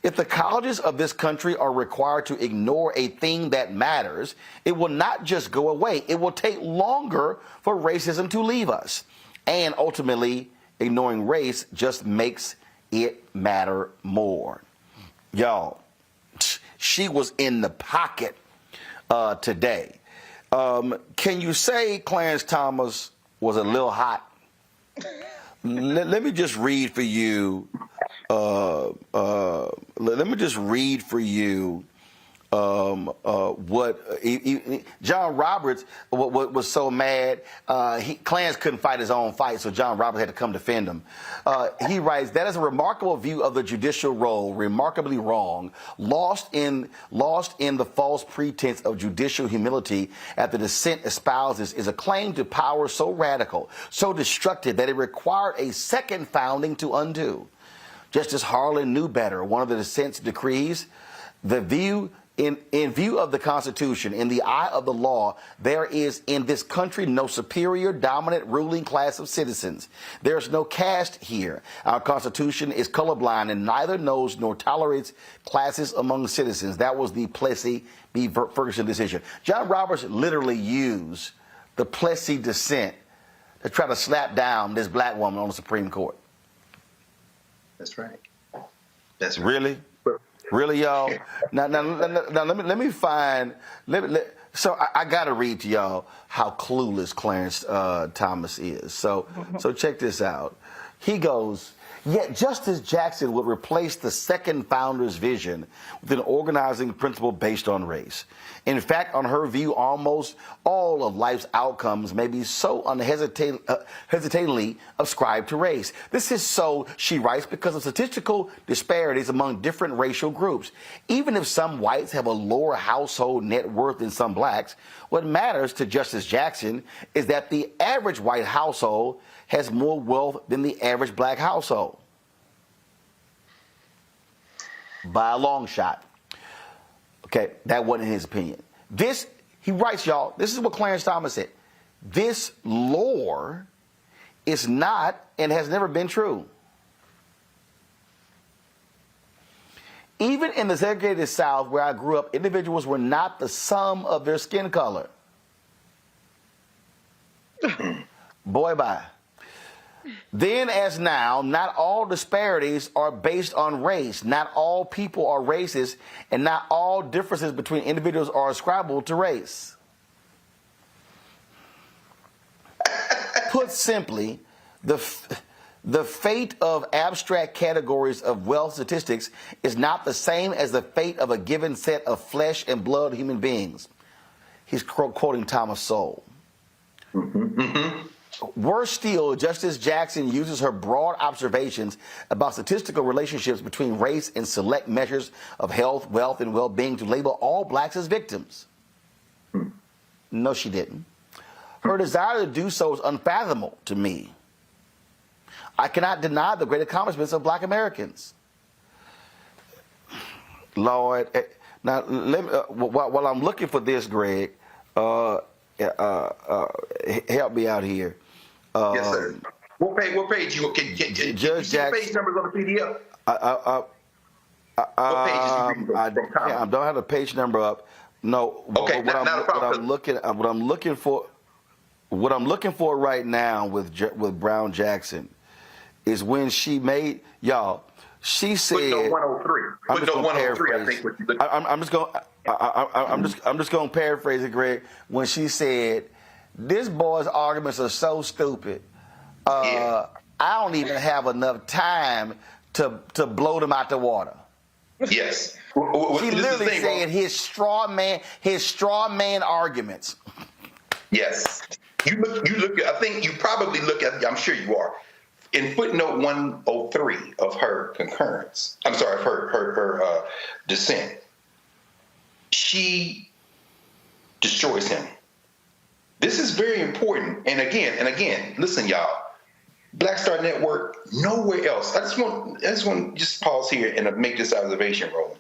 If the colleges of this country are required to ignore a thing that matters, it will not just go away. It will take longer for racism to leave us. And ultimately, ignoring race just makes it matter more. Y'all, she was in the pocket today. Can you say Clarence Thomas was a little hot? Let me just read for you. Let me just read for you what John Roberts was so mad. Clarence couldn't fight his own fight, so John Roberts had to come defend him. He writes, that is a remarkable view of the judicial role, remarkably wrong, lost in the false pretense of judicial humility at the dissent espouses is a claim to power so radical, so destructive that it required a second founding to undo. Justice Harlan knew better. One of the dissent's decrees, in view of the Constitution, in the eye of the law, there is in this country no superior, dominant, ruling class of citizens. There is no caste here. Our Constitution is colorblind and neither knows nor tolerates classes among citizens. That was the Plessy v. Ferguson decision. John Roberts literally used the Plessy dissent to try to slap down this black woman on the Supreme Court. That's right. That's right. Really? Really, y'all? Now let me find. So I got to read to y'all how clueless Clarence Thomas is. So check this out. He goes, yet Justice Jackson would replace the second founder's vision with an organizing principle based on race. In fact, on her view, almost all of life's outcomes may be so unhesitatingly ascribed to race. This is so, she writes, because of statistical disparities among different racial groups. Even if some whites have a lower household net worth than some blacks, what matters to Justice Jackson is that the average white household has more wealth than the average black household. By a long shot. Okay, that wasn't his opinion. This, he writes, y'all, this is what Clarence Thomas said. This lore is not and has never been true. Even in the segregated South where I grew up, individuals were not the sum of their skin color. Boy, bye. Then as now, not all disparities are based on race. Not all people are racist, and not all differences between individuals are ascribable to race. Put simply, the fate of abstract categories of wealth statistics is not the same as the fate of a given set of flesh and blood human beings. He's quoting Thomas Sowell. Worse still, Justice Jackson uses her broad observations about statistical relationships between race and select measures of health, wealth, and well-being to label all blacks as victims. No, she didn't. Her desire to do so is unfathomable to me. I cannot deny the great accomplishments of black Americans. Lord, now let me, while I'm looking for this, Greg, help me out here. Yes, sir. What page you can Judge Jackson, page numbers on the PDF? I don't have the page number up. No. Okay. What I'm looking for right now with Brown Jackson is when she made, y'all. She said. Footnote 103. Footnote 103. I think what you look. I'm just going to paraphrase it, Greg. When she said, "This boy's arguments are so stupid. I don't even have enough time to blow them out the water." Yes. She literally said his straw man arguments. Yes. You look. I think you probably look at. I'm sure you are. In footnote 103 of her concurrence, I'm sorry, of her dissent, she destroys him. This is very important. And again, listen, y'all. Black Star Network, nowhere else. I just want to just pause here and make this observation, Roland.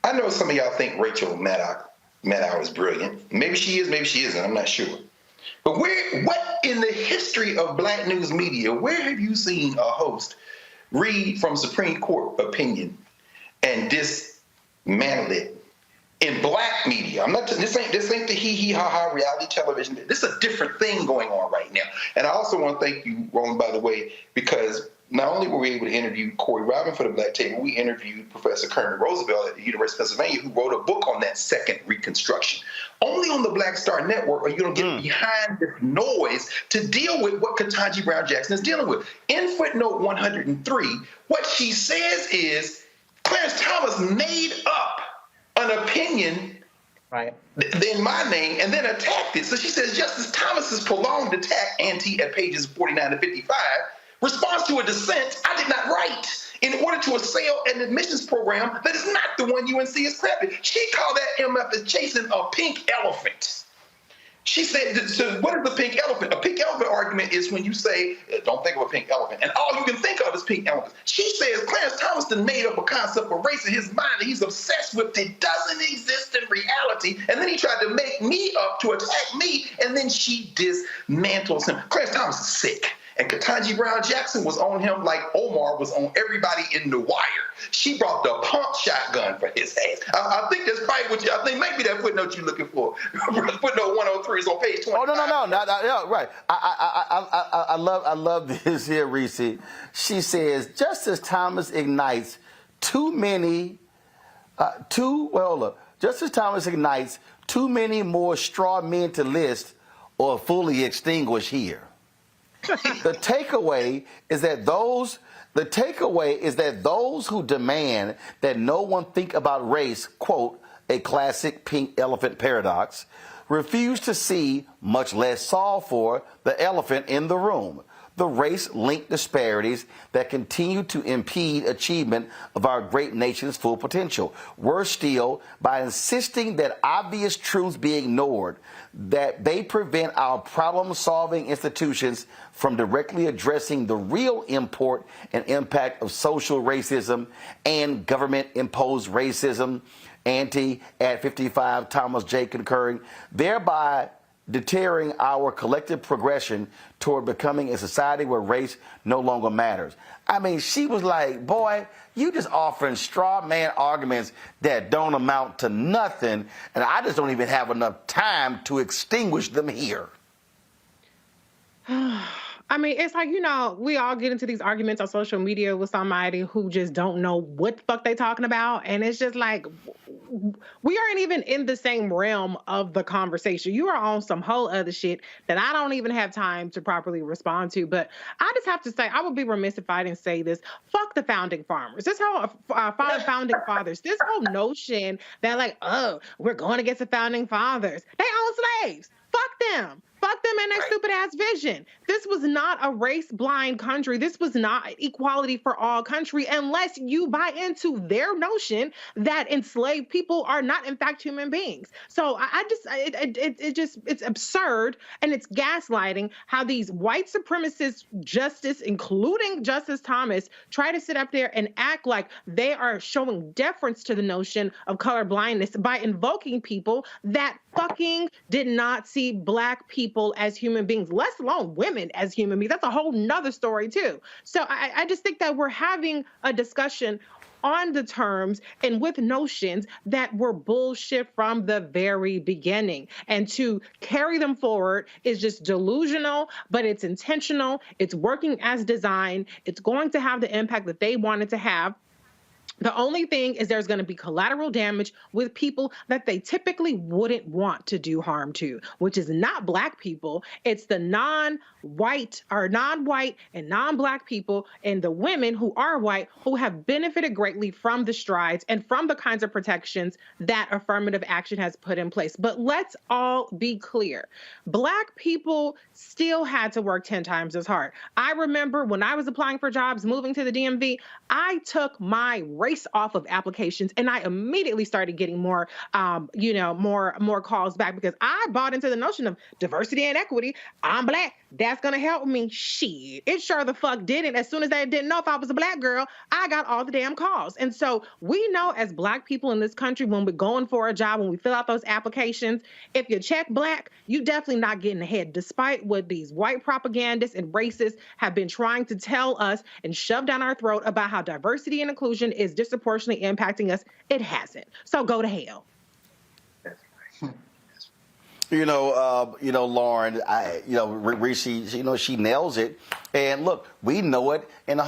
I know some of y'all think Rachel Maddow is brilliant. Maybe she is, maybe she isn't. I'm not sure. But what in the history of Black news media, where have you seen a host read from Supreme Court opinion and dismantle it in Black media? This ain't the hee ha ha reality television. This is a different thing going on right now. And I also want to thank you, Roland, by the way, because not only were we able to interview Corey Robin for the Black Table, we interviewed Professor Kermit Roosevelt at the University of Pennsylvania, who wrote a book on that second Reconstruction. Only on the Black Star Network are you going to get behind this noise to deal with what Ketanji Brown Jackson is dealing with. In footnote 103, what she says is Clarence Thomas made up an opinion in my name and then attacked it. So she says Justice Thomas's prolonged attack, ante at pages 49 to 55, responds to a dissent I did not write in order to assail an admissions program that is not the one UNC is crafted. She called that MF as chasing a pink elephant. She said, so what is the pink elephant? A pink elephant argument is when you say, don't think of a pink elephant, and all you can think of is pink elephants. She says Clarence Thomaston made up a concept of race in his mind that he's obsessed with that doesn't exist in reality, and then he tried to make me up to attack me, and then she dismantles him. Clarence Thomas is sick. And Ketanji Brown Jackson was on him like Omar was on everybody in The Wire. She brought the pump shotgun for his ass. I think that's probably what I think maybe that footnote you're looking for. Footnote 103 is on page 25. Oh, no, right. I love this here, Reese. She says, Justice Thomas ignites Justice Thomas ignites too many more straw men to list or fully extinguish here. The takeaway is that those who demand that no one think about race, quote, a classic pink elephant paradox, refuse to see, much less solve for, the elephant in the room, the race-linked disparities that continue to impede achievement of our great nation's full potential. Worse still, by insisting that obvious truths be ignored, that they prevent our problem-solving institutions from directly addressing the real import and impact of social racism and government-imposed racism, ante at 55, Thomas J. concurring, thereby deterring our collective progression toward becoming a society where race no longer matters. I mean, she was like, boy, you just offering straw man arguments that don't amount to nothing, and I just don't even have enough time to extinguish them here. I mean, it's like, we all get into these arguments on social media with somebody who just don't know what the fuck they talking about. And it's just like, we aren't even in the same realm of the conversation. You are on some whole other shit that I don't even have time to properly respond to. But I just have to say, I would be remiss if I didn't say this. Fuck the founding farmers. This whole founding fathers, this whole notion that like, oh, we're going against the founding fathers. They own slaves. Fuck them. Fuck them and their stupid ass vision. This was not a race-blind country. This was not equality for all country unless you buy into their notion that enslaved people are not in fact human beings. So it's absurd, and it's gaslighting how these white supremacist justice, including Justice Thomas, try to sit up there and act like they are showing deference to the notion of color blindness by invoking people that fucking did not see Black people as human beings, let alone women as human beings. That's a whole nother story too. So I just think that we're having a discussion on the terms and with notions that were bullshit from the very beginning. And to carry them forward is just delusional, but it's intentional. It's working as designed. It's going to have the impact that they wanted to have. The only thing is there's going to be collateral damage with people that they typically wouldn't want to do harm to, which is not Black people. It's the non-white and non-Black people and the women who are white who have benefited greatly from the strides and from the kinds of protections that affirmative action has put in place. But let's all be clear. Black people still had to work 10 times as hard. I remember when I was applying for jobs, moving to the DMV, I took my race off of applications and I immediately started getting more calls back because I bought into the notion of diversity and equity. I'm Black. That's going to help me. Shit. It sure the fuck didn't. As soon as they didn't know if I was a Black girl, I got all the damn calls. And so we know as Black people in this country, when we're going for a job, when we fill out those applications, if you check Black, you definitely not getting ahead, despite what these white propagandists and racists have been trying to tell us and shove down our throat about how diversity and inclusion is disproportionately impacting us. It hasn't. So go to hell. Lauren, Reese, she nails it. And look, we know it. And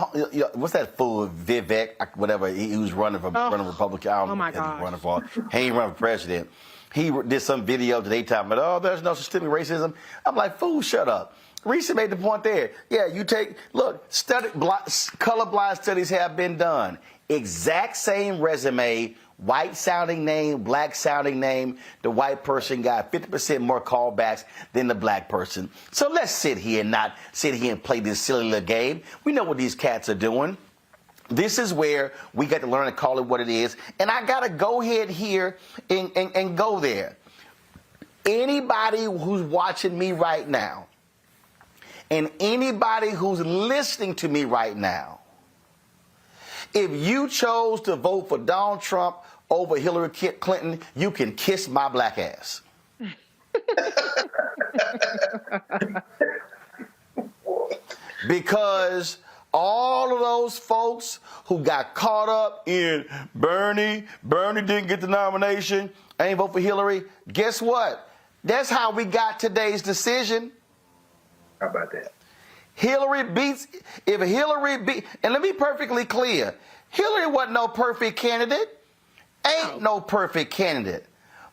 what's that fool, Vivek, whatever, he was running for Republican. Oh my God. He ain't running for president. He did some video today talking about, there's no systemic racism. I'm like, fool, shut up. Reese made the point there. Yeah, colorblind studies have been done. Exact same resume, white sounding name, Black sounding name. The white person got 50% more callbacks than the Black person. So let's sit here and play this silly little game. We know what these cats are doing. This is where we got to learn to call it what it is. And I got to go ahead here and go there. Anybody who's watching me right now and anybody who's listening to me right now, if you chose to vote for Donald Trump over Hillary Clinton, you can kiss my Black ass. Because all of those folks who got caught up in Bernie didn't get the nomination, I ain't vote for Hillary, guess what? That's how we got today's decision. How about that? And let me be perfectly clear, Hillary wasn't no perfect candidate, ain't no perfect candidate,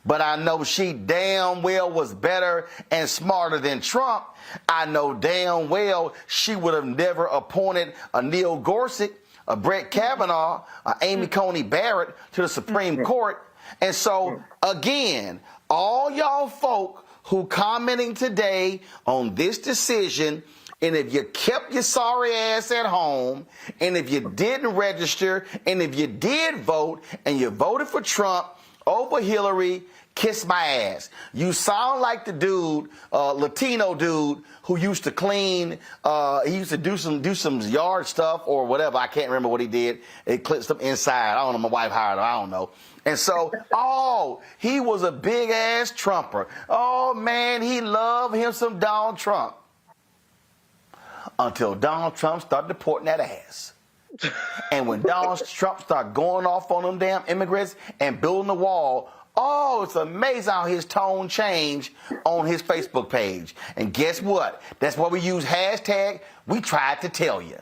but I know she damn well was better and smarter than Trump. I know damn well she would have never appointed a Neil Gorsuch, a Brett Kavanaugh, a Amy Coney Barrett to the Supreme Court. And so, again, all y'all folk who commenting today on this decision, and if you kept your sorry ass at home, and if you didn't register, and if you did vote, and you voted for Trump over Hillary, kiss my ass. You sound like the dude, Latino dude, who used to clean, he used to do some yard stuff or whatever. I can't remember what he did. It clipped some inside. I don't know, my wife hired him, I don't know. And so, he was a big-ass Trumper. Oh, man, he loved him some Donald Trump. Until Donald Trump started deporting that ass. And when Donald Trump started going off on them damn immigrants and building the wall, it's amazing how his tone changed on his Facebook page. And guess what? That's why we use hashtag, we tried to tell you.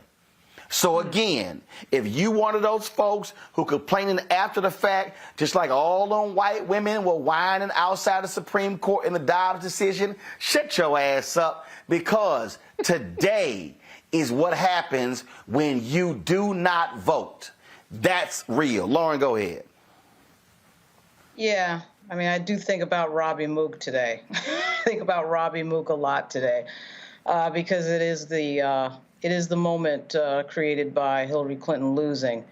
So again, if you one of those folks who complaining after the fact, just like all them white women were whining outside the Supreme Court in the Dobbs decision, shut your ass up, because today is what happens when you do not vote. That's real. Lauren, go ahead. Yeah, I mean, I do think about Robbie Mook today. I think about Robbie Mook a lot today, because it is the moment created by Hillary Clinton losing.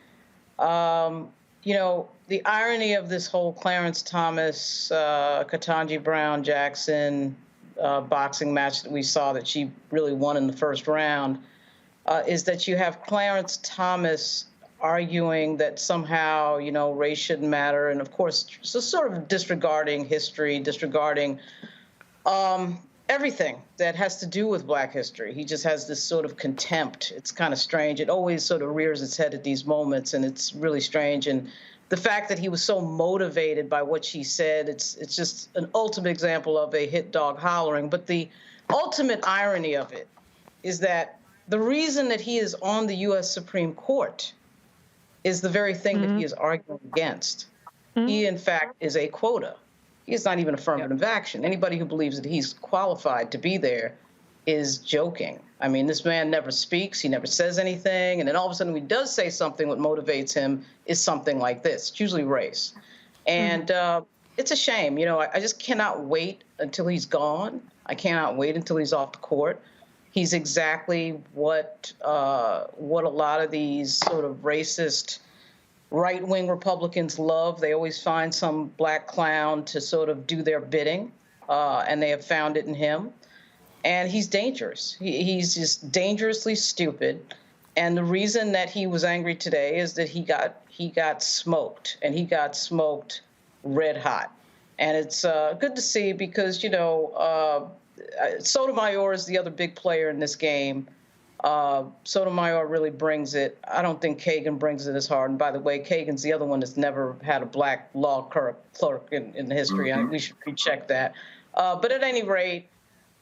The irony of this whole Clarence Thomas, Ketanji Brown Jackson boxing match that we saw that she really won in the first round is that you have Clarence Thomas arguing that somehow, race shouldn't matter. And of course, so sort of disregarding history, disregarding everything that has to do with Black history. He just has this sort of contempt. It's kind of strange. It always sort of rears its head at these moments, and it's really strange. And the fact that he was so motivated by what she said, it's just an ultimate example of a hit dog hollering. But the ultimate irony of it is that the reason that he is on the U.S. Supreme Court is the very thing that he is arguing against. He, in fact, is a quota. He is not even affirmative action. Anybody who believes that he's qualified to be there is joking. I mean, this man never speaks. He never says anything. And then all of a sudden, when he does say something, what motivates him is something like this. It's usually race. And it's a shame. You know, I just cannot wait until he's gone. I cannot wait until he's off the court. He's exactly what a lot of these sort of racist right-wing Republicans love. They always find some black clown to sort of do their bidding, and they have found it in him. And he's dangerous. He's just dangerously stupid. And the reason that he was angry today is that he got smoked, and he got smoked red hot. And it's good to see because, you know, Sotomayor is the other big player in this game. Sotomayor really brings it. I don't think Kagan brings it as hard. And by the way, Kagan's the other one that's never had a black law clerk in history. We should recheck that. But at any rate,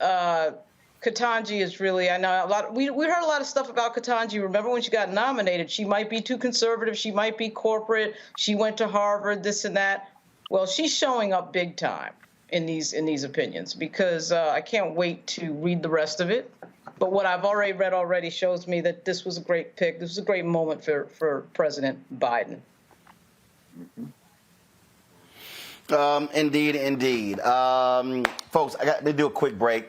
Ketanji is really, I know a lot, we heard a lot of stuff about Ketanji. Remember when she got nominated, she might be too conservative, she might be corporate, she went to Harvard, this and that. Well, she's showing up big time in these opinions because I can't wait to read the rest of it. But what I've already read shows me that this was a great pick. This was a great moment for President Biden. Indeed. Folks, I got to do a quick break.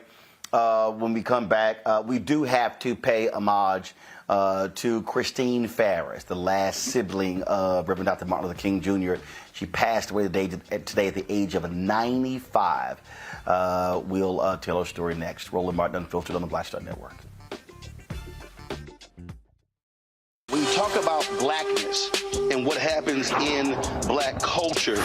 When we come back, we do have to pay homage to Christine Farris, the last sibling of Reverend Dr. Martin Luther King Jr. She passed away today at the age of 95. We'll tell her story next. Roland Martin Unfiltered on the Black Star Network. When you talk about blackness and what happens in black culture,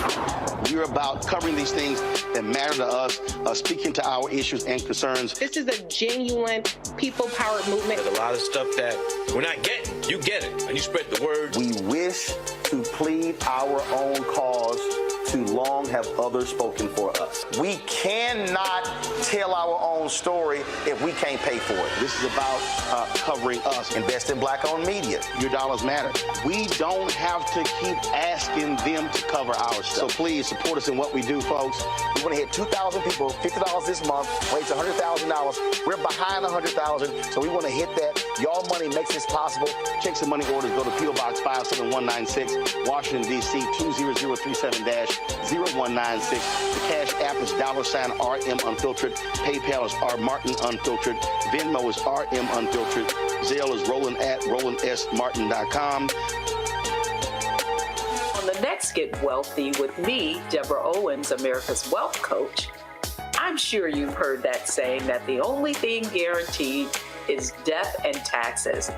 we're about covering these things that matter to us, speaking to our issues and concerns. This is a genuine people-powered movement. There's a lot of stuff that we're not getting. You get it, and you spread the word. We wish to plead our own cause. Too long have others spoken for us. We cannot tell our own story if we can't pay for it. This is about covering us. Invest in black-owned media. Your dollars matter. We don't have to keep asking them to cover our stuff. So please support us in what we do, folks. We want to hit 2,000 people, $50 this month, raise $100,000. We're behind 100,000, so we want to hit that. Y'all money makes this possible. Checks and money orders go to P.O. Box 57196, Washington, D.C. 20037-0196. The Cash App is $RM Unfiltered. PayPal is R Martin Unfiltered. Venmo is RM Unfiltered. Zelle is Roland at RolandSMartin.com. On the next Get Wealthy with me, Deborah Owens, America's Wealth Coach, I'm sure you've heard that saying that the only thing guaranteed is death and taxes.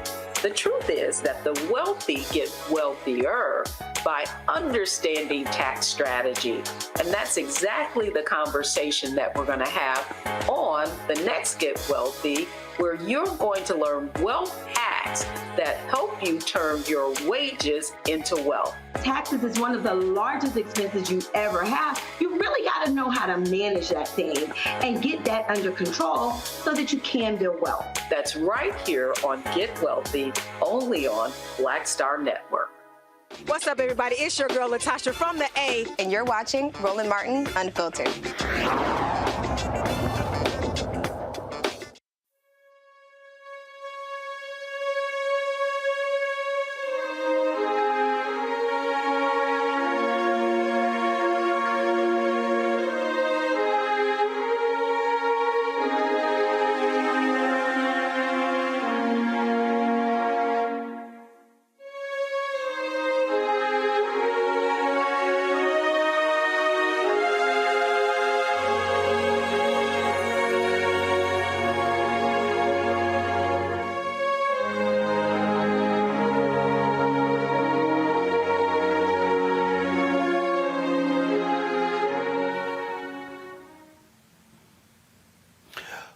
The truth is that the wealthy get wealthier by understanding tax strategy. And that's exactly the conversation that we're going to have on the next Get Wealthy, where you're going to learn wealth hacks that help you turn your wages into wealth. Taxes is one of the largest expenses you ever have. You really got to know how to manage that thing and get that under control so that you can build wealth. That's right here on Get Wealthy, only on Black Star Network. What's up, everybody? It's your girl, Latasha from the A. And you're watching Roland Martin Unfiltered.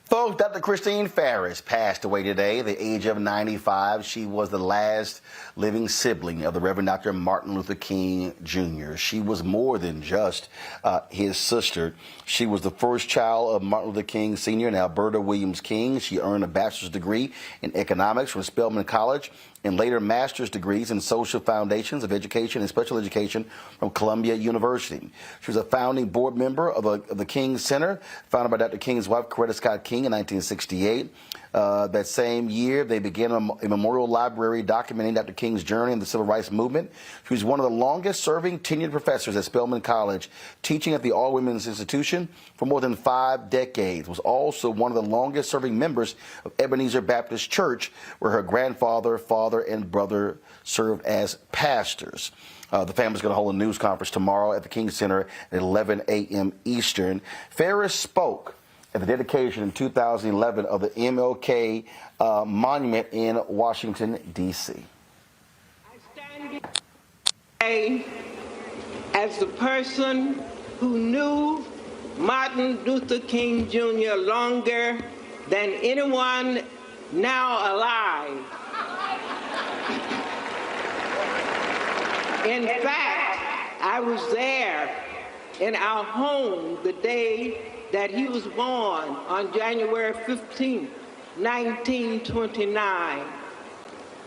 Folks, Dr. Christine Farris passed away today at the age of 95. She was the last living sibling of the Reverend Dr. Martin Luther King Jr. She was more than just his sister. She was the first child of Martin Luther King Sr. and Alberta Williams King. She earned a bachelor's degree in economics from Spelman College and later master's degrees in social foundations of education and special education from Columbia University. She was a founding board member of the King Center, founded by Dr. King's wife, Coretta Scott King, in 1968. That same year, they began a memorial library documenting Dr. King's journey in the civil rights movement. She was one of the longest-serving tenured professors at Spelman College, teaching at the all-women's institution for more than 5 decades. Was also one of the longest-serving members of Ebenezer Baptist Church, where her grandfather, father, and brother served as pastors. The family's going to hold a news conference tomorrow at the King Center at 11 a.m. Eastern. Ferris spoke at the dedication in 2011 of the MLK monument in Washington, D.C. I stand as the person who knew Martin Luther King Jr. longer than anyone now alive. In fact, I was there in our home the day that he was born on January 15, 1929.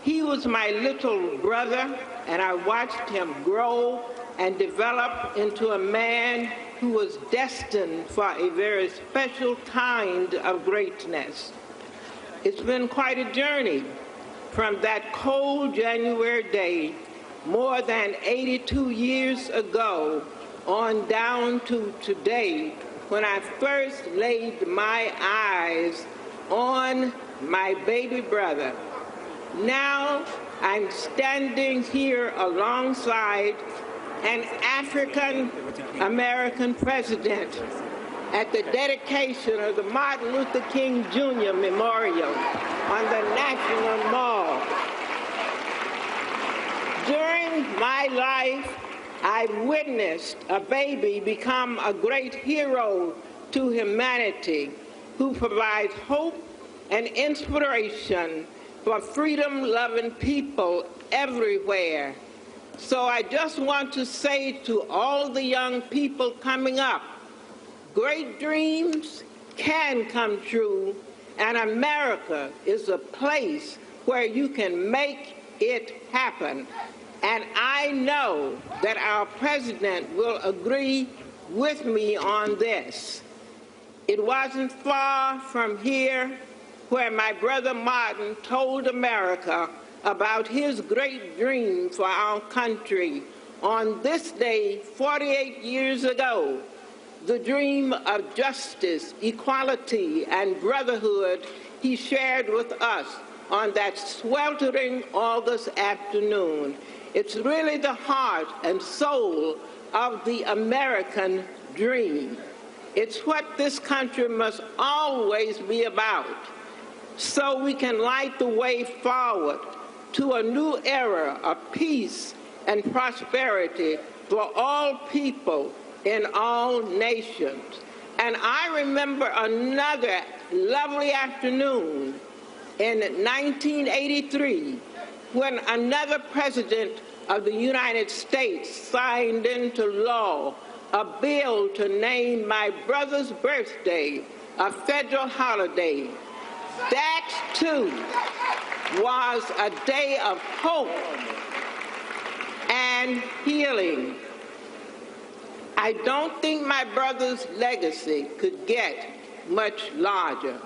He was my little brother, and I watched him grow and develop into a man who was destined for a very special kind of greatness. It's been quite a journey from that cold January day more than 82 years ago on down to today, when I first laid my eyes on my baby brother. Now I'm standing here alongside an African-American president at the dedication of the Martin Luther King Jr. Memorial on the National Mall. During my life, I witnessed a baby become a great hero to humanity who provides hope and inspiration for freedom-loving people everywhere. So I just want to say to all the young people coming up, great dreams can come true, and America is a place where you can make it happen. And I know that our president will agree with me on this. It wasn't far from here where my brother Martin told America about his great dream for our country. On this day, 48 years ago, the dream of justice, equality, and brotherhood he shared with us on that sweltering August afternoon. It's really the heart and soul of the American dream. It's what this country must always be about, so we can light the way forward to a new era of peace and prosperity for all people in all nations. And I remember another lovely afternoon in 1983 when another president of the United States signed into law a bill to name my brother's birthday a federal holiday. That, too, was a day of hope and healing. I don't think my brother's legacy could get much larger.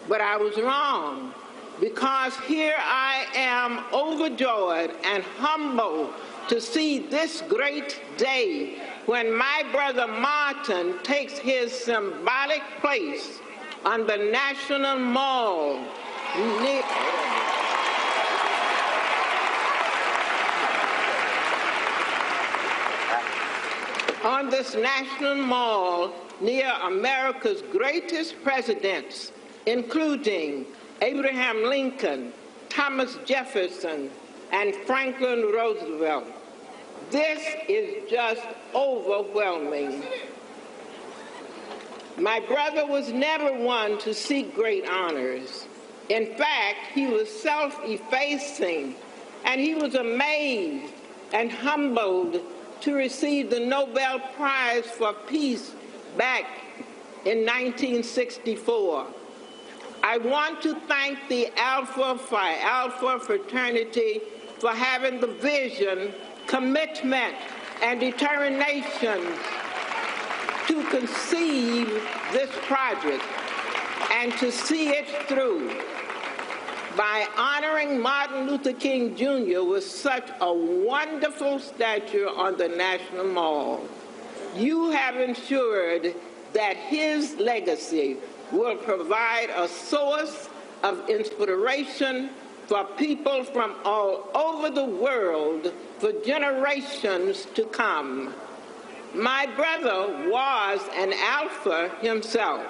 But I was wrong, because here I am overjoyed and humbled to see this great day when my brother Martin takes his symbolic place on the National Mall on this National Mall near America's greatest presidents, including Abraham Lincoln, Thomas Jefferson, and Franklin Roosevelt. This is just overwhelming. My brother was never one to seek great honors. In fact, he was self-effacing, and he was amazed and humbled to receive the Nobel Prize for Peace back in 1964. I want to thank the Alpha Phi Alpha fraternity for having the vision, commitment, and determination to conceive this project and to see it through by honoring Martin Luther King Jr. with such a wonderful statue on the National Mall. You have ensured that his legacy will provide a source of inspiration for people from all over the world for generations to come. My brother was an Alpha himself,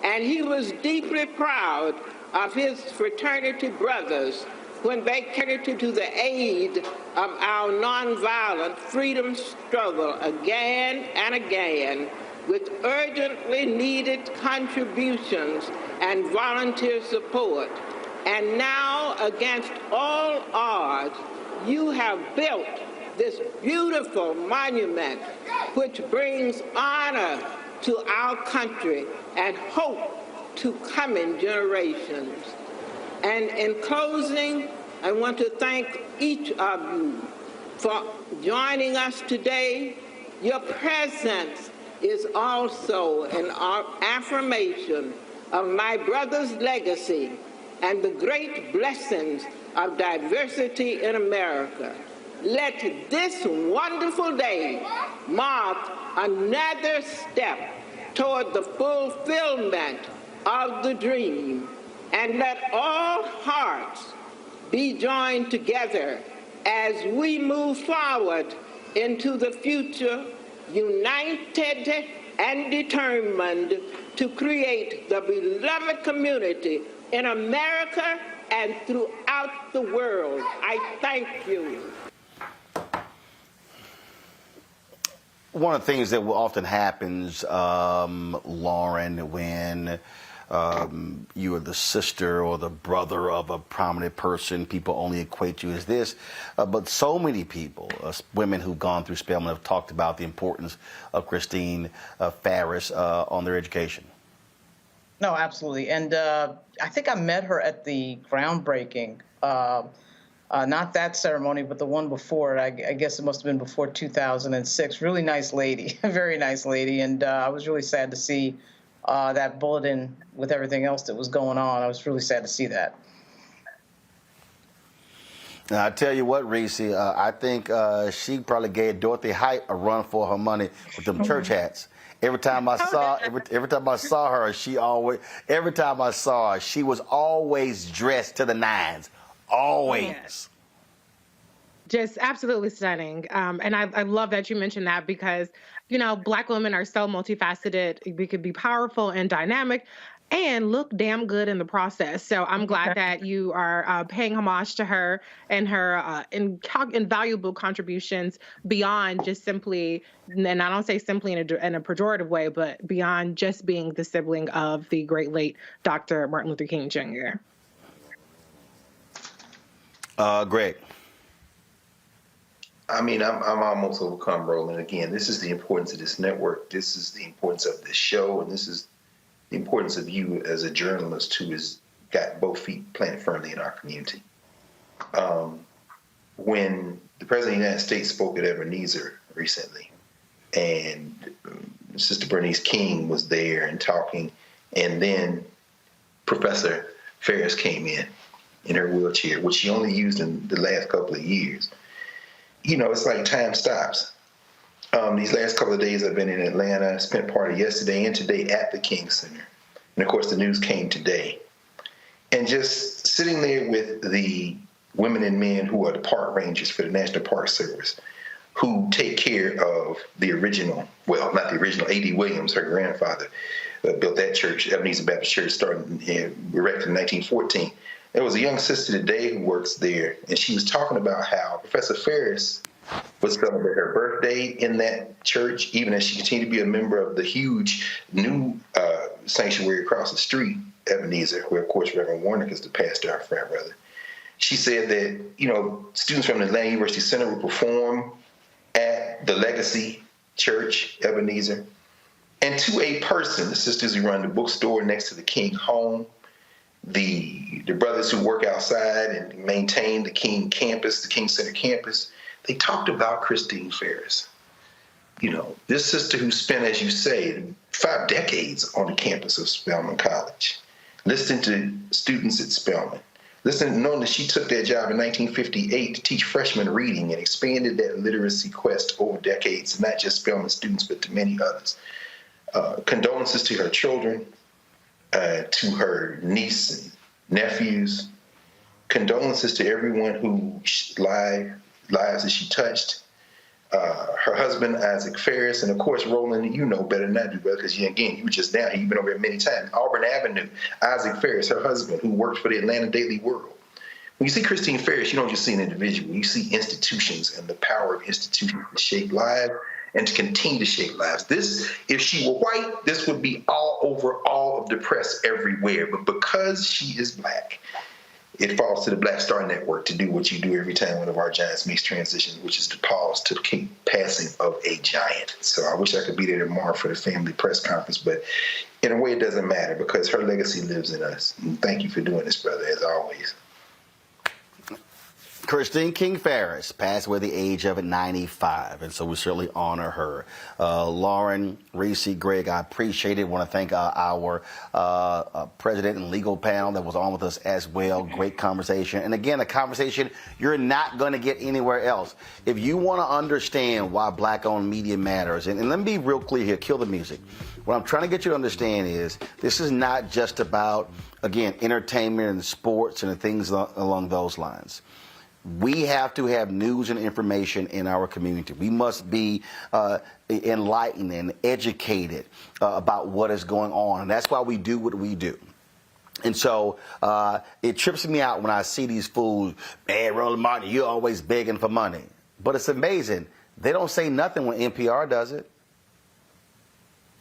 and he was deeply proud of his fraternity brothers when they came to the aid of our nonviolent freedom struggle again and again with urgently needed contributions and volunteer support. And now, against all odds, you have built this beautiful monument which brings honor to our country and hope to coming generations. And in closing, I want to thank each of you for joining us today. Your presence is also an affirmation of my brother's legacy and the great blessings of diversity in America. Let this wonderful day mark another step toward the fulfillment of the dream, and let all hearts be joined together as we move forward into the future, united and determined to create the beloved community in America and throughout the world. I thank you. One of the things that often happens, Lauren, when you are the sister or the brother of a prominent person, people only equate you as this. But so many people, women who've gone through Spelman, have talked about the importance of Christine Farris on their education. No, absolutely. And I think I met her at the groundbreaking, not that ceremony, but the one before it. I guess it must have been before 2006. Really nice lady, very nice lady. And I was really sad to see that bulletin with everything else that was going on. I was really sad to see that. Now, I tell you what, Reese, I think she probably gave Dorothy Height a run for her money with them church hats. Every time I saw her, she was always dressed to the nines. Always. Yes. Just absolutely stunning. And I love that you mentioned that because, you know, Black women are so multifaceted. We could be powerful and dynamic and look damn good in the process. So I'm glad that you are paying homage to her and her invaluable contributions beyond just simply, and I don't say simply in a pejorative way, but beyond just being the sibling of the great late Dr. Martin Luther King Jr. Greg. I mean, I'm almost overcome, Roland. Again, this is the importance of this network. This is the importance of this show, and this is the importance of you as a journalist who has got both feet planted firmly in our community. When the President of the United States spoke at Ebenezer recently, and Sister Bernice King was there and talking, and then Professor Ferris came in her wheelchair, which she only used in the last couple of years. You know, it's like time stops. These last couple of days I've been in Atlanta. I spent part of yesterday and today at the King Center. And of course the news came today. And just sitting there with the women and men who are the park rangers for the National Park Service, who take care of the original, well, not the original, A.D. Williams, her grandfather, built that church, Ebenezer Baptist Church, erected in 1914. There was a young sister today who works there, and she was talking about how Professor Ferris would celebrate her birthday in that church, even as she continued to be a member of the huge new sanctuary across the street, Ebenezer, where, of course, Reverend Warnick is the pastor, our frat brother. She said that, you know, students from the Atlanta University Center would perform at the Legacy Church, Ebenezer. And to a person, the sisters who run the bookstore next to the King home, the brothers who work outside and maintain the King campus, the King Center campus, they talked about Christine Ferris. You know, this sister who spent, as you say, 5 decades on the campus of Spelman College, listening to students at Spelman, knowing that she took that job in 1958 to teach freshmen reading and expanded that literacy quest over decades, not just Spelman students, but to many others. Condolences to her children, to her niece and nephews. Condolences to everyone whose lives that she touched. Her husband, Isaac Ferris, and of course, Roland, you know better than I do, brother, because you were just down here. You've been over here many times. Auburn Avenue, Isaac Ferris, her husband, who worked for the Atlanta Daily World. When you see Christine Ferris, you don't just see an individual. You see institutions and the power of institutions to shape lives and to continue to shape lives. This, if she were white, this would be all over all of the press everywhere. But because she is black, it falls to the Black Star Network to do what you do every time one of our giants makes transitions, which is to pause to the passing of a giant. So I wish I could be there tomorrow for the family press conference, but in a way it doesn't matter because her legacy lives in us. And thank you for doing this, brother, as always. Christine King Farris passed away at the age of 95, and so we certainly honor her. Lauren, Reese, Greg, I appreciate it. I want to thank our president and legal panel that was on with us as well. Great conversation. And again, a conversation you're not going to get anywhere else. If you want to understand why black-owned media matters, and let me be real clear here, kill the music. What I'm trying to get you to understand is this is not just about, again, entertainment and sports and things along those lines. We have to have news and information in our community. We must be enlightened and educated about what is going on. And that's why we do what we do. And so it trips me out when I see these fools, man, Roland Martin, you're always begging for money. But it's amazing. They don't say nothing when NPR does it.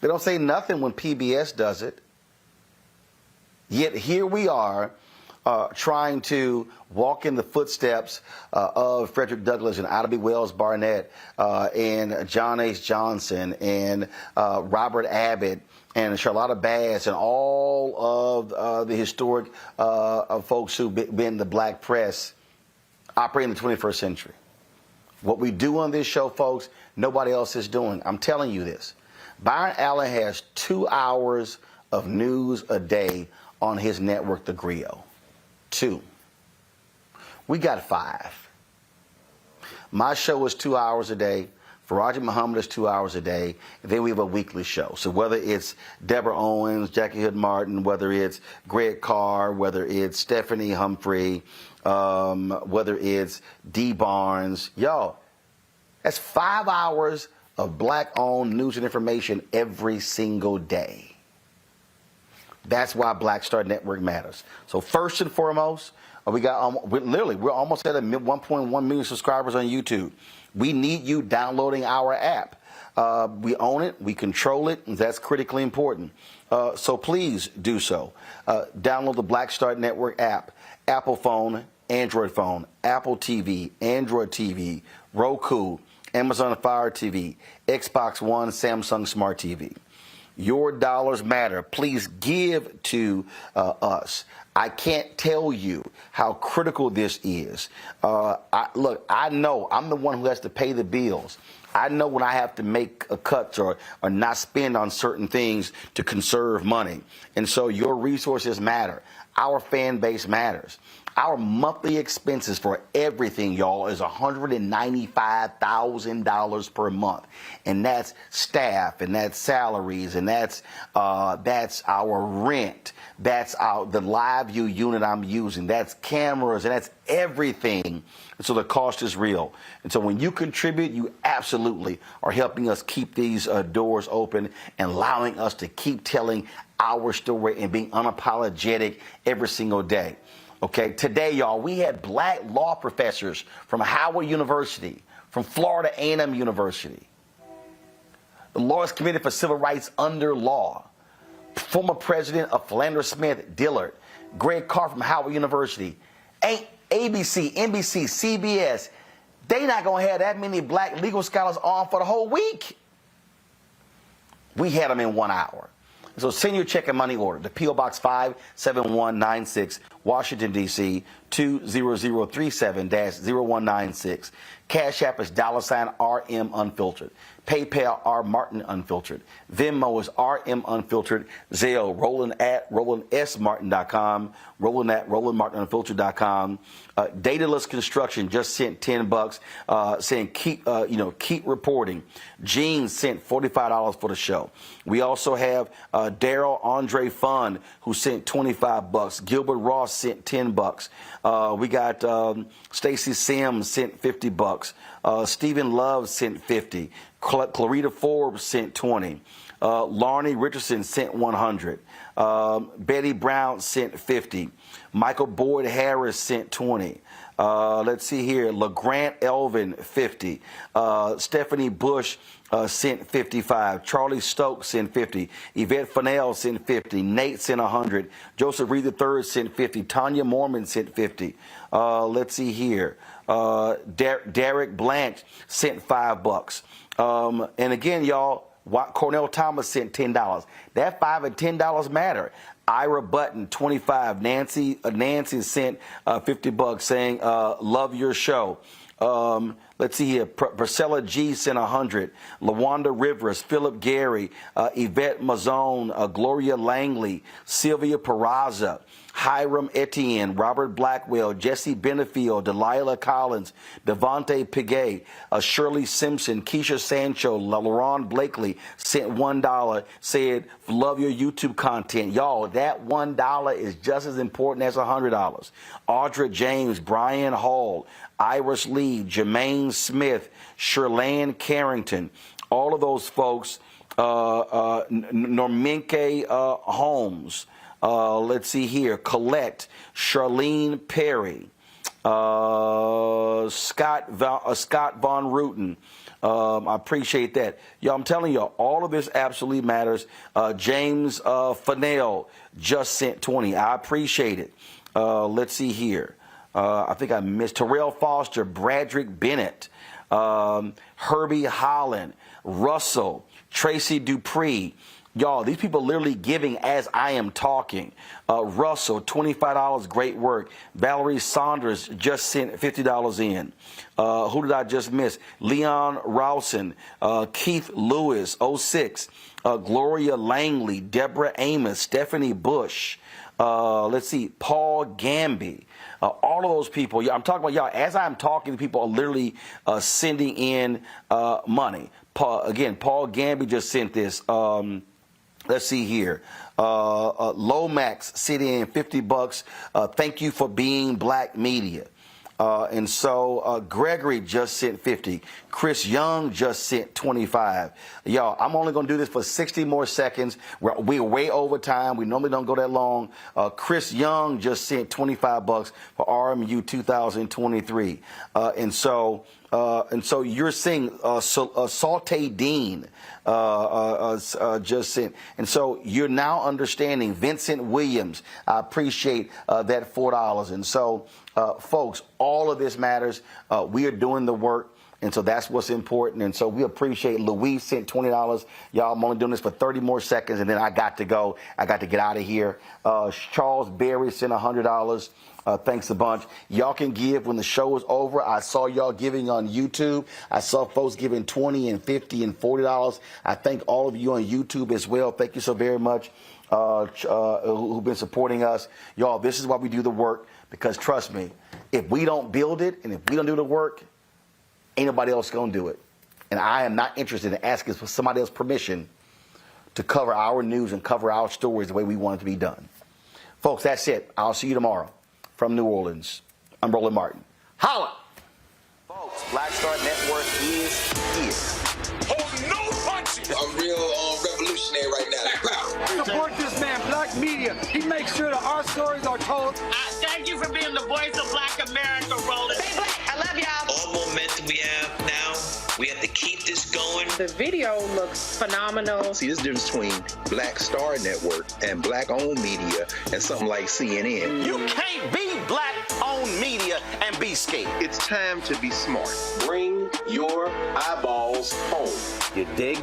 They don't say nothing when PBS does it. Yet here we are, trying to walk in the footsteps of Frederick Douglass and Ida B. Wells Barnett and John H. Johnson and Robert Abbott and Charlotta Bass and all of the historic folks who've been in the black press operating in the 21st century. What we do on this show, folks, nobody else is doing. I'm telling you this. Byron Allen has 2 hours of news a day on his network, The Griot. 2. We got 5. My show is 2 hours a day. Faraji Muhammad is 2 hours a day. And then we have a weekly show. So whether it's Deborah Owens, Jackie Hood Martin, whether it's Greg Carr, whether it's Stephanie Humphrey, whether it's Dee Barnes, y'all, that's 5 hours of black-owned news and information every single day. That's why Black Star Network matters. So first and foremost, we're almost at 1.1 million subscribers on YouTube. We need you downloading our app. We own it, we control it, and that's critically important. So please do so. Download the Black Star Network app, Apple phone, Android phone, Apple TV, Android TV, Roku, Amazon Fire TV, Xbox One, Samsung Smart TV. Your dollars matter. Please give to us. I can't tell you how critical this is. Look, I know I'm the one who has to pay the bills. I know when I have to make cuts or not spend on certain things to conserve money. And so your resources matter. Our fan base matters. Our monthly expenses for everything, y'all, is $195,000 per month. And that's staff, and that's salaries, and that's our rent. That's the live view unit I'm using. That's cameras, and that's everything. And so the cost is real. And so when you contribute, you absolutely are helping us keep these doors open and allowing us to keep telling our story and being unapologetic every single day. Okay, today, y'all, we had black law professors from Howard University, from Florida A&M University, the Lawyers Committee for Civil Rights under law, former president of Philander Smith Dillard, Greg Carr from Howard University, ABC, NBC, CBS. They not going to have that many black legal scholars on for the whole week. We had them in 1 hour. So send your check and money order to P.O. Box 57196, Washington, D.C., 20037-0196. Cash App is $RM Unfiltered. PayPal R Martin Unfiltered. Venmo is RM Unfiltered. Zelle Roland at RolandSMartin.com. Roland at RolandMartinUnfiltered.com. Dataless Construction just sent $10, saying keep reporting. Gene sent $45 for the show. We also have Daryl Andre Fund, who sent $25. Gilbert Ross sent $10. We got Stacy Sims sent $50. Stephen Love sent $50. Clarita Forbes sent $20. Larney Richardson sent $100. Betty Brown sent $50. Michael Boyd Harris sent $20. Let's see here. LeGrant Elvin, $50. Stephanie Bush sent $55. Charlie Stokes sent $50. Yvette Fennell sent $50. Nate sent $100. Joseph Reed III sent $50. Tanya Mormon sent $50. Let's see here. Derek Blanche sent $5. And again, y'all, Cornell Thomas sent $10. That $5 and $10 matter. Ira Button, $25. Nancy sent $50 saying, love your show. Let's see here. Priscilla G sent $100. LaWanda Rivers, Philip Gary, Yvette Mazzone, Gloria Langley, Sylvia Peraza, Hiram Etienne, Robert Blackwell, Jesse Benefield, Delilah Collins, Devontae Piguet, Shirley Simpson, Keisha Sancho, LaRon Blakely sent $1, said, love your YouTube content. Y'all, that $1 is just as important as $100. Audra James, Brian Hall, Iris Lee, Jermaine Smith, Sherlanne Carrington, all of those folks, Norminke Holmes, let's see here, Colette, Charlene Perry, Scott Von Ruten. I appreciate that. Y'all, I'm telling y'all, all of this absolutely matters. James Fennell just sent $20. I appreciate it. Let's see here. I think I missed Terrell Foster, Bradrick Bennett, Herbie Holland, Russell, Tracy Dupree. Y'all, these people literally giving as I am talking. Russell, $25, great work. Valerie Saunders just sent $50 in. Who did I just miss? Leon Rawson, Keith Lewis, 06. Gloria Langley, Deborah Amos, Stephanie Bush. Let's see, Paul Gamby. All of those people, I'm talking about y'all, as I'm talking, people are literally sending in money. Paul Gamby just sent this. Let's see here. Lomax sent in $50. Thank you for being Black Media. And so Gregory just sent $50. Chris Young just sent $25. Y'all, I'm only going to do this for 60 more seconds. We're way over time. We normally don't go that long. Chris Young just sent $25 for RMU 2023. And so you're seeing Saute Dean just sent. And so you're now understanding Vincent Williams. I appreciate that $4. And so, folks, all of this matters. We are doing the work. And so that's what's important. And so we appreciate Louise sent $20. Y'all, I'm only doing this for 30 more seconds, and then I got to go. I got to get out of here. Charles Berry sent $100. Thanks a bunch. Y'all can give when the show is over. I saw y'all giving on YouTube. I saw folks giving $20 and $50 and $40. I thank all of you on YouTube as well. Thank you so very much who've been supporting us. Y'all, this is why we do the work, because trust me, if we don't build it and if we don't do the work, ain't nobody else going to do it. And I am not interested in asking for somebody else's permission to cover our news and cover our stories the way we want it to be done. Folks, that's it. I'll see you tomorrow. From New Orleans, I'm Roland Martin. Holla! Folks, Black Star Network is here. Hold no punches! I'm real revolutionary right now. Black power! Support this man, Black Media. He makes sure that our stories are told. Thank you for being the voice of Black America, Roland. Stay black. I love y'all. All momentum we have now, we have to keep this going. The video looks phenomenal. See, this difference between Black Star Network and Black-owned media and something like CNN. You can't be Black-owned media and be scared. It's time to be smart. Bring your eyeballs home. You dig?